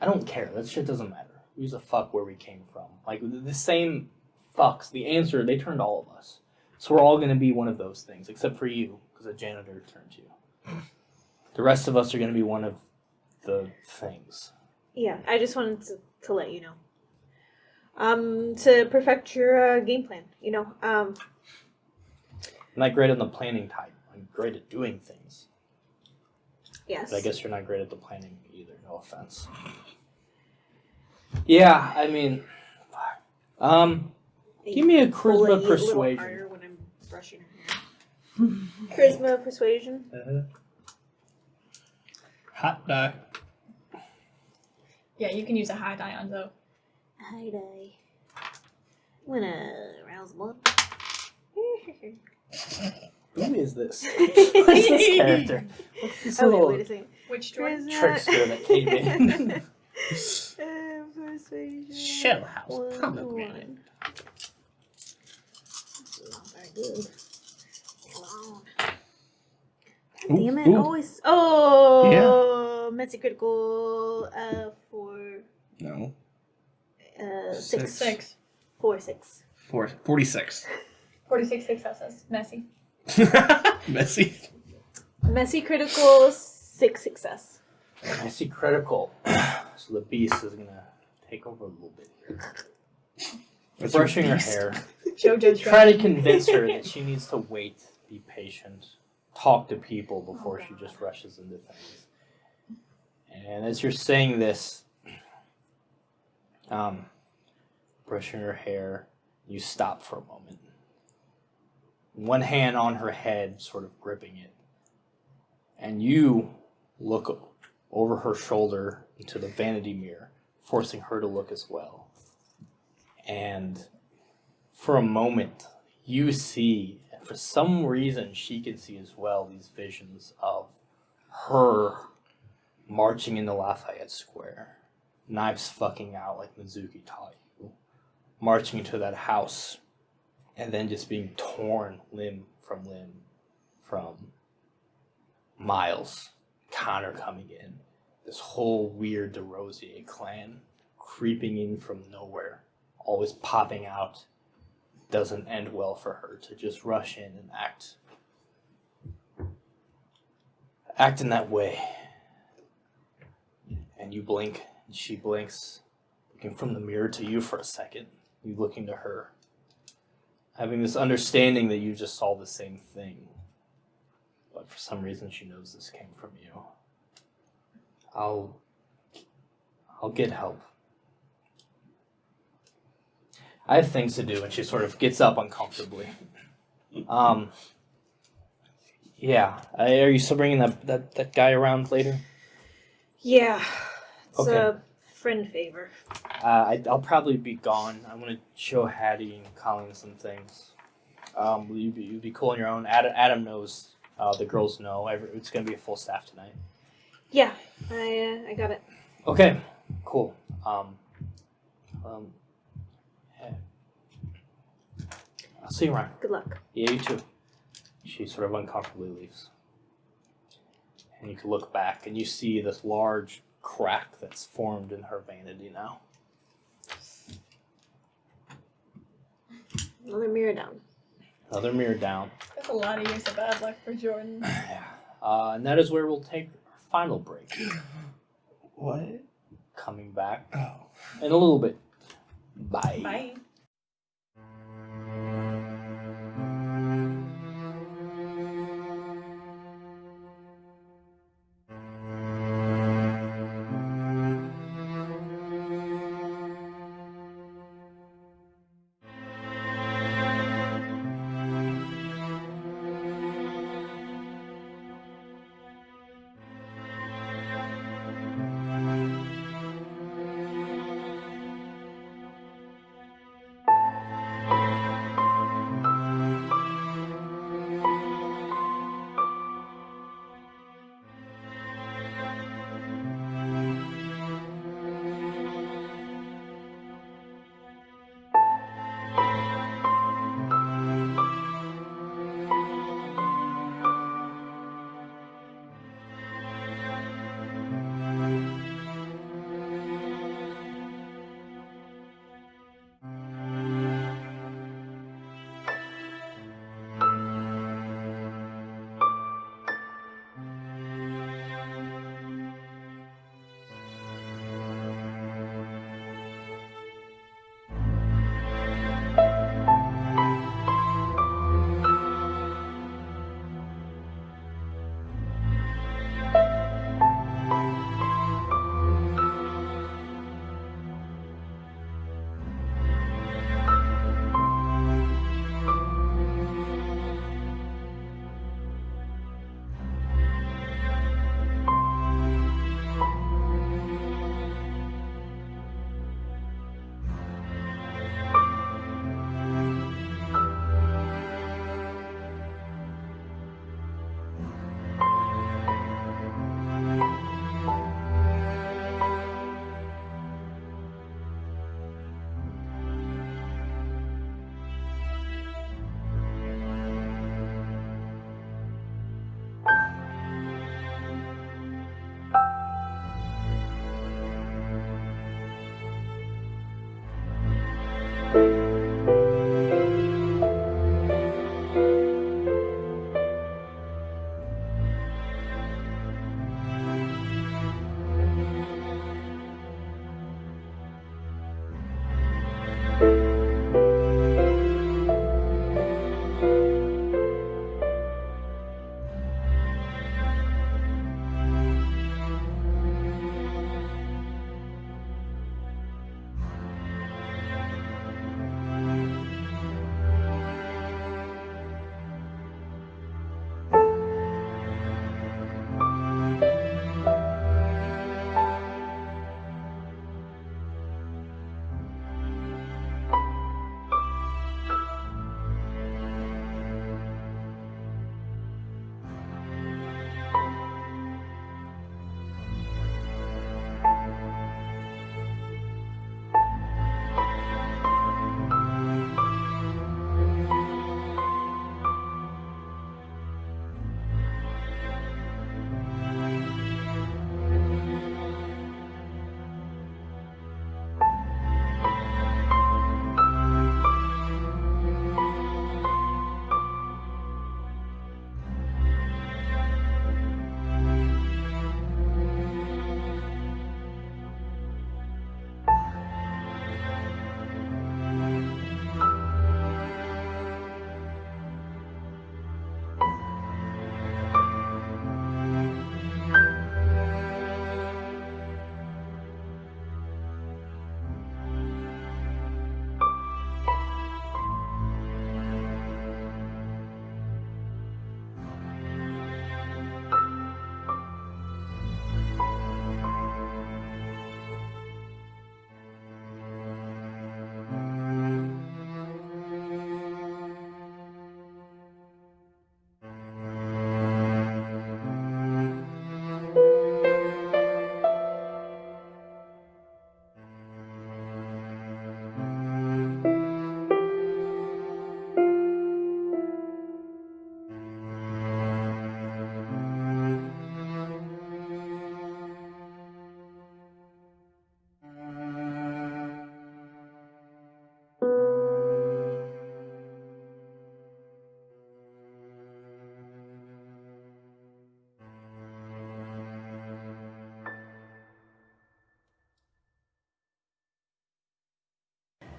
I don't care. That shit doesn't matter. Who's the fuck where we came from? Like, the same fucks. The answer, they turned all of us. So we're all going to be one of those things, except for you, because a janitor turned you. The rest of us are going to be one of the things. Yeah, I just wanted to let you know. To perfect your game plan, you know. I'm not great on the planning type. I'm great at doing things. Yes. But I guess you're not great at the planning either. No offense. Yeah, I mean, give me a charisma persuasion. Harder when I'm brushing her hair. Charisma persuasion. Hot die. Yeah, you can use a high die on though. Hi, die. I'm gonna rouse them up. Who is this? Who is this character? What's this Okay, little wait a second. Which droid? trickster that came in? Persuasion. Shell house 1, pomegranate. 1. This is not very good. Come on. God damn it! Ooh. Always. Oh. Messy critical. For No. 6. 6. 4, 6. 46. 46 successes. Messy. Messy. Messy critical. 6 success. I see critical. So the beast is gonna take over a little bit here. What's Brushing your her beast? hair. JoJo's Try to convince her that she needs to wait, be patient, talk to people before she just rushes into things. And as you're saying this, brushing her hair, you stop for a moment. One hand on her head, sort of gripping it. And you look over her shoulder into the vanity mirror, forcing her to look as well. And for a moment, you see, and for some reason she can see as well, these visions of her marching into Lafayette Square, knives fucking out like Mizuki taught you, marching into that house, and then just being torn limb from Miles, Connor coming in, this whole weird DeRosier clan creeping in from nowhere, always popping out. Doesn't end well for her to just rush in and act in that way. And you blink, and she blinks, looking from the mirror to you for a second. You looking to her, having this understanding that you just saw the same thing. But for some reason she knows this came from you. I'll get help. I have things to do, and she sort of gets up uncomfortably. Yeah. Are you still bringing that guy around later? Yeah, it's Okay. a friend favor. I'll probably be gone. I'm gonna show Hattie and Colleen some things. Will you be cool on your own? Adam knows. The girls know. It's gonna be a full staff tonight. Yeah, I got it. Okay. Cool. Yeah. I'll see you around. Good luck. Yeah, you too. She sort of uncomfortably leaves. And you can look back and you see this large crack that's formed in her vanity now. Another mirror down. Another mirror down. That's a lot of years of bad luck for Jordan. And that is where we'll take our final break. What? Coming back Oh. in a little bit. Bye. Bye.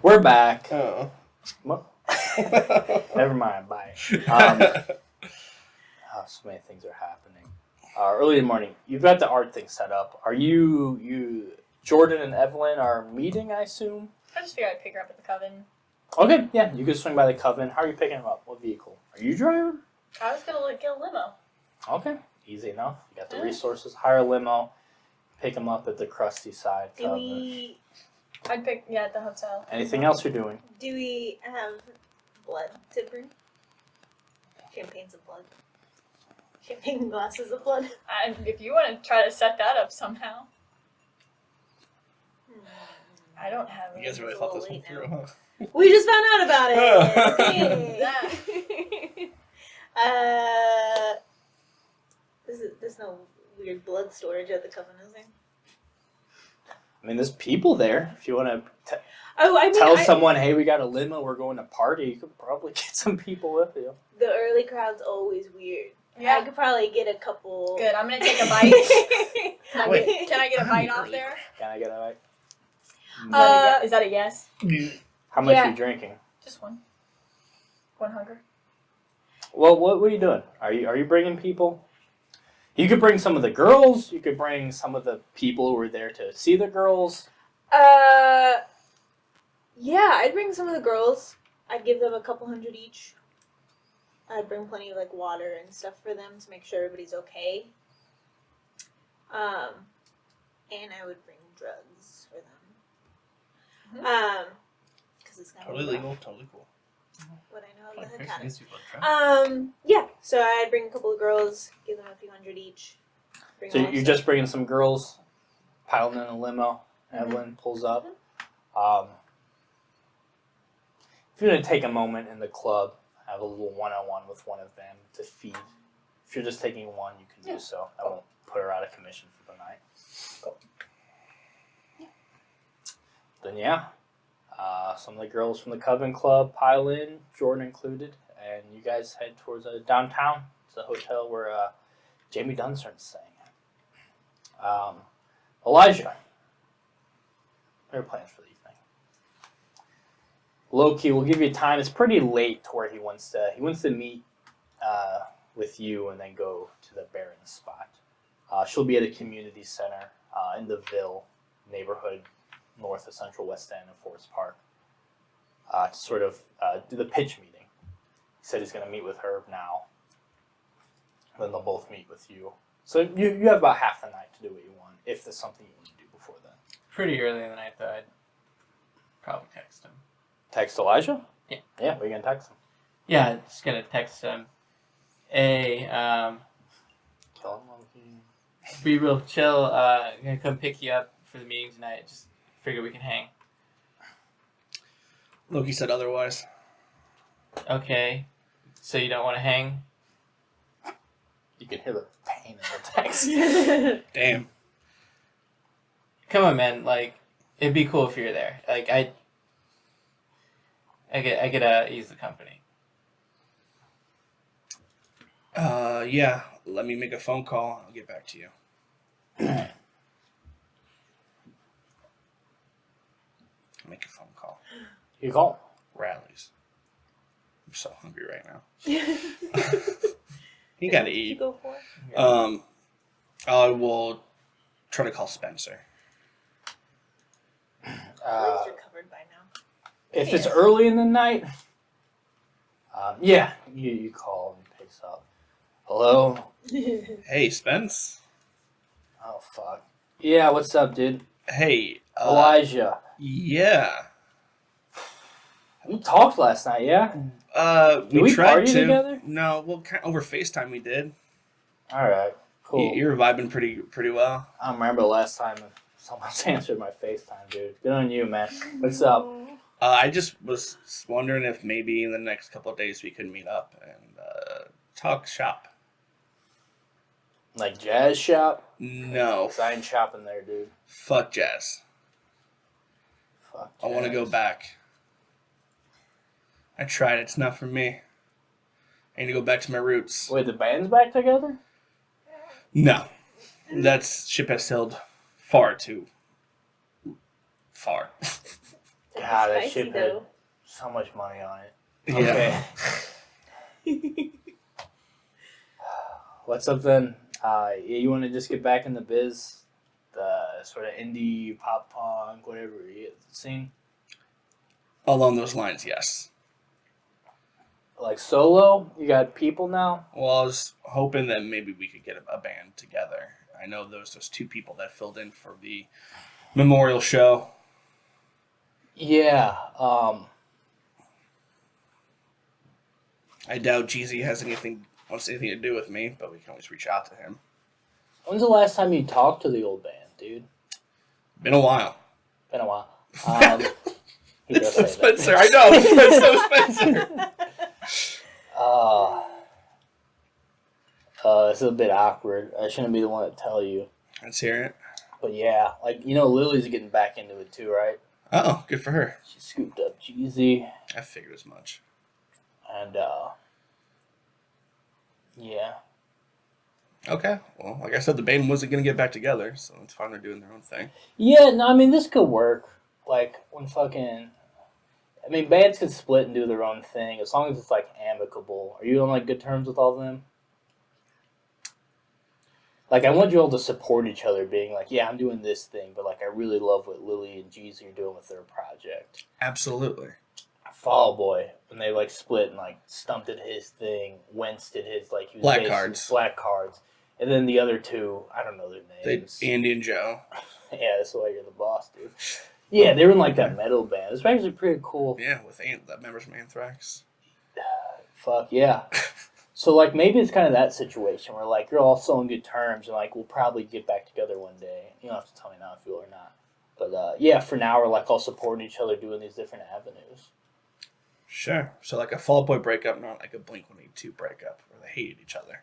We're back. Oh. What? Never mind. Bye. So many things are happening. Early in the morning, you've got the art thing set up. Are you Jordan and Evelyn are meeting, I assume? I just figured I'd pick her up at the coven. Okay, yeah, you can swing by the coven. How are you picking them up? What vehicle? Are you driving? I was gonna get a limo. Okay, easy enough. You got the Yeah. resources. Hire a limo. Pick them up at the crusty side Do coven. we I'd pick at the hotel. Anything else you're doing? have blood to bring? Champagne's of blood. Champagne glasses of blood. If you want to try to set that up somehow, I don't have You it. guys really thought this one through, huh? We just found out about it. Okay. There's no weird blood storage at the coven, is there? I mean, there's people there. If you want to Oh, I mean, tell someone, hey, we got a limo, we're going to party, you could probably get some people with you. the early crowd's always weird. I Yeah. could probably get a couple. Good. I'm gonna take a bite. Wait. Can I get a bite off there? Can I get a bite? Is that a yes? How much yeah. are you drinking? Just one. One hunger. Well, what are you doing? Are you bringing people? You could bring some of the girls. You could bring some of the people who were there to see the girls. Yeah, I'd bring some of the girls. I'd give them a couple hundred each. I'd bring plenty of like water and stuff for them to make sure everybody's okay. And I would bring drugs for them. Because it's kind Totally of legal, totally cool. what I know of the Crazy, Hecata. these people are drunk. Yeah. So I'd bring a couple of girls, give them a few hundred each. Bring So all you're stuff. just bringing some girls, piling in a limo. Evelyn pulls up. If you're going to take a moment in the club, have a little one-on-one with one of them to feed. If you're just taking one, you can do so. I won't put her out of commission for the night. Cool. Then some of the girls from the Coven Club pile in, Jordan included, and you guys head towards downtown. It's a hotel where Jamie Dunsarn's staying at. Elijah, what are your plans for the evening? Loki, we'll give you time. It's pretty late to where he wants to meet with you and then go to the Baron's spot. She'll be at a community center in the Ville neighborhood, north of Central West End and Forest Park, to sort of do the pitch meeting. He said he's going to meet with her now. Then they'll both meet with you. So you have about half the night to do what you want, if there's something you want to do before then. Pretty early in the night, though. I'd probably text him. Text Elijah? Yeah. Yeah, we're going to text him. Yeah, just gonna text him. Hey, Kill him while he... be real chill. I'm gonna come pick you up for the meeting tonight. Just figure we can hang. Loki said otherwise. Okay. So you don't want to hang? You can hear the pain in the text. Damn. Come on, man. Like, it'd be cool if you were there. Like, I could use the company. Yeah. Let me make a phone call. I'll get back to you. Make a phone call. You call. Rallies. I'm so hungry right now. You gotta What you eat. go for? I will try to call Spencer. At least you're covered by now. If it's early in the night, you call and he picks up. Hello? Hey, Spence. Oh, fuck. Yeah, what's up, dude? Hey. Elijah. Yeah. We talked last night, yeah? We we tried party to. together? No, well, over FaceTime we did. Alright, cool. You were vibing pretty well. I don't remember the last time someone's answered my FaceTime, dude. Good on you, man. What's up? I just was wondering if maybe in the next couple of days we could meet up and talk shop. Like jazz shop? No. 'Cause I ain't shopping there, dude. Fuck jazz. Fuck I want to go jazz. back. I tried. It's not for me. I need to go back to my roots. Wait, the band's back together? No. That ship has sailed far too far. God, that Spicy, ship had though. so much money on it. Yeah. Okay. What's something? You want to just get back in the biz, the sort of indie pop punk, whatever scene, Along those lines, yes. like solo. You got people now. Well, I was hoping that maybe we could get a band together. I know those two people that filled in for the memorial show. Yeah. I doubt Jeezy wants anything to do with me, but we can always reach out to him. When's the last time you talked to the old band, dude? Been a while. Been a while. He It's does so say that. Spencer. I know. It's so Spencer. It's a bit awkward. I shouldn't be the one to tell you. Let's hear it. But yeah, like, Lily's getting back into it too, right? Oh, good for her. She scooped up Jeezy, I figured as much. and yeah. Okay. Well, like I said, the band wasn't going to get back together, so it's fine. They're doing their own thing. Yeah, no, I mean, this could work. Like, bands could split and do their own thing as long as it's, like, amicable. Are you on, like, good terms with all of them? Like, I want you all to support each other, being like, yeah, I'm doing this thing, but, like, I really love what Lily and Jeezy are doing with their project. Absolutely. Fall Boy, when they, like, split and, like, Stump did his thing, Wentz did his, like, he was Black basically Cards. Black Cards. And then the other two, I don't know their names. Andy and Joe. Yeah, that's why you're the boss, dude. Yeah, they were in, like, that metal band. It's actually pretty cool. Yeah, with members from Anthrax. Fuck, yeah. So, like, maybe it's kind of that situation where, like, you're all so on good terms and, like, we'll probably get back together one day. You don't have to tell me now if you will or not. But, yeah, for now, we're, like, all supporting each other doing these different avenues. Sure. So like a Fall Out Boy breakup, not like a Blink-182 breakup where they hated each other.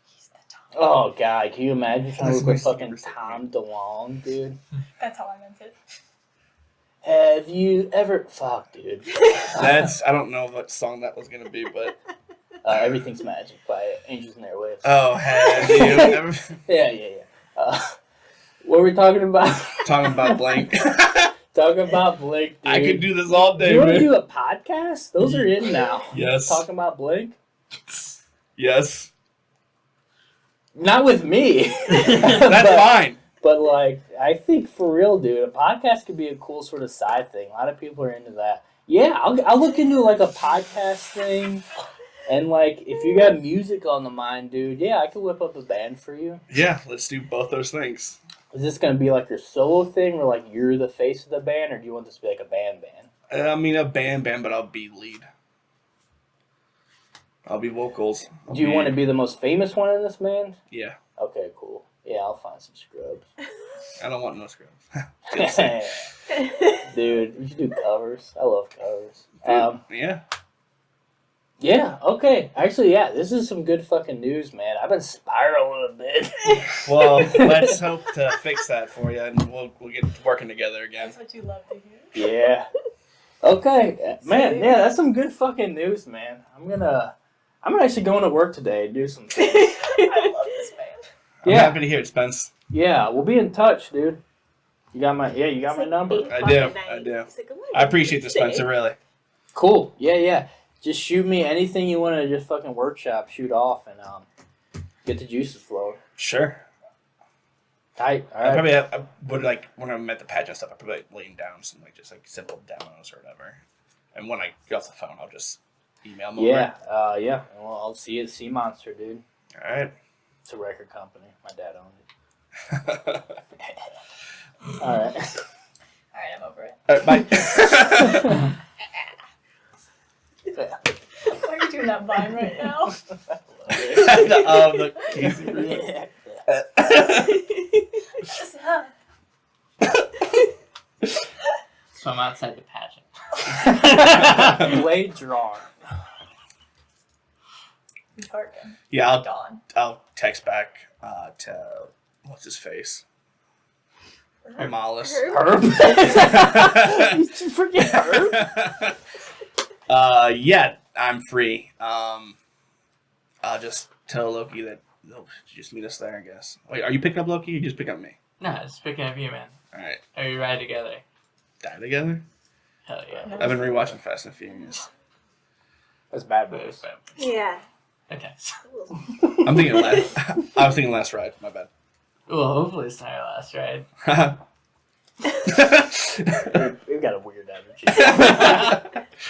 He's the Tom. Oh, God, can you imagine trying to That's look like my fucking secret Tom DeLonge, dude? That's how I meant it. Have you ever... Fuck, dude. I don't know what song that was going to be, but... Everything's Magic by Angels in Airwaves. Oh, have you ever... Yeah. What were we talking about? Talking about Blink. Talking about Blink, dude. I could do this all Do day, you want to man. do a podcast? Those are in now. Yes. Talking about Blink? Yes. Not with me. That's fine. But, like, I think for real, dude, a podcast could be a cool sort of side thing. A lot of people are into that. Yeah, I'll look into, like, a podcast thing. And, like, if you got music on the mind, dude, yeah, I could whip up a band for you. Yeah, let's do both those things. Is this going to be, like, your solo thing where, like, you're the face of the band? Or do you want this to be, like, a band? I mean, a band, but I'll be lead. I'll be vocals. Do you want to be the most famous one in this band? Yeah. Okay, cool. Yeah, I'll find some scrubs. I don't want no scrubs. Dude, we should do covers. I love covers. Yeah. Yeah, okay. Actually, yeah, this is some good fucking news, man. I've been spiraling a bit. Well, let's hope to fix that for you, and we'll get working together again. That's what you love to hear. Yeah. Okay, man. Yeah, that's some good fucking news, man. I'm actually going to work today and do some things. I love this band. I'm Yeah. happy to hear it, Spence. Yeah, we'll be in touch, dude. You got my number. I do. I appreciate this, Spencer, really. Cool. Yeah. Just shoot me anything you want to just fucking workshop, shoot off, and get the juices flowing. Sure. Tight. All I right. probably I would like when I'm at the pageant stuff. I probably like laying down some like just like simple demos or whatever. And when I get off the phone, I'll just email them Yeah. Yeah. Well, I'll see you at Sea Monster, dude. over. All right. It's a record company. My dad owned it. All right. Alright, I'm over it. All right, bye. Why are you doing that vine right now? the Casey. So I'm outside the pageant. Blade drawn. Tarkin. Yeah, Dawn. I'll text back to what's his face, Amalis. Herb? Did you forget Herb? Yeah, I'm free. I'll just tell Loki that they'll just meet us there, I guess. Wait, are you picking up Loki or you just pick up me? No, just picking up you, man. Alright. Are you ride together? Die together? Hell yeah. I've been rewatching Fast and Furious. That's bad boys. Yeah. Okay. I'm thinking last. I was thinking Last Ride. My bad. Well, hopefully it's not your last ride. We've got a weird energy.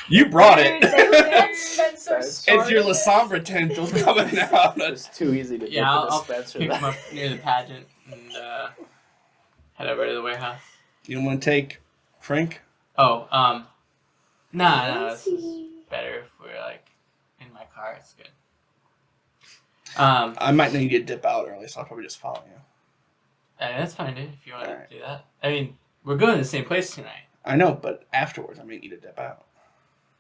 You brought it. Spencer It's It's your started it. Lasombra tendrils coming out. It's too easy to Yeah, get the I'll dispenser. pick them up near the pageant and head over to the warehouse. You don't want to take Frank? Oh, nah, this is better if we're like in my car. It's good. I might need you to dip out early, so I'll probably just follow you. That's fine, dude. If you want Alright. to do that. I mean, we're going to the same place tonight. I know, but afterwards I might need you to dip out.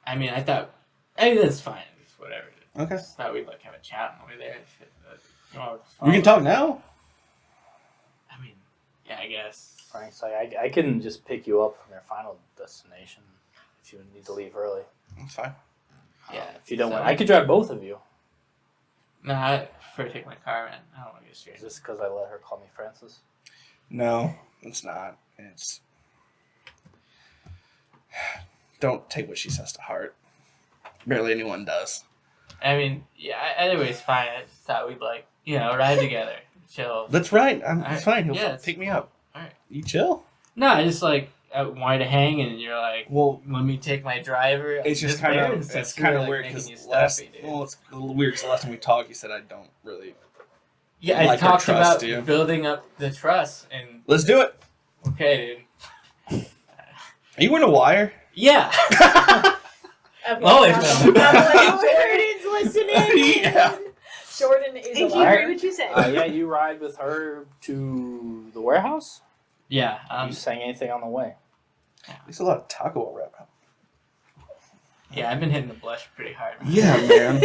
I mean, that's fine. It's whatever. Okay. I thought we'd like have a chat on the way there. And shit, but, We can talk now. I mean, yeah, I guess. Frank's like, I can just pick you up from your final destination if you need to leave early. That's fine. Yeah, If you don't so- want, I could drive both of you. No, I prefer to take my car, man. I don't want to get Is straight. this because I let her call me Francis? No, it's not. It's. Don't take what she says to heart. Barely anyone does. I mean, yeah, either way is fine. I just thought we'd like, ride together, chill. That's right. I'm Alright. fine. He'll Yeah, pick me up. Alright. You chill? No, I just like I wanted to hang, and you're like, Well, let me take my driver. it's just this kind way of and stuff. it's You kind were, of like, weird making because you last stuffy, dude. it's a little weird because last time we talked, you said I don't really. Yeah, I like or talked trust about you. building up the trust, and Let's do it. okay, dude. Are you in a wire? Yeah. Okay, Always Jordan's listening. Yeah. Jordan is And he alive. heard what you said. Yeah, you ride with her to the warehouse? Yeah. You saying anything on the way? There's a lot of Taco Bell rap. Yeah, I've been hitting the blush pretty hard. Yeah, man.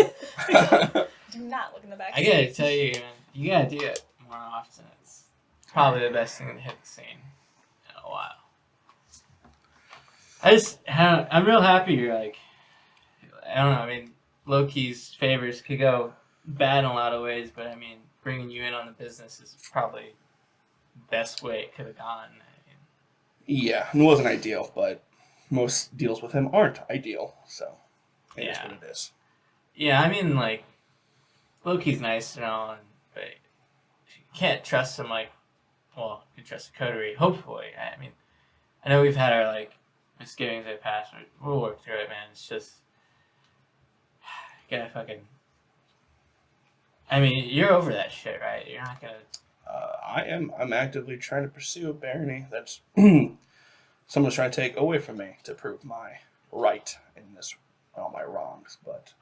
Do not look in the back. I gotta tell you, man, you gotta do it more often. It's probably the best thing to hit the scene in a while. I'm real happy you're like, I don't know, I mean, low-key's favors could go bad in a lot of ways, but I mean, bringing you in on the business is probably the best way it could have gone. Yeah, it wasn't ideal, but most deals with him aren't ideal, so it is Yeah. what it is. Yeah, I mean, like, Loki's nice and all, but you can't trust him like, well, you can trust the coterie, hopefully. I mean, I know we've had our, like, misgivings in the past, but we'll work through it, man. It's just, you gotta fucking, I mean, you're over that shit, right? You're not gonna, I'm actively trying to pursue a barony that's someone's trying to take away from me to prove my right in this, all my wrongs, but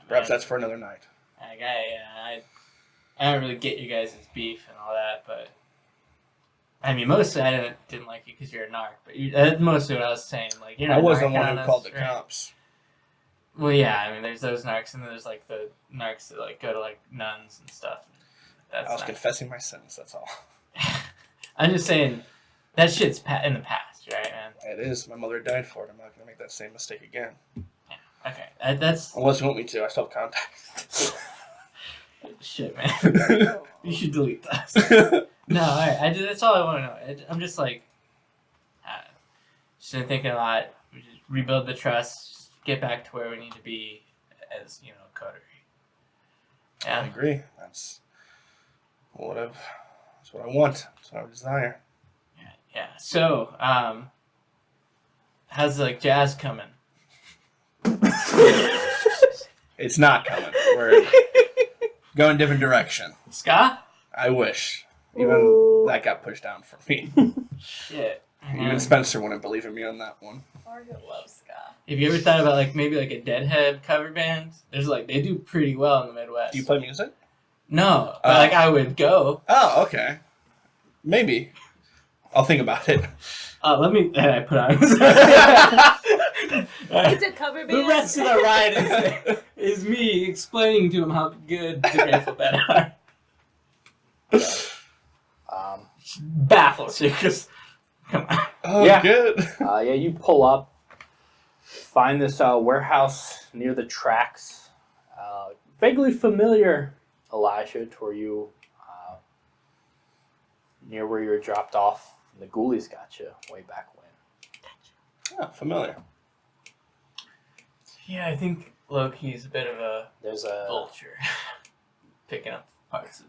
perhaps that's for another night. like, I don't really get you guys' beef and all that, but I mean, mostly I didn't like you because you're a narc, but that's mostly what I was saying. Like, you're not I was the narking one on who us, called the right? cops. Well, yeah, I mean, there's those narcs, and then there's like the narcs that like go to like nuns and stuff. That's I was not- confessing my sins, that's all. I'm just saying that shit's in the past, right, man? It is. My mother died for it. I'm not going to make that same mistake again. Okay, that's Unless you want me to, I still have contact. shit, man. You should delete that. No, alright, that's all I want to know. I'm just like, just been thinking a lot. We just rebuild the trust, just get back to where we need to be as, coterie. I Yeah. agree. That's what I want. That's what I desire. Yeah. So, how's like jazz coming? It's not coming. We're going a different direction. Ska? I wish. Even Ooh. that got pushed down for me. Shit. Even Spencer wouldn't believe in me on that one. Margaret loves ska. Have you ever thought about like maybe like a Deadhead cover band? There's like they do pretty well in the Midwest. Do you play music? No, but like I would go. Oh, okay. Maybe. I'll think about it. Let me. And I put on. It's a cover band. The rest of the ride is me explaining to him how good the Grateful Dead are. Baffles you because come on. Oh, Yeah. good. Yeah, you pull up, find this warehouse near the tracks. Vaguely familiar, Elijah, to where you, near where you were dropped off. The ghoulies got you way back when. Oh, familiar. Yeah, I think Loki's a bit of a There's a vulture, picking up parts of.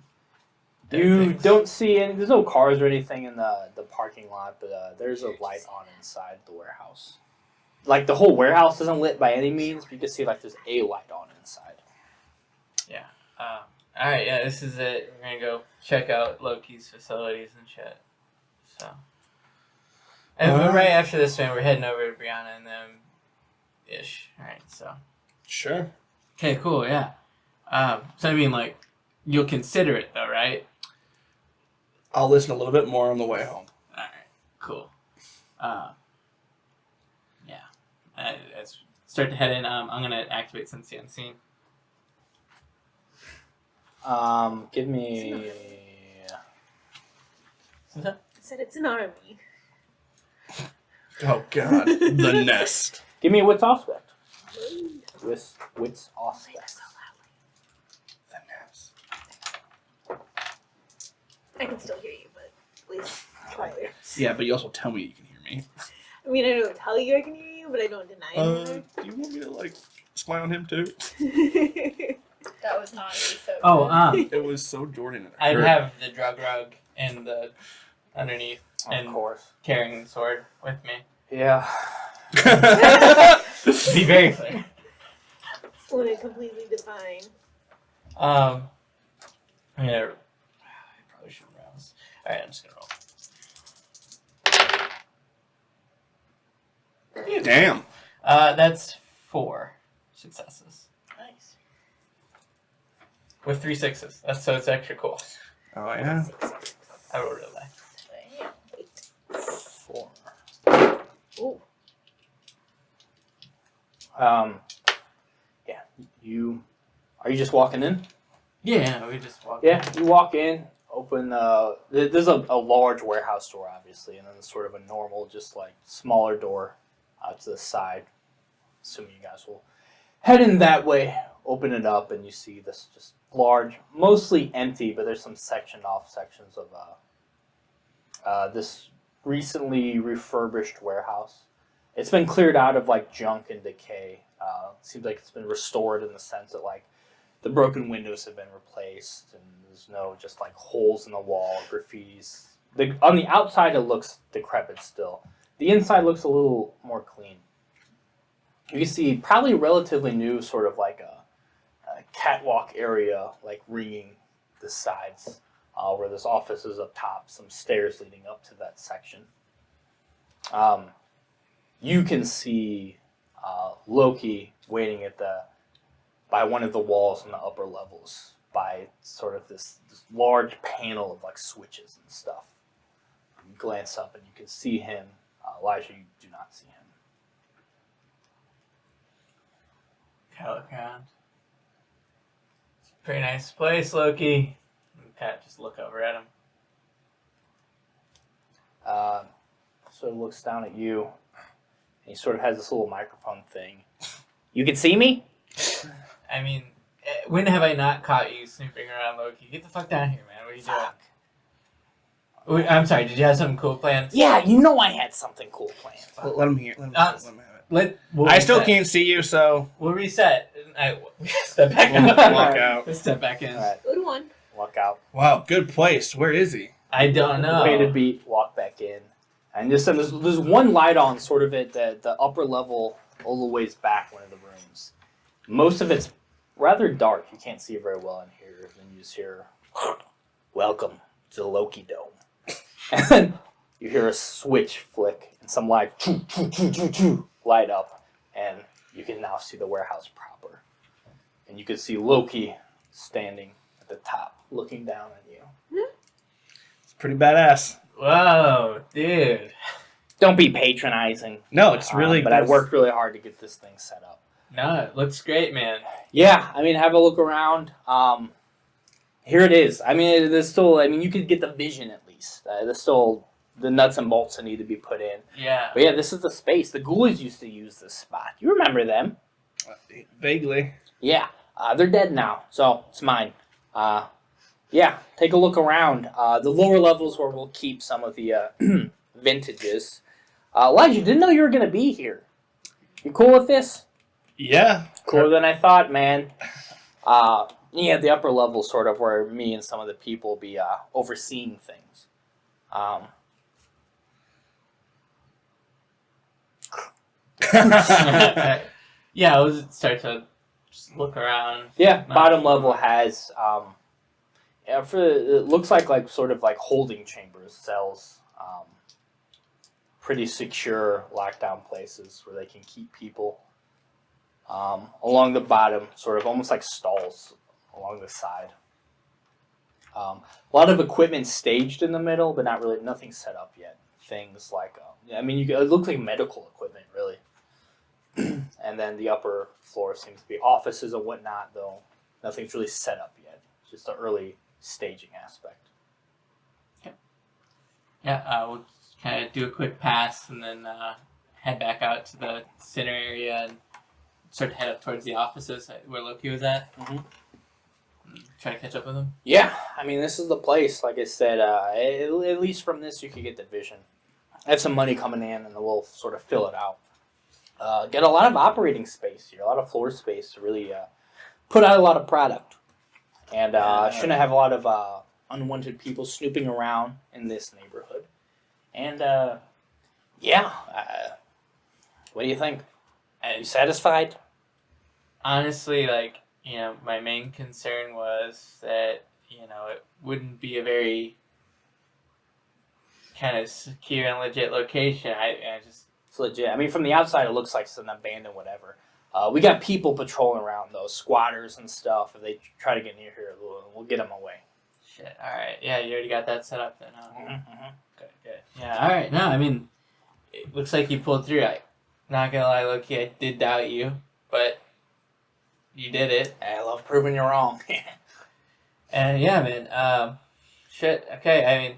dead You things. don't see any. There's no cars or anything in the parking lot, but there's a light on inside the warehouse. Like the whole warehouse isn't lit by any means, but you can see like there's a light on inside. All right, yeah, this is it. We're gonna go check out Loki's facilities and shit. So, and right after this, man, we're heading over to Brianna and them, ish. All right, so. Sure. Okay, cool, yeah. So I mean, like, you'll consider it though, right? I'll listen a little bit more on the way home. All right, cool. Yeah. Let's start to head in. I'm gonna activate Sense the Unseen. Give me. What's that? I said it's an army. Oh God, the nest. Give me a wits aspect. Wits aspect. The nest. I can still hear you, but please quieter. Yeah, but you also tell me you can hear me. I mean, I don't tell you I can hear you, but I don't deny Do you want me to like spy on him too? it. That was honestly so Oh, It was so Jordan. And I'd hurt. have the drug rug and the underneath and Of course. carrying the sword with me. Yeah. Be very clear. When it completely define. I'm gonna. I probably should rouse. All right, I'm just gonna roll. Damn. That's 4 successes Nice. with 3 6s. So it's extra cool. Oh yeah. I rolled it like. 4. Ooh. Yeah. Are you just walking in? Yeah, we just walked. Yeah. You walk in. Open. There's a large warehouse door, obviously, and then there's sort of a normal, just like smaller door to the side. Assuming you guys will head in that way. Open it up, and you see this just large, mostly empty, but there's some sectioned off sections of this recently refurbished warehouse. It's been cleared out of like junk and decay. Seems like it's been restored in the sense that like the broken windows have been replaced and there's no just like holes in the wall, graffitis. On the outside it looks decrepit still. The inside looks a little more clean. You can see probably relatively new sort of like a catwalk area like ringing the sides where there's offices up top, some stairs leading up to that section. You can see Loki waiting by one of the walls in the upper levels by sort of this large panel of like switches and stuff. You glance up and you can see him. Elijah, you do not see him. Kind of look around. It's a pretty nice place, Loki. And Pat just look over at him. Sort of looks down at you. And he sort of has this little microphone thing. You can see me? I mean, when have I not caught you snooping around, Loki? Get the fuck down here, man. What are you doing? I'm sorry, did you have something cool planned? Yeah, you know I had something cool planned. Let him hear. Let him have it. We'll I still reset. can't see you, so We'll reset. Step back we'll in. walk out. Let's step back in. All right, Good one. walk out. Wow, good place. Where is he? I don't know. Wait a beat, walk back in. And there's one light on sort of at the upper level all the ways back one of the rooms. Most of it's rather dark. You can't see very well in here. And you just hear, welcome to the Loki Dome. And then you hear a switch flick and some light light up. And you can now see the warehouse proper. And you can see Loki standing at the top looking down at you. It's pretty badass. Whoa, dude. Don't be patronizing. No, it's really. But I worked really hard to get this thing set up. No, it looks great, man. Yeah, I mean, have a look around. Here it is. I mean, there's still. I mean, you could get the vision at least. There's still the nuts and bolts that need to be put in. Yeah. But yeah, this is the space. The Ghoulies used to use this spot. You remember them? Vaguely. Yeah, they're dead now, so it's mine. Yeah, take a look around. The lower levels where we'll keep some of the vintages. Elijah, didn't know you were going to be here. You cool with this? Yeah. Cooler than I thought, man. The upper level sort of where me and some of the people be overseeing things. Yeah, we'll start to just look around. Yeah, Not bottom sure. level has it looks like sort of like holding chambers, cells, pretty secure lockdown places where they can keep people. Along the bottom, sort of almost like stalls along the side. A lot of equipment staged in the middle, but nothing set up yet. Things like, it looks like medical equipment, really. And then the upper floor seems to be offices and whatnot, though nothing's really set up yet. It's just the early staging aspect. Yeah, we'll kind of do a quick pass and then head back out to the center area and start to head up towards the offices where Loki was at. Mhm. Try to catch up with him. Yeah, this is the place. Like I said, at least from this you could get the vision. I have some money coming in, and we'll sort of fill it out. Get a lot of operating space here, a lot of floor space to really put out a lot of product. And shouldn't have a lot of unwanted people snooping around in this neighborhood. And, what do you think? Are you satisfied? Honestly, my main concern was that, it wouldn't be a very kind of secure and legit location. It's legit. From the outside, it looks like it's an abandoned whatever. We got people patrolling around, though, squatters and stuff. If they try to get near here, we'll get them away. Shit, alright. Yeah, you already got that set up then, huh? Mm-hmm. Okay, good. Yeah, alright. No, it looks like you pulled through. Not gonna lie, Loki, I did doubt you, but you did it. I love proving you wrong. And yeah, man, shit, okay, I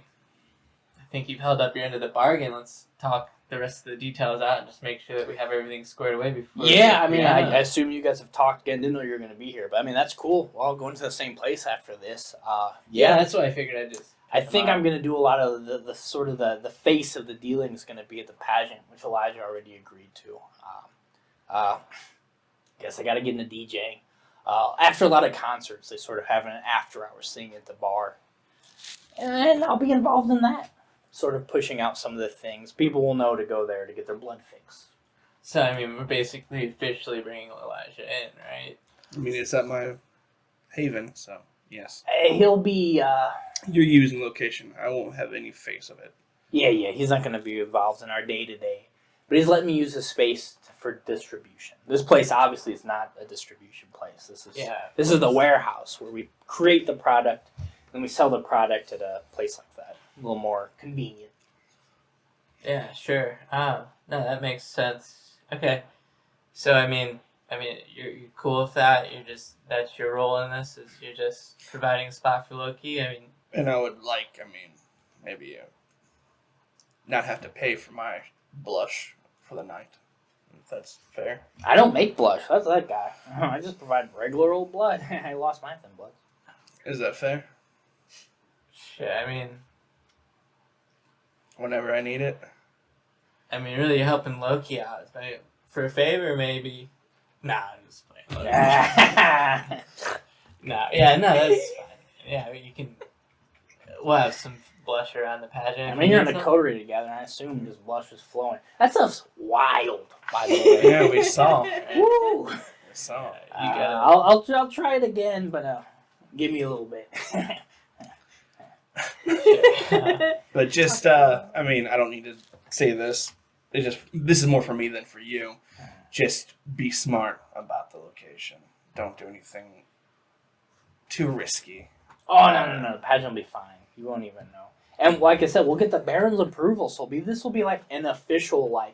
think you've held up your end of the bargain. Let's talk the rest of the details out and just make sure that we have everything squared away before. I assume you guys have talked again. Didn't know you were going to be here, but that's cool. We're all going to the same place after this. Yeah, that's what I figured I'd just. I think I'm going to do a lot of the sort of the face of the dealing is going to be at the pageant, which Elijah already agreed to. Guess I got to get into DJing. After a lot of concerts, they sort of have an after-hour singing at the bar, and I'll be involved in that. Sort of pushing out some of the things. People will know to go there to get their blood fixed. So, we're basically officially bringing Elijah in, right? It's at my haven, so yes. He'll be, You're using location. I won't have any face of it. Yeah, he's not going to be involved in our day-to-day. But he's letting me use his space for distribution. This place obviously is not a distribution place. This is the warehouse where we create the product and we sell the product at a place like that. A little more convenient. Yeah, sure. No, that makes sense. Okay. So, you're cool with that? That's your role in this, is you're just providing a spot for Loki? And I would maybe not have to pay for my blush for the night. If that's fair. I don't make blush. That's that guy. I just provide regular old blood. I lost my thin blood. Is that fair? Shit, Whenever I need it. Really you're helping Loki out. For a favor, maybe. Nah, I'm just playing. That's fine. Yeah, you can. We'll have some blush around the pageant. You're in a coterie together, and I assume just blush is flowing. That stuff's wild, by the way. Yeah, we saw. Woo! We saw. You gotta. I'll try it again, but give me a little bit. But just, I don't need to say this. This is more for me than for you. Just be smart about the location. Don't do anything too risky. Oh, no. The pageant will be fine. You won't even know. And like I said, we'll get the Baron's approval, so this will be like an official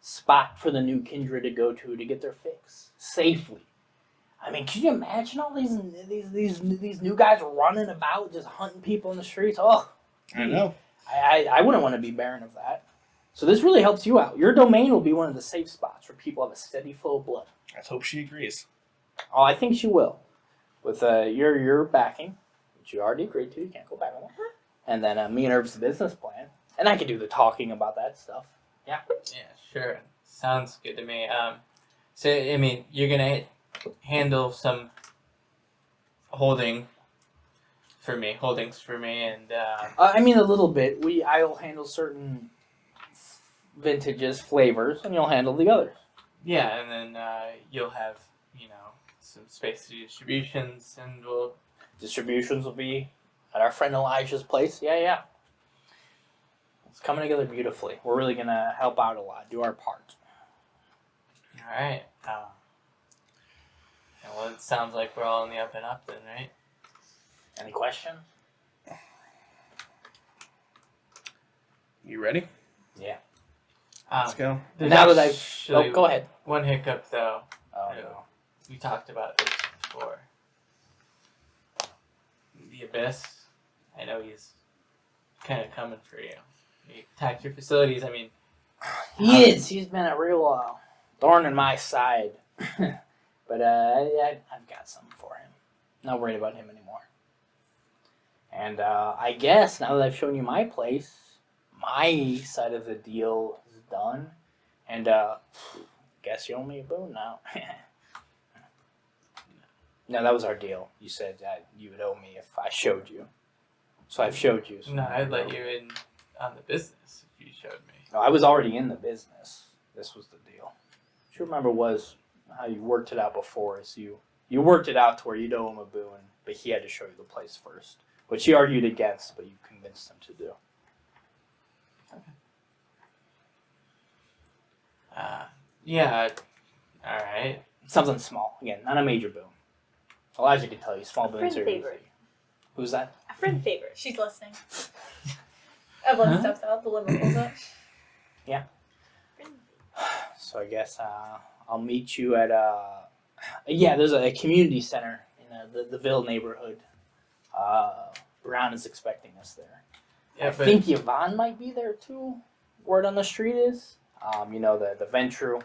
spot for the new Kindred to go to get their fix safely. Can you imagine all these new guys running about just hunting people in the streets? Oh, I know. I wouldn't want to be Baron of that. So this really helps you out. Your domain will be one of the safe spots where people have a steady flow of blood. Let's hope she agrees. Oh, I think she will. With your backing, which you already agreed to. You can't go back on that. And then me and Herb's business plan. And I can do the talking about that stuff. Yeah, sure. Sounds good to me. So I mean, you're gonna handle some holdings for me, and I mean, a little bit. I'll handle certain vintages, flavors, and you'll handle the others. yeah, and then you'll have some space distributions, and Distributions will be at our friend Elijah's place. Yeah. It's coming together beautifully. We're really gonna help out a lot, do our part. all right. Well, it sounds like we're all in the up and up then, right? Any questions? You ready? Yeah. Let's go. There's Now that actually go ahead. one hiccup though. Oh Yeah. no. We talked about this before. The Abyss. I know he's kind of coming for you. He attacked your facilities. I mean, He is. He's been a real thorn in my side. But I've got something for him. Not worried about him anymore. And I guess now that I've shown you my place, my side of the deal is done. And guess you owe me a boon now. No, that was our deal. You said that you would owe me if I showed you. So I've showed you. So no, I'd let you in on the business if you showed me. No, I was already in the business. This was the deal. What you remember was how you worked it out before. Is you worked it out to where you'd owe him a boon, but he had to show you the place first, which he argued against, but you convinced him to do. Yeah. All right. Something small. Again, not a major boon. Elijah can tell you, small A boons friend are favorite. easy. Who's that? A friend favorite. She's listening. Evelyn Huh? steps out, the liver pulls up. So I guess I'll meet you at there's a community center in the Ville neighborhood. Brown is expecting us there. Yeah, I think Yvonne might be there too. Word on the street is, the Ventru,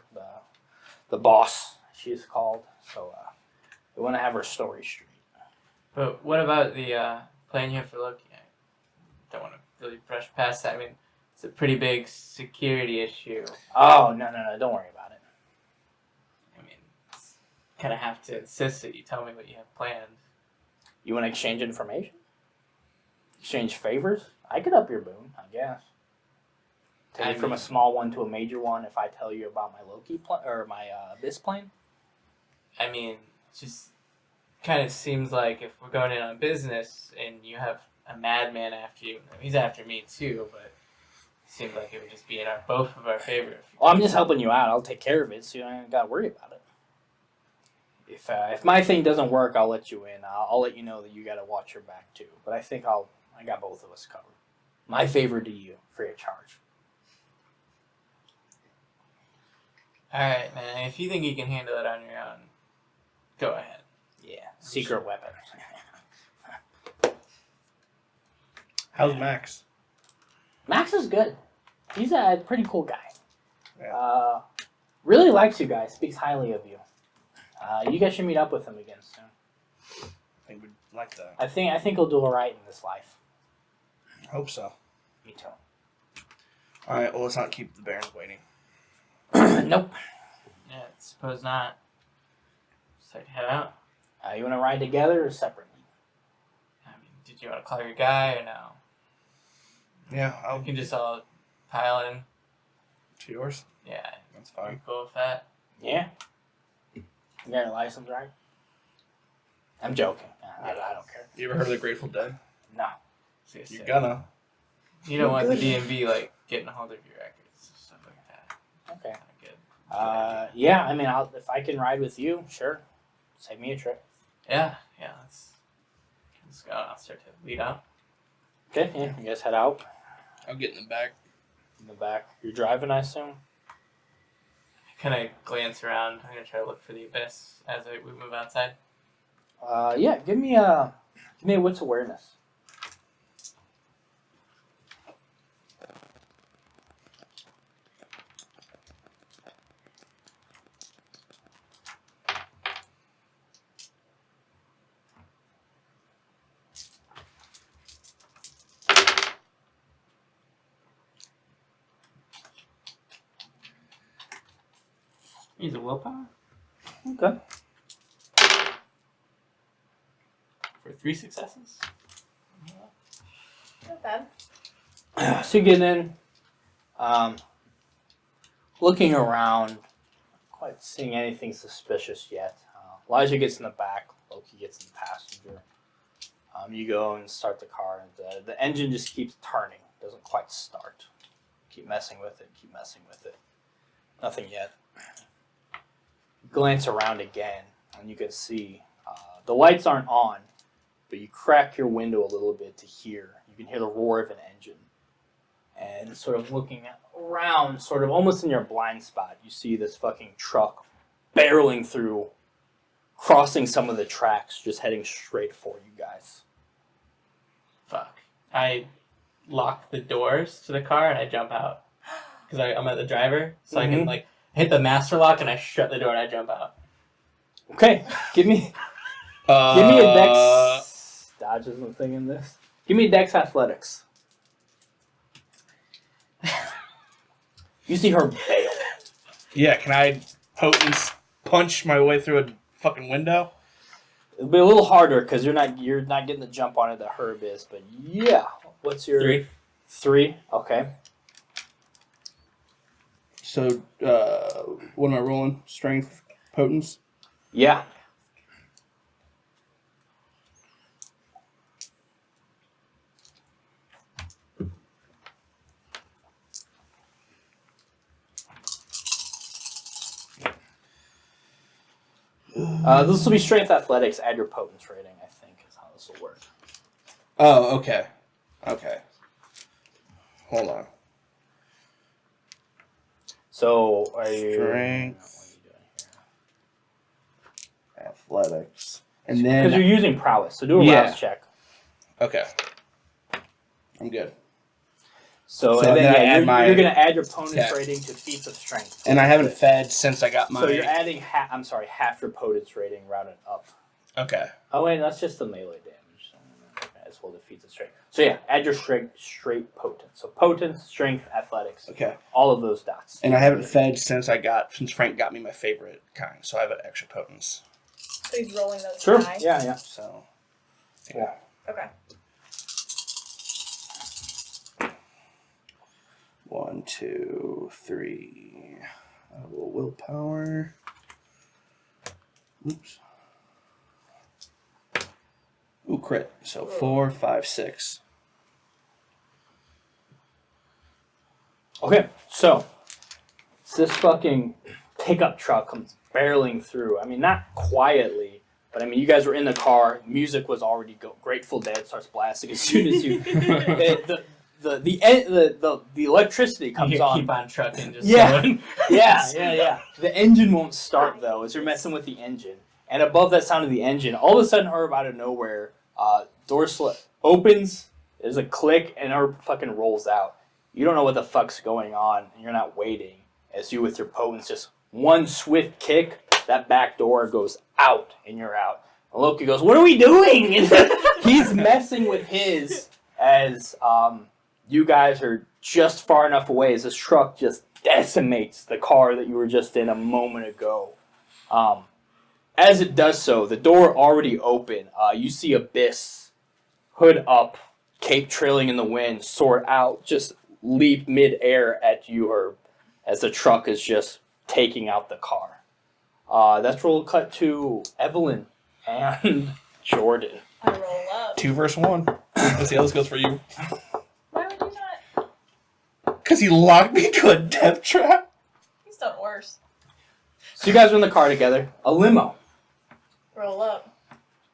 the boss, she's called. So we want to have her story straight. But what about the plan you have for Loki? I don't want to really brush past that. I mean, it's a pretty big security issue. Oh no, don't worry about it. I mean, kind of have to insist that you tell me what you have planned. You want to exchange information? Exchange favors? I could up your boon, I guess. Take it from a small one to a major one if I tell you about my Loki plan or my Abyss plan. I mean, it just kind of seems like if we're going in on business and you have a madman after you, he's after me too, but it seems like it would just be in both of our favor. Well, I'm just helping you out. I'll take care of it, so you ain't got to worry about it. If my thing doesn't work, I'll let you in. I'll let you know that you got to watch your back too. But I think I got both of us covered. My favor to you, free of charge. All right, man. If you think you can handle it on your own, go ahead. Yeah, secret weapon. How's Max? Max is good. He's a pretty cool guy. Yeah. Really likes you guys. Speaks highly of you. You guys should meet up with him again soon. I think we'd like that. I think he'll do all right in this life. Hope so. Me too. All right. Well, let's not keep the Barons waiting. Nope. Yeah, I suppose not. So head out. You want to ride together or separately? I mean, did you want to call your guy or no? Yeah, I'll We can just all pile in. to yours. Yeah, That's are you fine. cool with that? Yeah. You got your license, right? I'm joking. I don't care. You ever heard of the Grateful Dead? No. You're gonna. You don't want the Good. DMV like getting a hold of your records and stuff like that. Okay. Not good. Yeah. I mean, if I can ride with you, sure. Save me a trip. Yeah. Let's go. I'll start to lead out. Okay. Yeah. You guys head out I'll get in the back. in the back. You're driving, I assume. Kind of glance around. I'm gonna try to look for the abyss as we move outside. Yeah. Give me a wits awareness. Use a willpower Okay. for 3 successes. Not bad. So you get in, looking around, not quite seeing anything suspicious yet. Elijah gets in the back, Loki gets in the passenger. You go and start the car, and the engine just keeps turning, doesn't quite start. Keep messing with it, Nothing yet. Glance around again, and you can see the lights aren't on, but you crack your window a little bit to hear. You can hear the roar of an engine. And sort of looking around, sort of almost in your blind spot, you see this fucking truck barreling through, crossing some of the tracks, just heading straight for you guys. Fuck. I lock the doors to the car and I jump out. Because I'm at the driver, so I can like hit the master lock and I shut the door and I jump out. Okay, give me a dex. Dodge isn't a thing in this. Give me a dex athletics. You see her bail. Yeah, can I potent punch my way through a fucking window? It'll be a little harder because you're not getting the jump on it that Herb is, but yeah. What's your 3? 3? Okay. So, what am I rolling? Strength, potence? Yeah. This will be strength athletics. Add your potence rating, I think, is how this will work. Oh, okay. Okay. Hold on. So, are you... Strength. What are you doing here? Athletics. And Because then... you're using prowess, so do a Yeah. rouse check. Okay. I'm good. So So and then then I add my you're going to add your potence attack. rating to feats of strength. And I haven't fed since I got my... So you're adding half your potence rating rounded up. Okay. Oh wait, that's just the melee damage. As well defeats the strength. So yeah, add your straight potence. So potence, strength, athletics. Okay. All of those dots. And I haven't fed since Frank got me my favorite kind, so I have an extra potence. So he's rolling those Sure. die. Yeah. So, yeah. Okay. 1, 2, 3. A little willpower. Oops. Ooh, crit. So 4, 5, 6. Okay, so this fucking pickup truck comes barreling through. I mean, not quietly, but I mean, you guys were in the car. Music was already Grateful Dead starts blasting as soon as you. The electricity comes You on. keep on trucking, just Yeah. going. Yeah. The engine won't start though, as you're messing with the engine. And above that sound of the engine, all of a sudden, Herb out of nowhere, door opens. There's a click, and Herb fucking rolls out. You don't know what the fuck's going on, and you're not waiting. As you, with your potence, just one swift kick, that back door goes out, and you're out. And Loki goes, "What are we doing?" And he's messing with his as you guys are just far enough away as this truck just decimates the car that you were just in a moment ago. As it does so, the door already open. You see Abyss, hood up, cape trailing in the wind, sword out, just leap mid-air at you, Herb, as the truck is just taking out the car. That's where we'll cut to Evelyn and Jordan. I roll up. 2 versus 1. Let's see how this goes for you. Why would you not? Because he locked me into a death trap. He's done worse. So you guys are in the car together. A limo Roll up.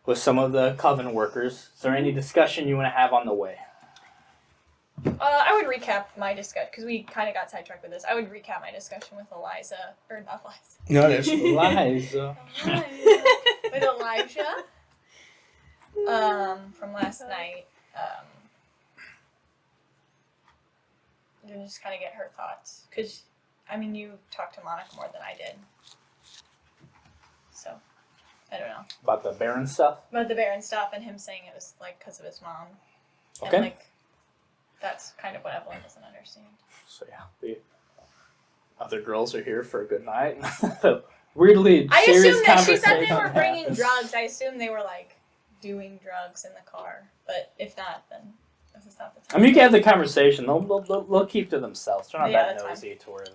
with some of the Coven workers. Is there any discussion you want to have on the way? I would recap my discussion, because we kind of got sidetracked with this. I would recap my discussion with Eliza, or not Eliza. No, it is. Liza. With Elijah. From last night. And just kind of get her thoughts. Because, I mean, you talked to Monica more than I did. So, I don't know. About the Baron stuff? About the Baron stuff and him saying it was, like, because of his mom. Okay. And, like, that's kind of what Evelyn doesn't understand. So yeah, other girls are here for a good night. Weirdly, I serious assumed that she said they conversation were bringing happens. drugs. I assumed they were like doing drugs in the car. But if not, then this is not the I time. mean, you can have the conversation. They'll keep to themselves. They're not Yeah, that that's fine. nosy to where.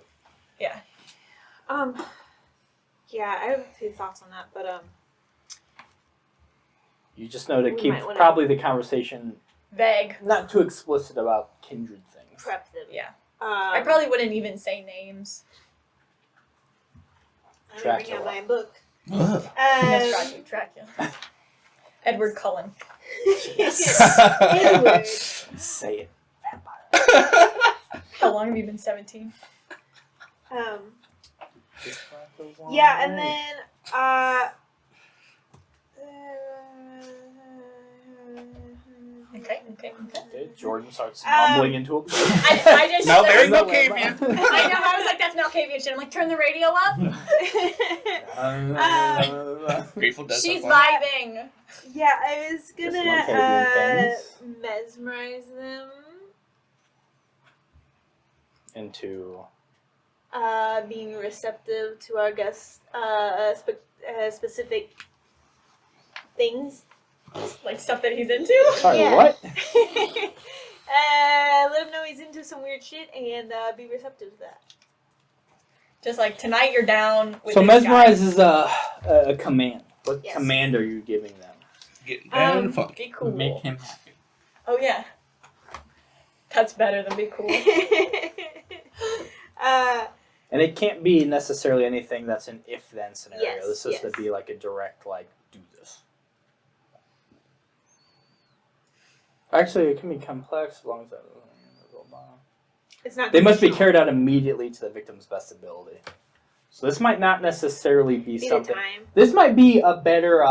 Yeah. Yeah, I have a few thoughts on that, but You just know to We keep might wanna- probably the conversation Vague. not too explicit about kindred things. prep them. Yeah. I probably wouldn't even say names. I'm gonna bring out Dracula. my book. Yes, Dracula. Edward Cullen. Edward. Say it, vampire. How long have you been 17? Yeah, and then Okay. Okay, Jordan starts mumbling into a book. I just Now there you I go, Malkavian. know. I was like, that's Malkavian shit. I'm like, turn the radio up. Grateful Dead. She's sounds fun. vibing. yeah, I was Just gonna Malkavian things. mesmerize them. Into Being receptive to our guests' specific things. Like stuff that he's into. sorry, Yeah. what? Let him know he's into some weird shit and be receptive to that. Just like tonight you're down with So this guy. mesmerize is a command. What Yes. command are you giving them? Getting down and funky. Be cool. Make him happy. Oh yeah. That's better than be cool. And it can't be necessarily anything that's an if-then scenario. Yes, This has yes. to be like a direct, like, do this. Actually, it can be complex as long as that. It's not. They must be conditional. carried out immediately to the victim's best ability. So this might not necessarily be Be the something. time. This might be a better.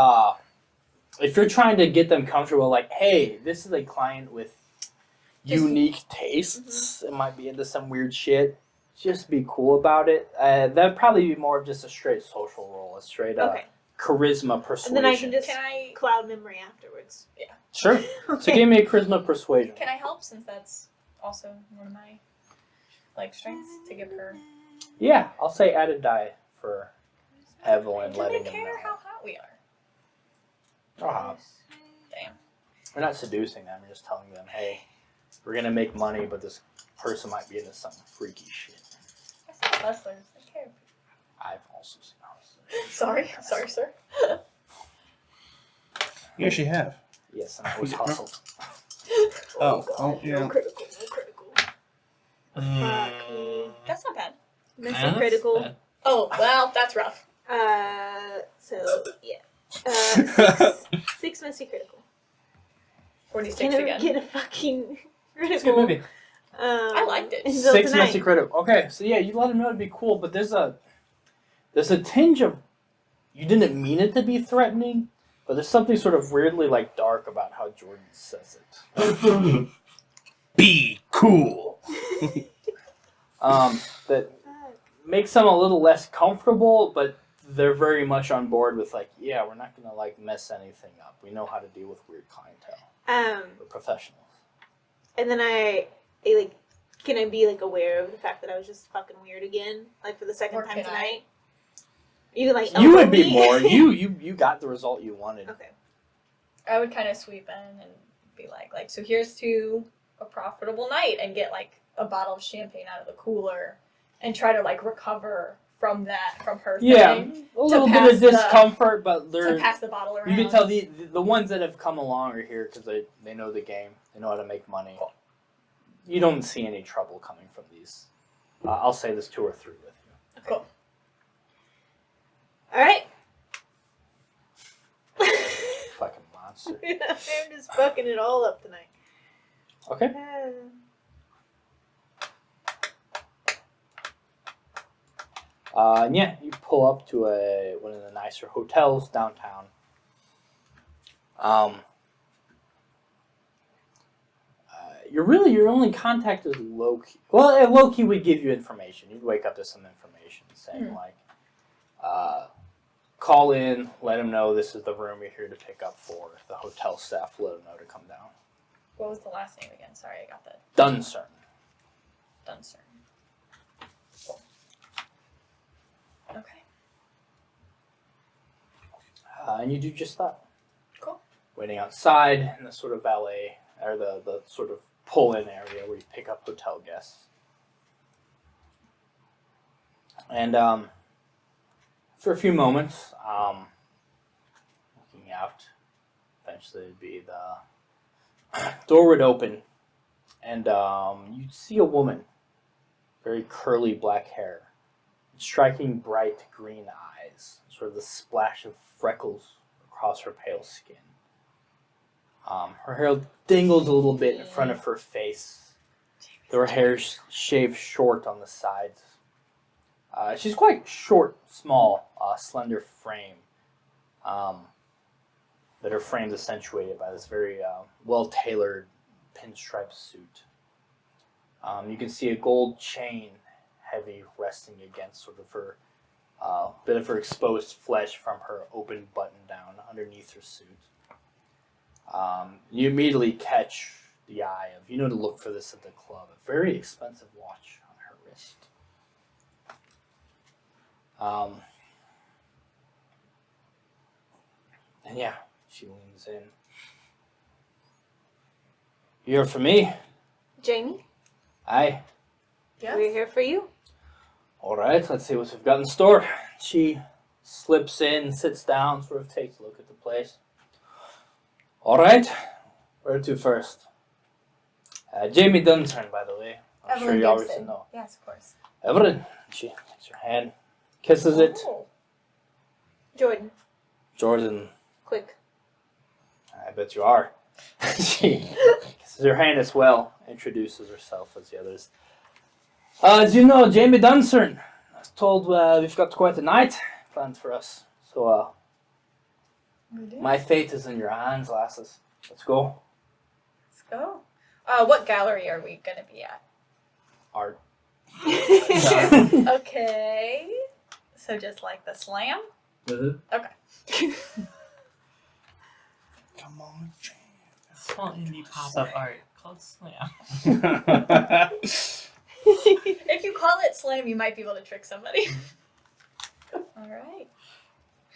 If you're trying to get them comfortable, like, hey, this is a client with Just- unique tastes. It might be into some weird shit. Just be cool about it. That'd probably be more of just a straight social role, a straight Okay. charisma persuasion. And then I can just Can I cloud memory afterwards. Sure. So give me a charisma persuasion. can I help since that's also one of my like strengths to give her. Yeah, I'll say add a die for Evelyn Do letting they him know. care how hot we are? Uh-huh. Damn. We're not seducing them. We're just telling them, hey, we're gonna make money, but this person might be into some freaky shit. I said hustlers. They care. I've also seen hustlers. Sorry, sir. You actually have. Yes, and I was hustled. Oh, yeah. No critical. Mm. Fuck me. That's not bad. Messy That's critical. bad. Oh well, that's rough. So yeah. 6 messy critical. 46 Can I again. get a fucking critical? It's a good movie. I liked it. until 6 tonight. messy critical. Okay, so yeah, you let him know it'd be cool, but there's a tinge of you didn't mean it to be threatening, but there's something sort of weirdly like dark about how Jordan says it. Be cool. That makes them a little less comfortable, but they're very much on board with like, yeah, we're not gonna like mess anything up. We know how to deal with weird clientele. We're professionals. And then I like, can I be like aware of the fact that I was just fucking weird again, like for the second Or time can I? tonight? You can, like You elbow would be me? more. You got the result you wanted. Okay. I would kind of sweep in and be like, so here's to a profitable night, and get like a bottle of champagne out of the cooler, and try to like recover from her Yeah, thing a little bit pass of the- discomfort, but to they're. pass the bottle around. You can tell the ones that have come along are here because they know the game. They know how to make money. Cool. You don't see any trouble coming from these. I'll say there's 2 or 3 with you. Cool. All right. Fucking monster. I'm just fucking it all up tonight. Okay. And yeah, you pull up to one of the nicer hotels downtown. Your only contact is low-key. Well, low-key would give you information. You'd wake up to some information saying like, call in, let them know this is the room you're here to pick up for. The hotel staff let them know to come down. What was the last name again? Sorry, I got that. Duncern. Dunster. Okay. And you do just that. Cool. Waiting outside in the sort of valet, or the sort of pull-in area where you pick up hotel guests. And for a few moments, looking out, eventually it'd be the door would open, and you'd see a woman, very curly black hair, striking bright green eyes, sort of the splash of freckles across her pale skin. Her hair dangles a little bit in front of her face. Her hair's shaved short on the sides. She's quite short, small, slender frame. That her frame's accentuated by this very well-tailored pinstripe suit. You can see a gold chain, heavy, resting against sort of her bit of her exposed flesh from her open button down underneath her suit. You immediately catch the eye of, you know to look for this at the club, a very expensive watch on her wrist. And yeah, she leans in. You here for me? Jamie, Aye. Yes. we're here for you. Alright, let's see what we've got in store. She slips in, sits down, sort of takes a look at the place. Alright, where to first? Jamie Dunturn, by the way. I'm sure you already Gibson. know. Yes, of course. Evelyn, she takes her hand, kisses it. Oh. Jordan, Jordan, quick. I bet you are. She kisses her hand as well, introduces herself as the others. As you know, Jamie Dunstern. I was told we've got quite a night planned for us. So, We do. my fate is in your hands, lasses. Let's go. Let's go. What gallery are we gonna be at? Art. Okay. So just like the slam? Mhm. Okay. Come on, Jane. Small indie pop-up art called Slam. If you call it slam, you might be able to trick somebody. Alright.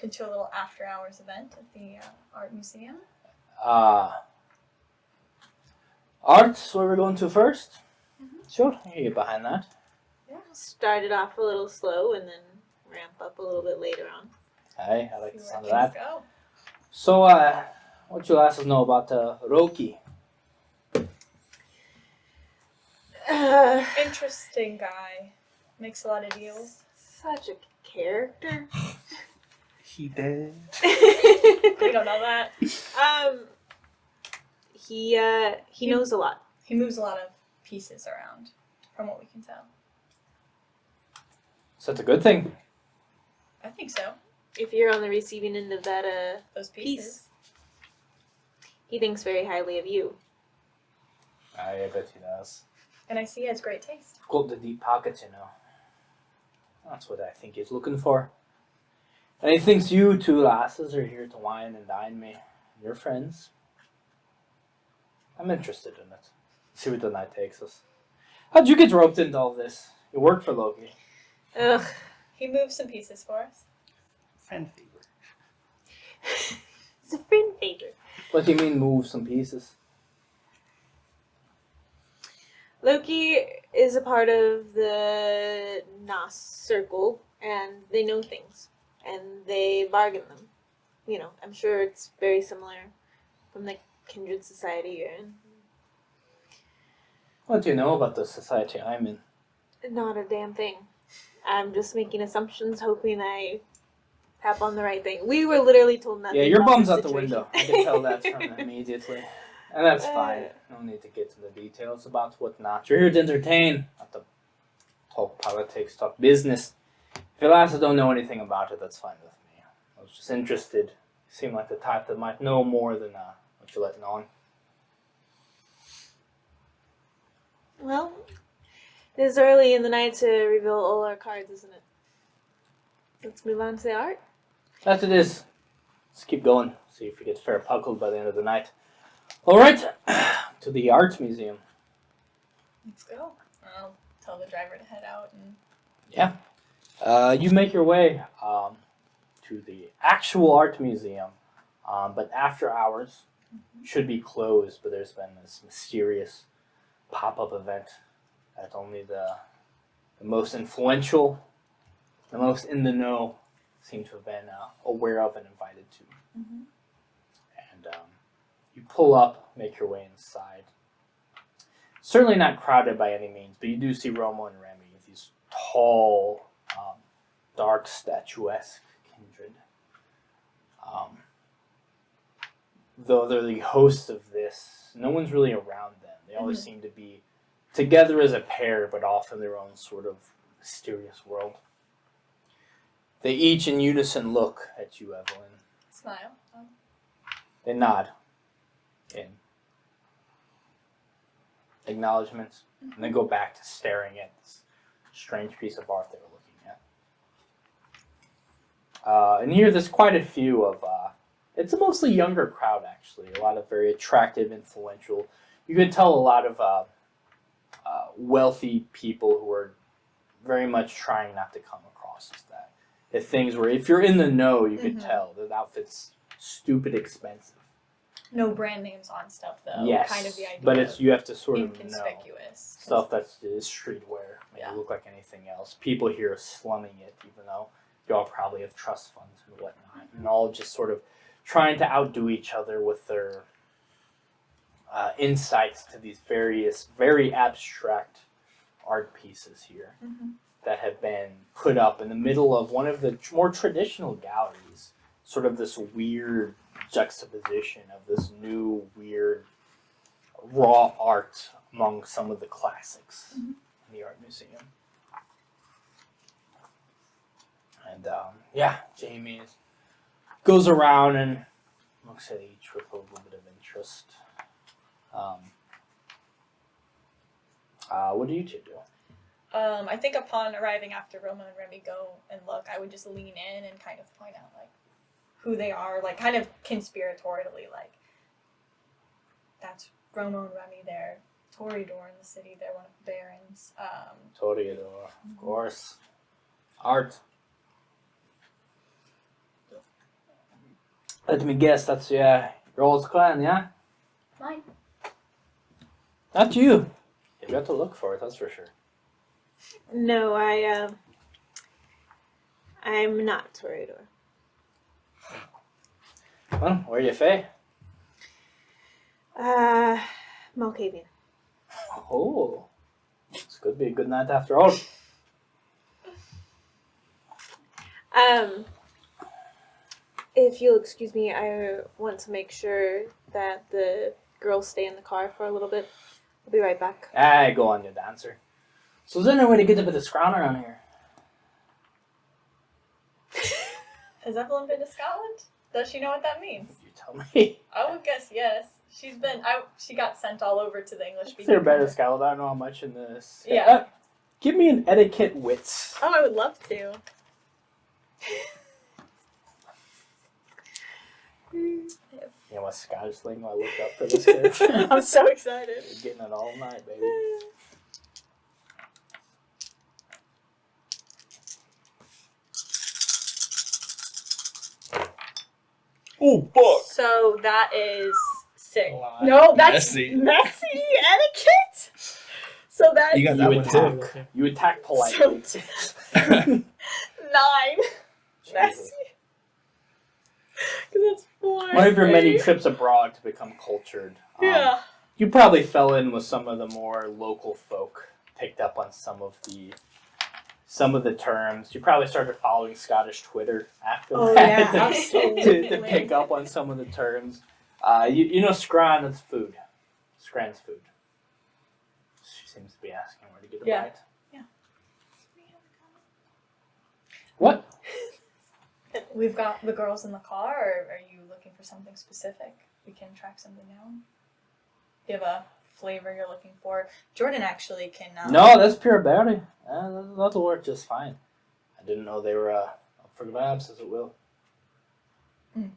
Into a little after-hours event at the art museum. Art's where we're going to first? Sure, I can get behind that. Started off a little slow and then ramp up a little bit later on. Aye, I like the See where sound of things that. go. So, what you lasses know about Roki? Interesting guy. Makes a lot of deals. Such a character. He did. We don't know that. He knows a lot. He moves a lot of pieces around, from what we can tell. So that's a good thing. I think so. If you're on the receiving end of that Those pieces. piece, he thinks very highly of you. Aye, I bet he does. And I see he has great taste. Got the deep pockets, you know. That's what I think he's looking for. And he thinks you two lasses are here to wine and dine me. You're friends. I'm interested in it. See where the night takes us. How'd you get roped into all this? You work for Loki. Ugh. He moves some pieces for us. Friend favor. It's a friend favor. What do you mean move some pieces? Loki is a part of the Nos circle, and they know things, and they bargain them. You know, I'm sure it's very similar from the kindred society you're in. What do you know about the society I'm in? Not a damn thing. I'm just making assumptions, hoping I tap on the right thing. We were literally told nothing. Yeah, your about bum's this out the situation. window. I can tell that from immediately. And that's fine. No need to get into the details about whatnot. You're here to entertain, not to talk politics, talk business. If your lasses don't know anything about it, that's fine with me. I was just interested. You seem like the type that might know more than what you're letting on. Well, it is early in the night to reveal all our cards, isn't it? Let's move on to the art. That it is. Let's keep going. See if we get fair puckled by the end of the night. Alright, to the art museum. Let's go. I'll tell the driver to head out and Yeah. You make your way to the actual art museum, but after hours should be closed. But there's been this mysterious pop-up event that only the most influential, the most in the know, seem to have been aware of and invited to. Mm-hmm. And you pull up, make your way inside. Certainly not crowded by any means, but you do see Romo and Remy, these tall, dark, statuesque kindred. Though they're the hosts of this, no one's really around them. They always seem to be together as a pair, but off in their own sort of mysterious world. They each in unison look at you, Evelyn. Smile. Oh. They nod in acknowledgement, and then go back to staring at this strange piece of art they were looking at. And here there's quite a few of, it's a mostly younger crowd actually, a lot of very attractive, influential. You could tell a lot of wealthy people who are very much trying not to come across as that. If things were, if you're in the know, you could tell the outfit's stupid expensive. No brand names on stuff though. Yes, Kind of the idea. but it's you have to sort of know inconspicuous stuff that's streetwear. It look like anything else. People here are slumming it, even though y'all probably have trust funds and whatnot, and all just sort of trying to outdo each other with their insights to these various, very abstract art pieces here that have been put up in the middle of one of the more traditional galleries. Sort of this weird juxtaposition of this new, weird, raw art among some of the classics in the art museum. And Jamie goes around and looks at each with a little bit of interest. What do you two do? I think upon arriving after Roma and Remy go and look, I would just lean in and kind of point out like who they are, like kind of conspiratorially, like that's Roma and Remy, they're Toreador in the city, they're one of the barons. Toreador, of course. Art. Let me guess, that's your old clan, yeah? Mine. Not you. You got to look for it, that's for sure. No, I'm not Toreador. Well, where are you, Faye? Malkavian. Oh. This could be a good night after all. If you'll excuse me, I want to make sure that the girls stay in the car for a little bit. I'll be right back. Go on, you dancer. So is there any way to get a bit of scrown around here? Has Evelyn been to Scotland? Does she know what that means? You tell me. I would guess yes. She got sent all over to the English Is speaking. there a better Scotland? I don't know how much in this. Yeah. Give me an etiquette wits. Oh, I would love to. You know what Scottish lingo I looked up for this character? I'm so excited. You're getting it all night, baby. Oh, fuck! So that is 6. Wow. No, that's Messy. messy etiquette. So that's You got that You one attack. too. You attack politely. 9. Messy. Jesus. Because that's 4. One of your many trips abroad to become cultured. Yeah. You probably fell in with some of the more local folk, picked up on some of the terms. You probably started following Scottish Twitter after Oh, that yeah, to pick up on some of the terms. You know scran is food. Scran's food. She seems to be asking where to get a Yeah. bite. Yeah. What? We've got the girls in the car, or are you looking for something specific? We can track something down. Do you have a flavor you're looking for? Jordan actually can. No, that's pure berry. That'll work just fine. I didn't know they were up for grabs, as it will. Mm.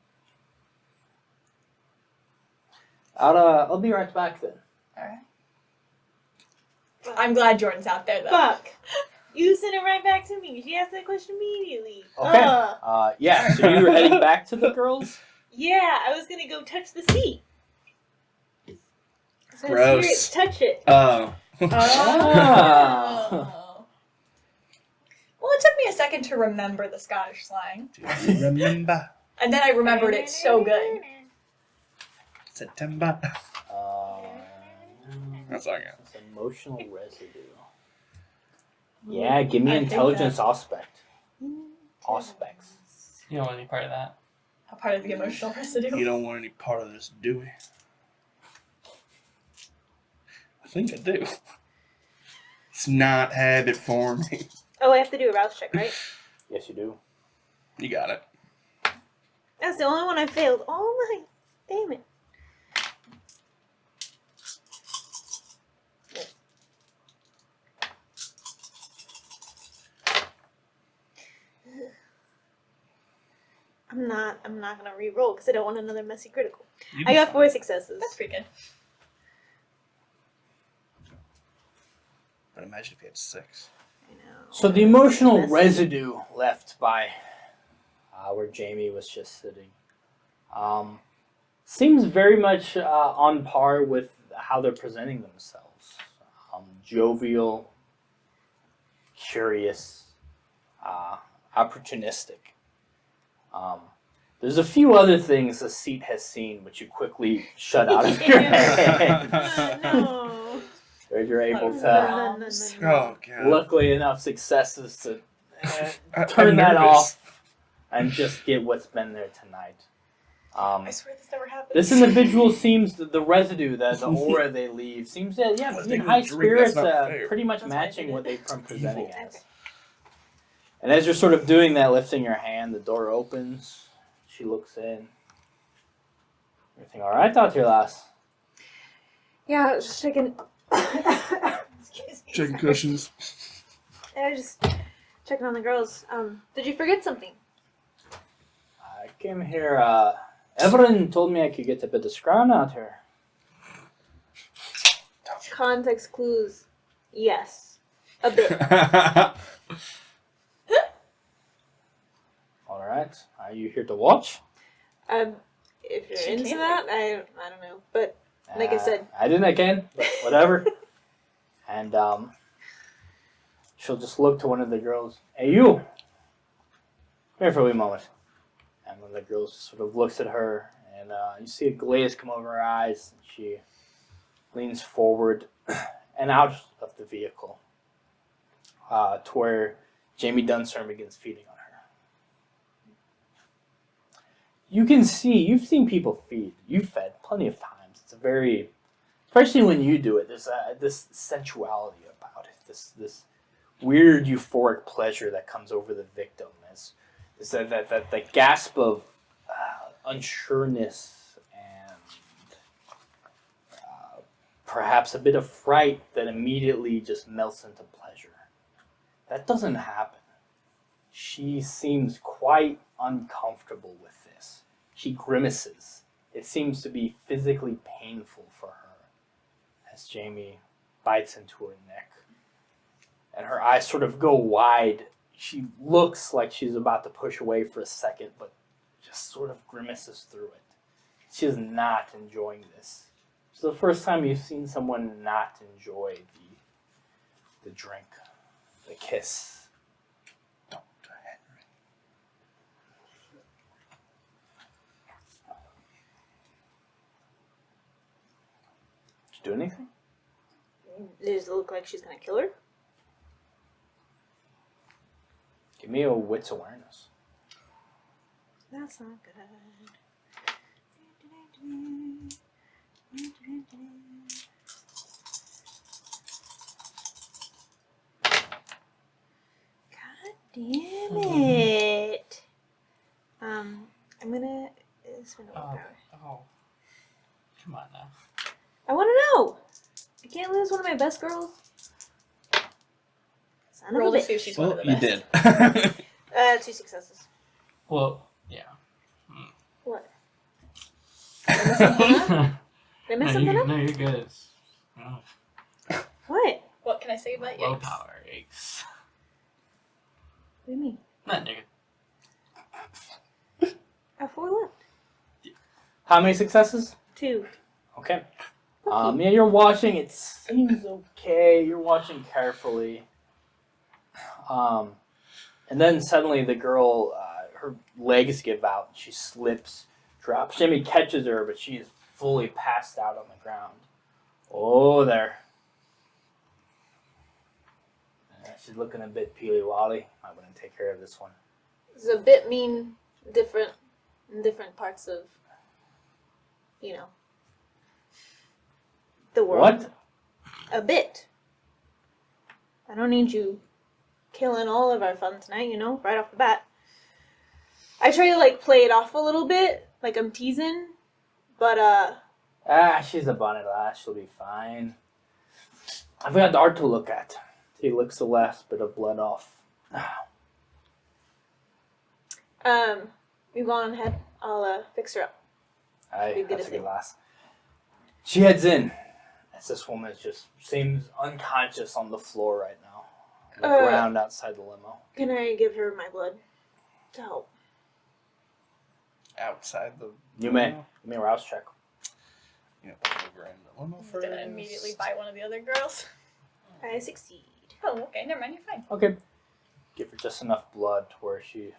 I'll be right back then. All right. I'm glad Jordan's out there though. Fuck. You sent it right back to me. She asked that question immediately. Okay. Ugh. Yeah. So you were heading back to the girls. Yeah, I was gonna go touch the seat. So Gross. Touch it. Oh. Ah. Well, it took me a second to remember the Scottish slang, Do you remember and then I remembered it so good. September? That's all I got. It's emotional residue. Yeah, give me I think intelligence that- aspect. Aspects. You don't want any part of that. A part of the emotional residue. You don't want any part of this, do we? I think I do. It's not habit forming. Oh, I have to do a rouse check, right? Yes, you do. You got it. That's the only one I failed. Oh my, damn it. I'm not gonna re-roll because I don't want another messy critical. I got 4 successes. That's pretty good. But imagine if you had 6. I know. So the emotional Messy. residue left by where Jamie was just sitting seems very much on par with how they're presenting themselves. Jovial, curious, opportunistic. There's a few other things the seat has seen, which you quickly shut out of your head. No. Where you're able No, to, no, no, no. Oh, God. luckily enough, successes to I'm turn that nervous. off and just get what's been there tonight. I swear this never happened. This individual seems the residue, the aura they leave, seems to Well, be they in high would drink, that's spirits, not fair. pretty much That's why I matching did what they've been presenting Evil. as. And as you're sort of doing that, lifting your hand, the door opens. She looks in. Everything all right out here, lass? Yeah, I was just checking. Excuse me. Chicken sorry. cushions. I was just checking on the girls. Did you forget something? I came here. Evelyn told me I could get a bit of scrown out here. Context clues. Yes. A bit. All right. Are you here to watch? If you're She into can. that, I don't know. But like I said. I didn't. I can. But whatever. And she'll just look to one of the girls. Hey, you. Come here for a wee moment. And one of the girls sort of looks at her, and you see a glaze come over her eyes. And she leans forward and out of the vehicle to where Jamie Dunstern begins feeding on her. You can see, you've seen people feed. You've fed plenty of times. It's a very, especially when you do it, there's this sensuality about it. This weird euphoric pleasure that comes over the victim. Is that the gasp of unsureness and perhaps a bit of fright that immediately just melts into pleasure. That doesn't happen. She seems quite uncomfortable with this. She grimaces. It seems to be physically painful for her as Jamie bites into her neck. And her eyes sort of go wide. She looks like she's about to push away for a second, but just sort of grimaces through it. She is not enjoying this. It's the first time you've seen someone not enjoy the drink, the kiss. Dr. Henry. Did you do anything? Does it look like she's gonna kill her? Give me a wits awareness. That's not good. God damn it! I'm gonna spin a willpower. Oh. Come on now. I want to know. I can't lose one of my best girls. Son Roll of to a see if bitch. she's one of Well, the you best. did. 2 successes. Well, yeah. What? Did I mess something up? no, Did I mess something up? you're good. Oh, What? What can I say about you? willpower aches. do you mean? Not nigga. I have 4 left. How many successes? 2. Okay. Okay. Yeah, you're watching. It seems okay. You're watching carefully. And then suddenly the girl, her legs give out. And she slips, drops. Jimmy catches her, but she is fully passed out on the ground. Oh, there. She's looking a bit peely-wally. I want to take care of this one. It's a bit mean, different in different parts of, you know, the world. What? A bit. I don't need you killing all of our fun tonight, you know, right off the bat. I try to, like, play it off a little bit, like I'm teasing, but, She's a bonnet lass. She'll be fine. I've got the art to look at. He licks the last bit of blood off. you go on ahead. I'll, fix her up. Be good That's a as good new. lass. She heads in. As this woman just seems unconscious on the floor right now. On the ground outside the limo. Can I give her my blood to help? Outside the. You may. Give me a rouse check. You know, over in the limo I'm first. gonna immediately buy one of the other girls. I succeed. Oh, okay, never mind, you're fine. Okay. Give her just enough blood to where she...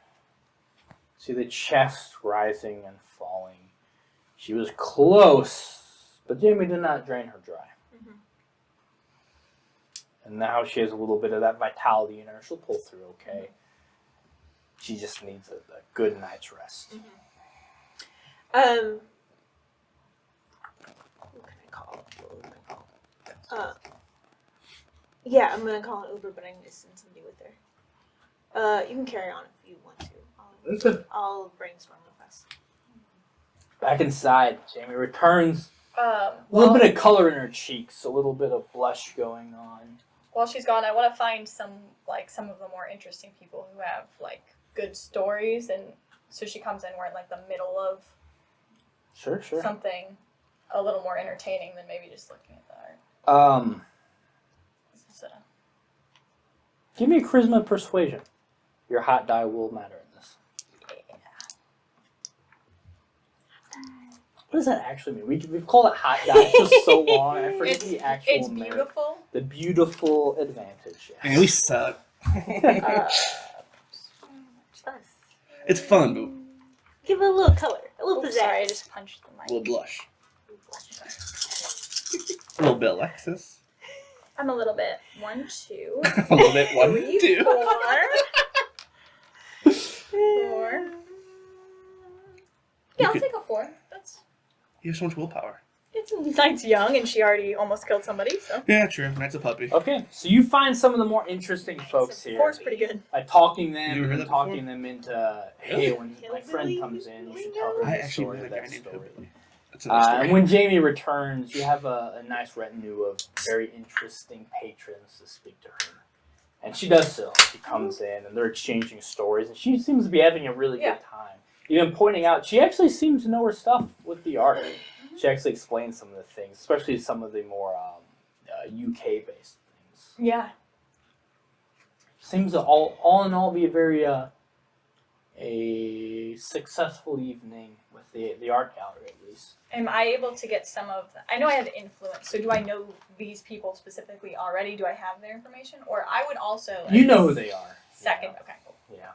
See the chest rising and falling. She was close, but Jamie did not drain her dry. Mhm. And now she has a little bit of that vitality in her. She'll pull through okay. She just needs a good night's rest. Who can I call? Yeah, I'm gonna call an Uber, but I need to send somebody with her. You can carry on if you want to. I'll brainstorm with us. Back inside, Jamie returns. A Well, little bit of color in her cheeks, a little bit of blush going on. while she's gone, I want to find some of the more interesting people who have like good stories, and so she comes in, we're in like the middle of Sure. something a little more entertaining than maybe just looking at the art. So, Give me a charisma persuasion. Your hot die will matter in this. yeah. What does that actually mean? We've called it hot die for so long. I forget It's, the actual it's merit. beautiful. The beautiful advantage. Man, we suck. Fun. It's fun, but Give it a little color, a little Oops, pizzazz. sorry, I just punched the a mic. little blush. A little bit, Alexis. I'm a little bit. 1, 2, A little bit. 1, 3, 2. 4. 4. Yeah, I'll could- take a 4. You have so much willpower. It's Knight's young, and she already almost killed somebody, so. Yeah, true. Knight's a puppy. Okay, so you find some of the more interesting folks here. 4's pretty good. By talking them You ever heard and that talking them into, hey, when my friend Hillbilly comes in, you should tell her I the actually story met a of guy that named story. Hillbilly. That's another story. And when Jamie returns, you have a nice retinue of very interesting patrons to speak to her. And she does so. She comes in, and they're exchanging stories, and she seems to be having a really Yeah. good time. Even pointing out, she actually seems to know her stuff with the art. She actually explains some of the things, especially some of the more UK-based things. Yeah. Seems to all in all be a very a successful evening with the art gallery, at least. Am I able to get some of I know I have influence, so do I know these people specifically already? Do I have their information? Or I would also You know who they are. Second, Yeah. okay, cool. Yeah.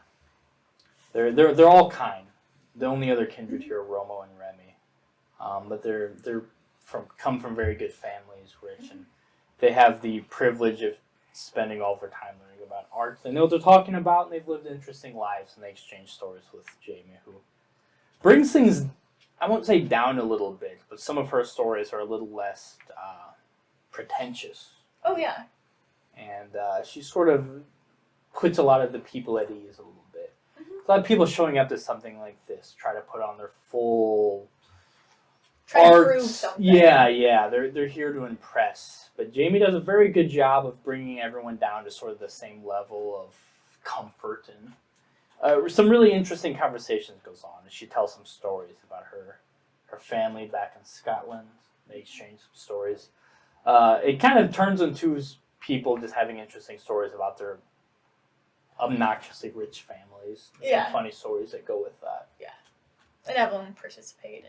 They're all kind. The only other kindred here are Romo and Remy. But they're come from very good families, rich, and they have the privilege of spending all their time learning about art. They know what they're talking about, and they've lived interesting lives, and they exchange stories with Jamie, who brings things, I won't say down a little bit, but some of her stories are a little less pretentious. Oh yeah. And she sort of puts a lot of the people at ease a little bit. A lot of people showing up to something like this try to put on their full Try to art. prove something. Yeah, they're here to impress. But Jamie does a very good job of bringing everyone down to sort of the same level of comfort, and some really interesting conversations goes on. She tells some stories about her family back in Scotland. They exchange some stories. It kind of turns into people just having interesting stories about their obnoxiously rich families. Yeah. Some funny stories that go with that. And Evelyn participated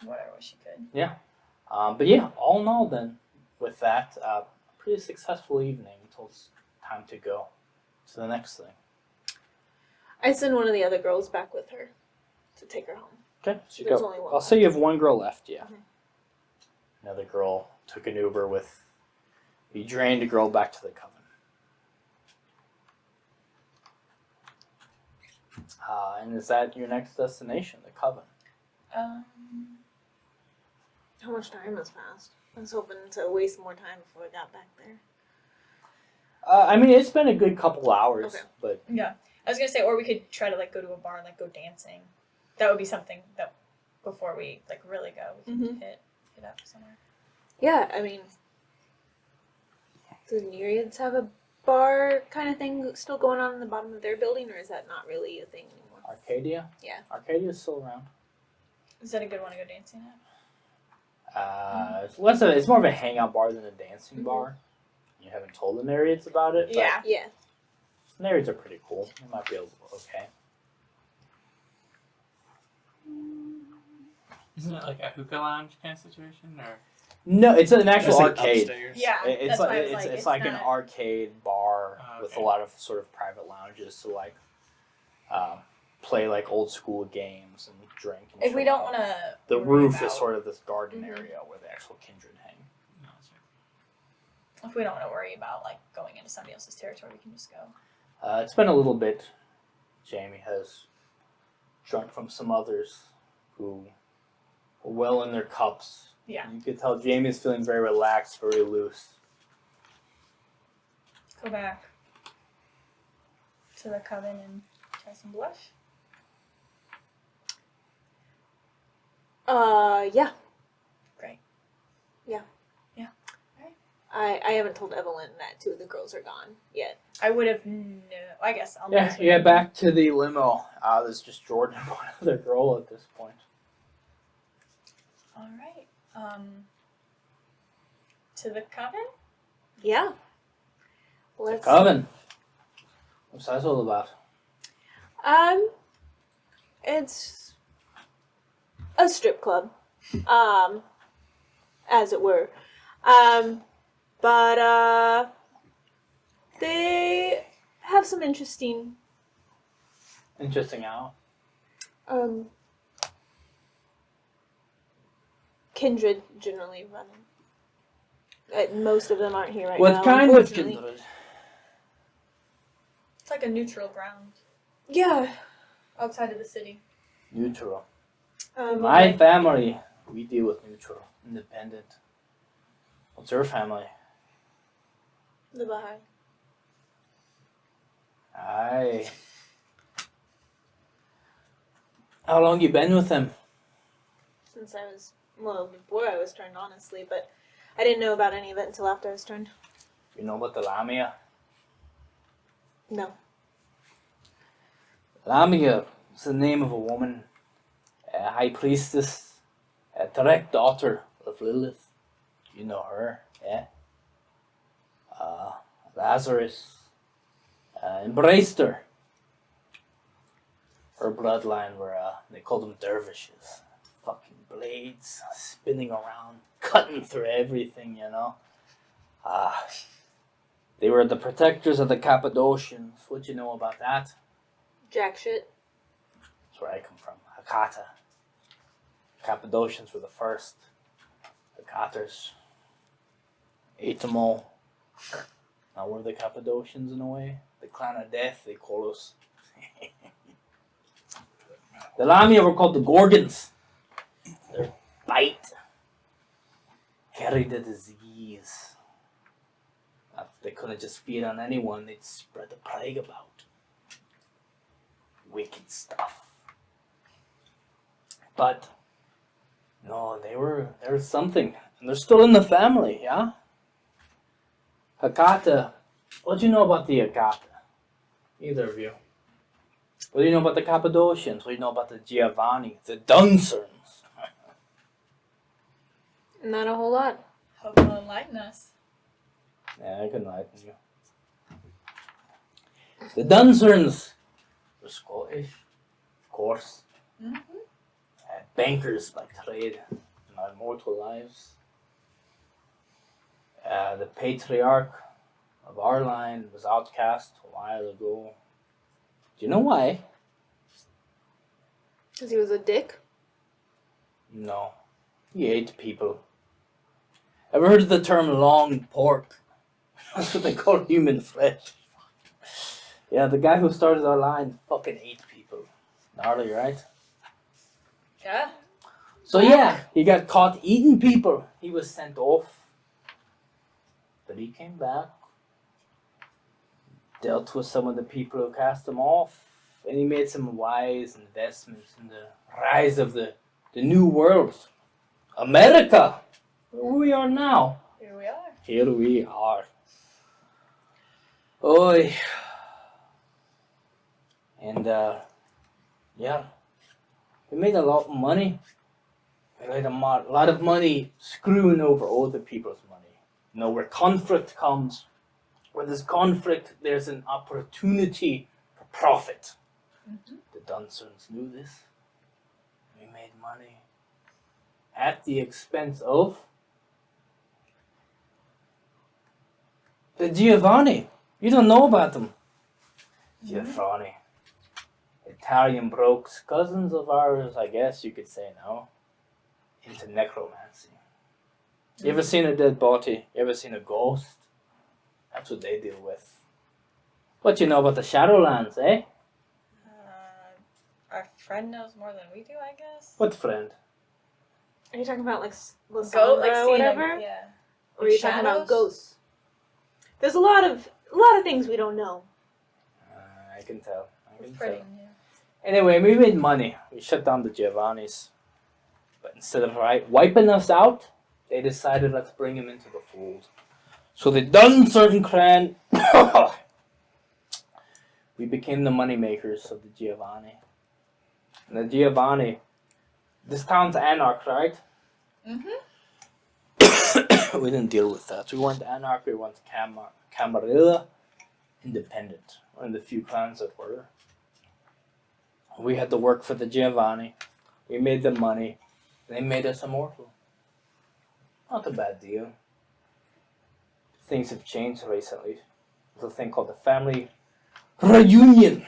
in whatever she could. But yeah, all in all, then, with that, pretty successful evening until it's time to go to the next thing. I send one of the other girls back with her to take her home. Okay, so you There's go. only one I'll say you have one girl left, yeah. Mhm. Another girl took an Uber with the drained girl back to the coven. And is that your next destination, the coven? How much time has passed? I was hoping to waste more time before I got back there. I mean, it's been a good couple hours, Okay. but Yeah. I was gonna say, or we could try to like go to a bar and like go dancing. That would be something that before we like really go, we can Mhm. hit up somewhere. Yeah, I mean, does Nereids have a bar kind of thing still going on in the bottom of their building, or is that not really a thing anymore? Arcadia? Yeah. Arcadia's still around. Is that a good one to go dancing at? It's more of a hangout bar than a dancing bar. You haven't told the Nereids about it, but Yeah. Yeah. Nereids are pretty cool. They might be okay. Isn't it like a hookah lounge kind of situation, or? No, it's an actual It's like arcade. upstairs. Yeah. It's that's like why I was it's like an not- arcade bar Oh, with a okay. lot of sort of private lounges to like play like old school games and drink. And If we chill don't out. want to. the roof is sort of this garden Mhm. area where the actual kindred hang. No, that's right. If we don't want to worry about like going into somebody else's territory, we can just go. It's been a little bit. Jamie has drunk from some others who were well in their cups. Yeah. You could tell Jamie is feeling very relaxed, very loose. Go back to the coven and try some blush. Yeah. Great. Yeah. Yeah. Alright. I haven't told Evelyn that two of the girls are gone yet. I would have. No, I guess I'll. Yeah, you get back to the limo. There's just Jordan and one other girl at this point. All right. To the coven. Yeah. Let's. Coven. What's that all about? It's a strip club, as it were. But they have some interesting, Interesting how. kindred generally running. Most of them aren't here right What now. kind of unfortunately. kindred? It's like a neutral ground Yeah. outside of the city. Neutral. My My family, we deal with neutral, independent. What's your family? the Baha'i. Aye. How long you been with them? Since I was before I was turned, honestly, but I didn't know about any of it until after I was turned. You know about the Lamia? No. Lamia is the name of a woman, a high priestess, a direct daughter of Lilith. You know her, yeah? Lazarus embraced her. Her bloodline were, they called them dervishes. Fucking blades spinning around, cutting through everything, you know? They were the protectors of the Cappadocians. What you know about that? Jack shit. That's where I come from. Hakata. Cappadocians were the first. Hakaters ate them all. Now we're the Cappadocians in a way. The clan of death, they call us. The Lamia were called the Gorgons. Their bite carried the disease. They couldn't just feed on anyone, they'd spread the plague about. Wicked stuff. But no, they were something. And they're still in the family, yeah? Hakata. What do you know about the Hakata? Either of you. What do you know about the Cappadocians? What do you know about the Giovanni? The Duncerns? Not a whole lot. Hope you'll enlighten us. Yeah, I can enlighten you. The Duncerns were Scottish, of course. Bankers by trade in our mortal lives. The patriarch of our line was outcast a while ago. Do you know why? Because he was a dick. No. He ate people. Ever heard of the term long pork? That's what they call human flesh. Yeah, the guy who started our line fucking ate people. Gnarly, right? Yeah. So yeah, he got caught eating people. He was sent off. But he came back. Dealt with some of the people who cast him off. And he made some wise investments in the rise of the new world. America! Where we are now. Here we are. Here we are. Oi. And yeah. We made a lot of money. We made a lot of money screwing over other people's money. You know, where conflict comes, where there's conflict, there's an opportunity for profit. The Duncerns knew this. We made money at the expense of the Giovanni. You don't know about them. Giovanni. Italian brokes, cousins of ours, I guess you could say now, into necromancy. You ever seen a dead body? You ever seen a ghost? That's what they deal with. What you know about the Shadowlands, eh? Our friend knows more than we do, I guess. What friend? Are you talking about like Go, Lysandra like or seeing whatever? them, yeah. Or are you talking about Shadows? ghosts? There's a lot of things we don't know. I can tell. We're pretty new. Anyway, we made money. We shut down the Giovannis. But instead of wiping us out, they decided let's bring him into the fold. So they done certain clan. We became the money makers of the Giovanni. And the Giovanni, this town's anarch, right? We didn't deal with that. We went anarch, we went Camarilla, independent. One of the few clans that were. We had to work for the Giovanni. We made them money. They made us immortal. Not a bad deal. Things have changed recently. There's a thing called the family reunion.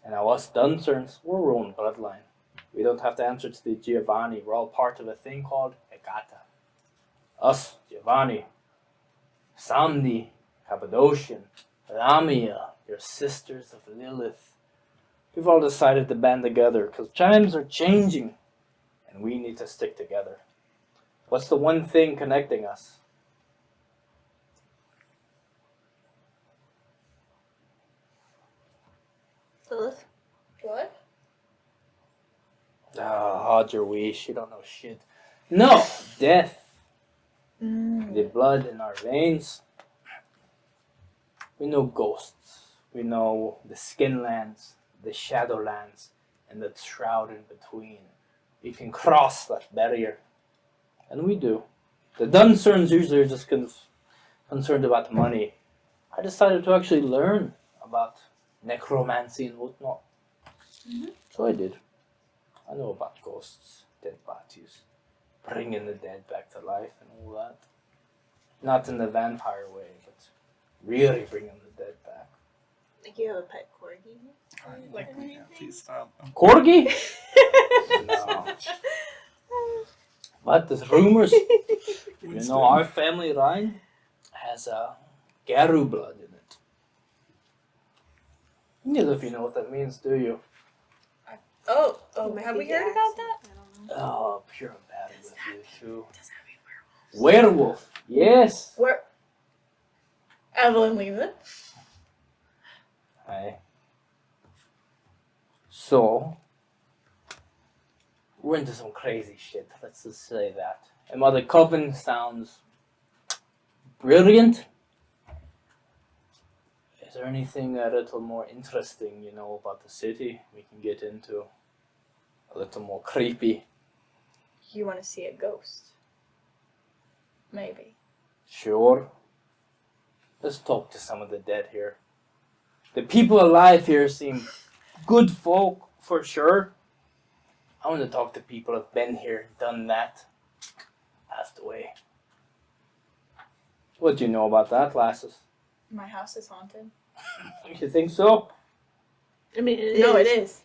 And now us Duncerns, we're our own bloodline. We don't have to answer to the Giovanni. We're all part of a thing called Egata. Us, Giovanni, Samni, Cappadocian, Lamia, your sisters of Lilith. We've all decided to band together because times are changing and we need to stick together. What's the one thing connecting us? Lilith? What? How'd your wish? You don't know shit. No! Death. The blood in our veins. We know ghosts. We know the Skinlands, the Shadowlands, and the shroud in between. We can cross that barrier. And we do. The Duncerns usually are just concerned about money. I decided to actually learn about necromancy and whatnot. So I did. I know about ghosts, dead bodies, bringing the dead back to life and all that. Not in the vampire way, but really bringing the dead back. Like you have a pet corgi? Like, yeah, please stop. Corgi? No. But there's rumors. You know, our family line has Garu blood in it. Neither of you know what that means, do you? Oh, You might have be we heard the about accent. that? I don't know. Oh, pure battle with you too. Werewolf, yes. Where? Evelyn leaves it. Aye. So, we're into some crazy shit. Let's just say that. And while the coven sounds brilliant, is there anything a little more interesting, you know, about the city we can get into? A little more creepy? You want to see a ghost? Maybe. Sure. Let's talk to some of the dead here. The people alive here seem good folk for sure. I want to talk to people who've been here, done that, passed away. What do you know about that, lasses? My house is haunted. You think so? I mean, No, it is.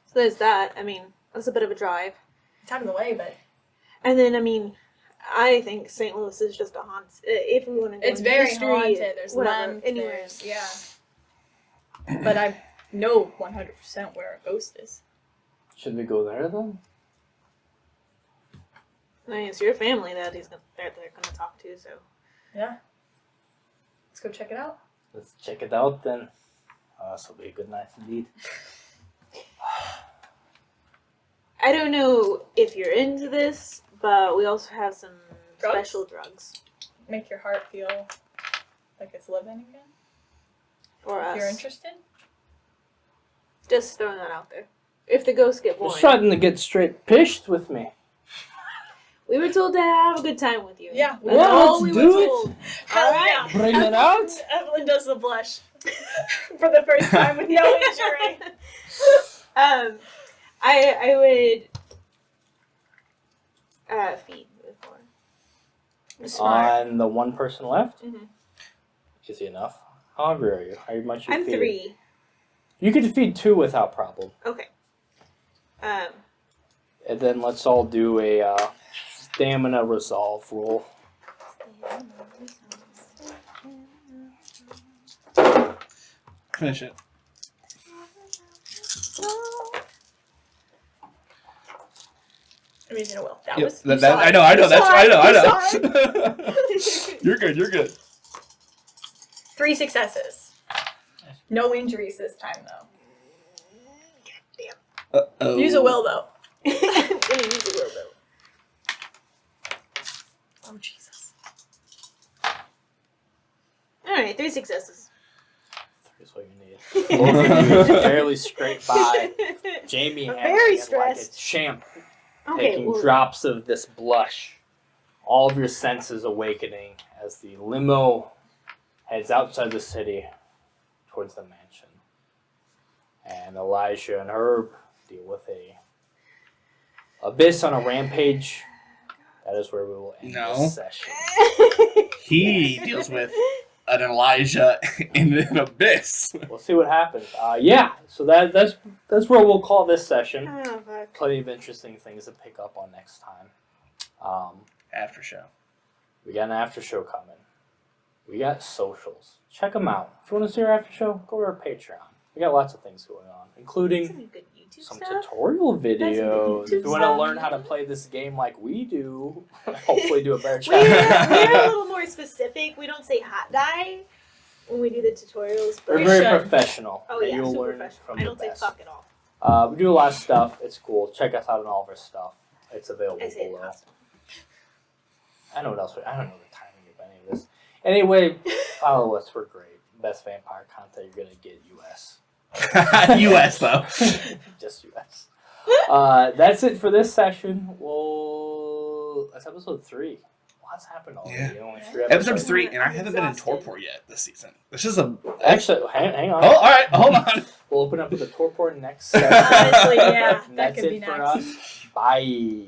So there's that. I mean, that's a bit of a drive. It's out of the way, but And then, I mean, I think St. Louis is just a haunt. If we want to go it's into very history, haunted. There's whatever, lamps. anywhere. There's, yeah. But I know 100% where a ghost is. Should we go there then? I mean, it's your family that they're going to talk to, so. Yeah. Let's go check it out. Let's check it out then. This will be a good night indeed. I don't know if you're into this, but we also have some Drugs? special drugs Make your heart feel like it's living again. for If us. you're interested. Just throwing that out there. If the ghosts get boring. Just trying to get straight pished with me. We were told to have a good time with you. Yeah. That's Well, all let's we do were it. told. Hell All right. yeah. Bring it out. Evelyn does the blush for the first time with no injury. I would feed before. Smart. On the one person left? Mhm. Easy enough. How hungry are you? How much you I'm feeding? 3. You could feed 2 without problem. Okay. And then let's all do a stamina resolve roll. Finish it. I'm using a will. That Yep, was. that- you saw I it. know. You That's saw I it. know. You saw I know. You're good. You're good. 3 successes. No injuries this time though. Uh-oh. Use a will though. I'm gonna use a will though. Oh Jesus. Alright, 3 successes. Here's what you need. Both of you just barely scrape by. Jamie I'm handling very it like a stressed. champ, Okay, taking well, drops of this blush. All of your senses awakening as the limo heads outside the city towards the mansion. And Elijah and Herb deal with a abyss on a rampage. That is where we will end No. this session. He deals with an Elijah in an abyss. We'll see what happens. Yeah, so that's where we'll call this session. Oh, fuck. Plenty of interesting things to pick up on next time. After show. We got an after show coming. We got socials. Check them out. If you want to see our after show, go to our Patreon. We got lots of things going on, including Some good YouTube some stuff. tutorial videos. YouTube If you want to stuff. learn how to play this game like we do, hopefully do a better We're job. a little more specific. We don't say hot die when we do the tutorials. But We're We very should. professional. oh and yeah, you'll super learn professional. from I the don't say best. fuck at all. We do a lot of stuff. It's cool. Check us out on all of our stuff. It's available I say it below. constantly. I know what else. I don't know the timing of any of this. Anyway, follow us. We're great. Best vampire content you're gonna get. US. U.S. though. Just US. That's it for this session. That's episode 3. Lots happened already. Yeah. Only 3 Episode episodes. 3, and I I'm haven't been in exhausted. torpor yet this season. This is a. Actually, hang on. Oh, all right. Hold on. We'll open up with a torpor next session. Honestly, yeah. And That that's could be it for next. us. Bye.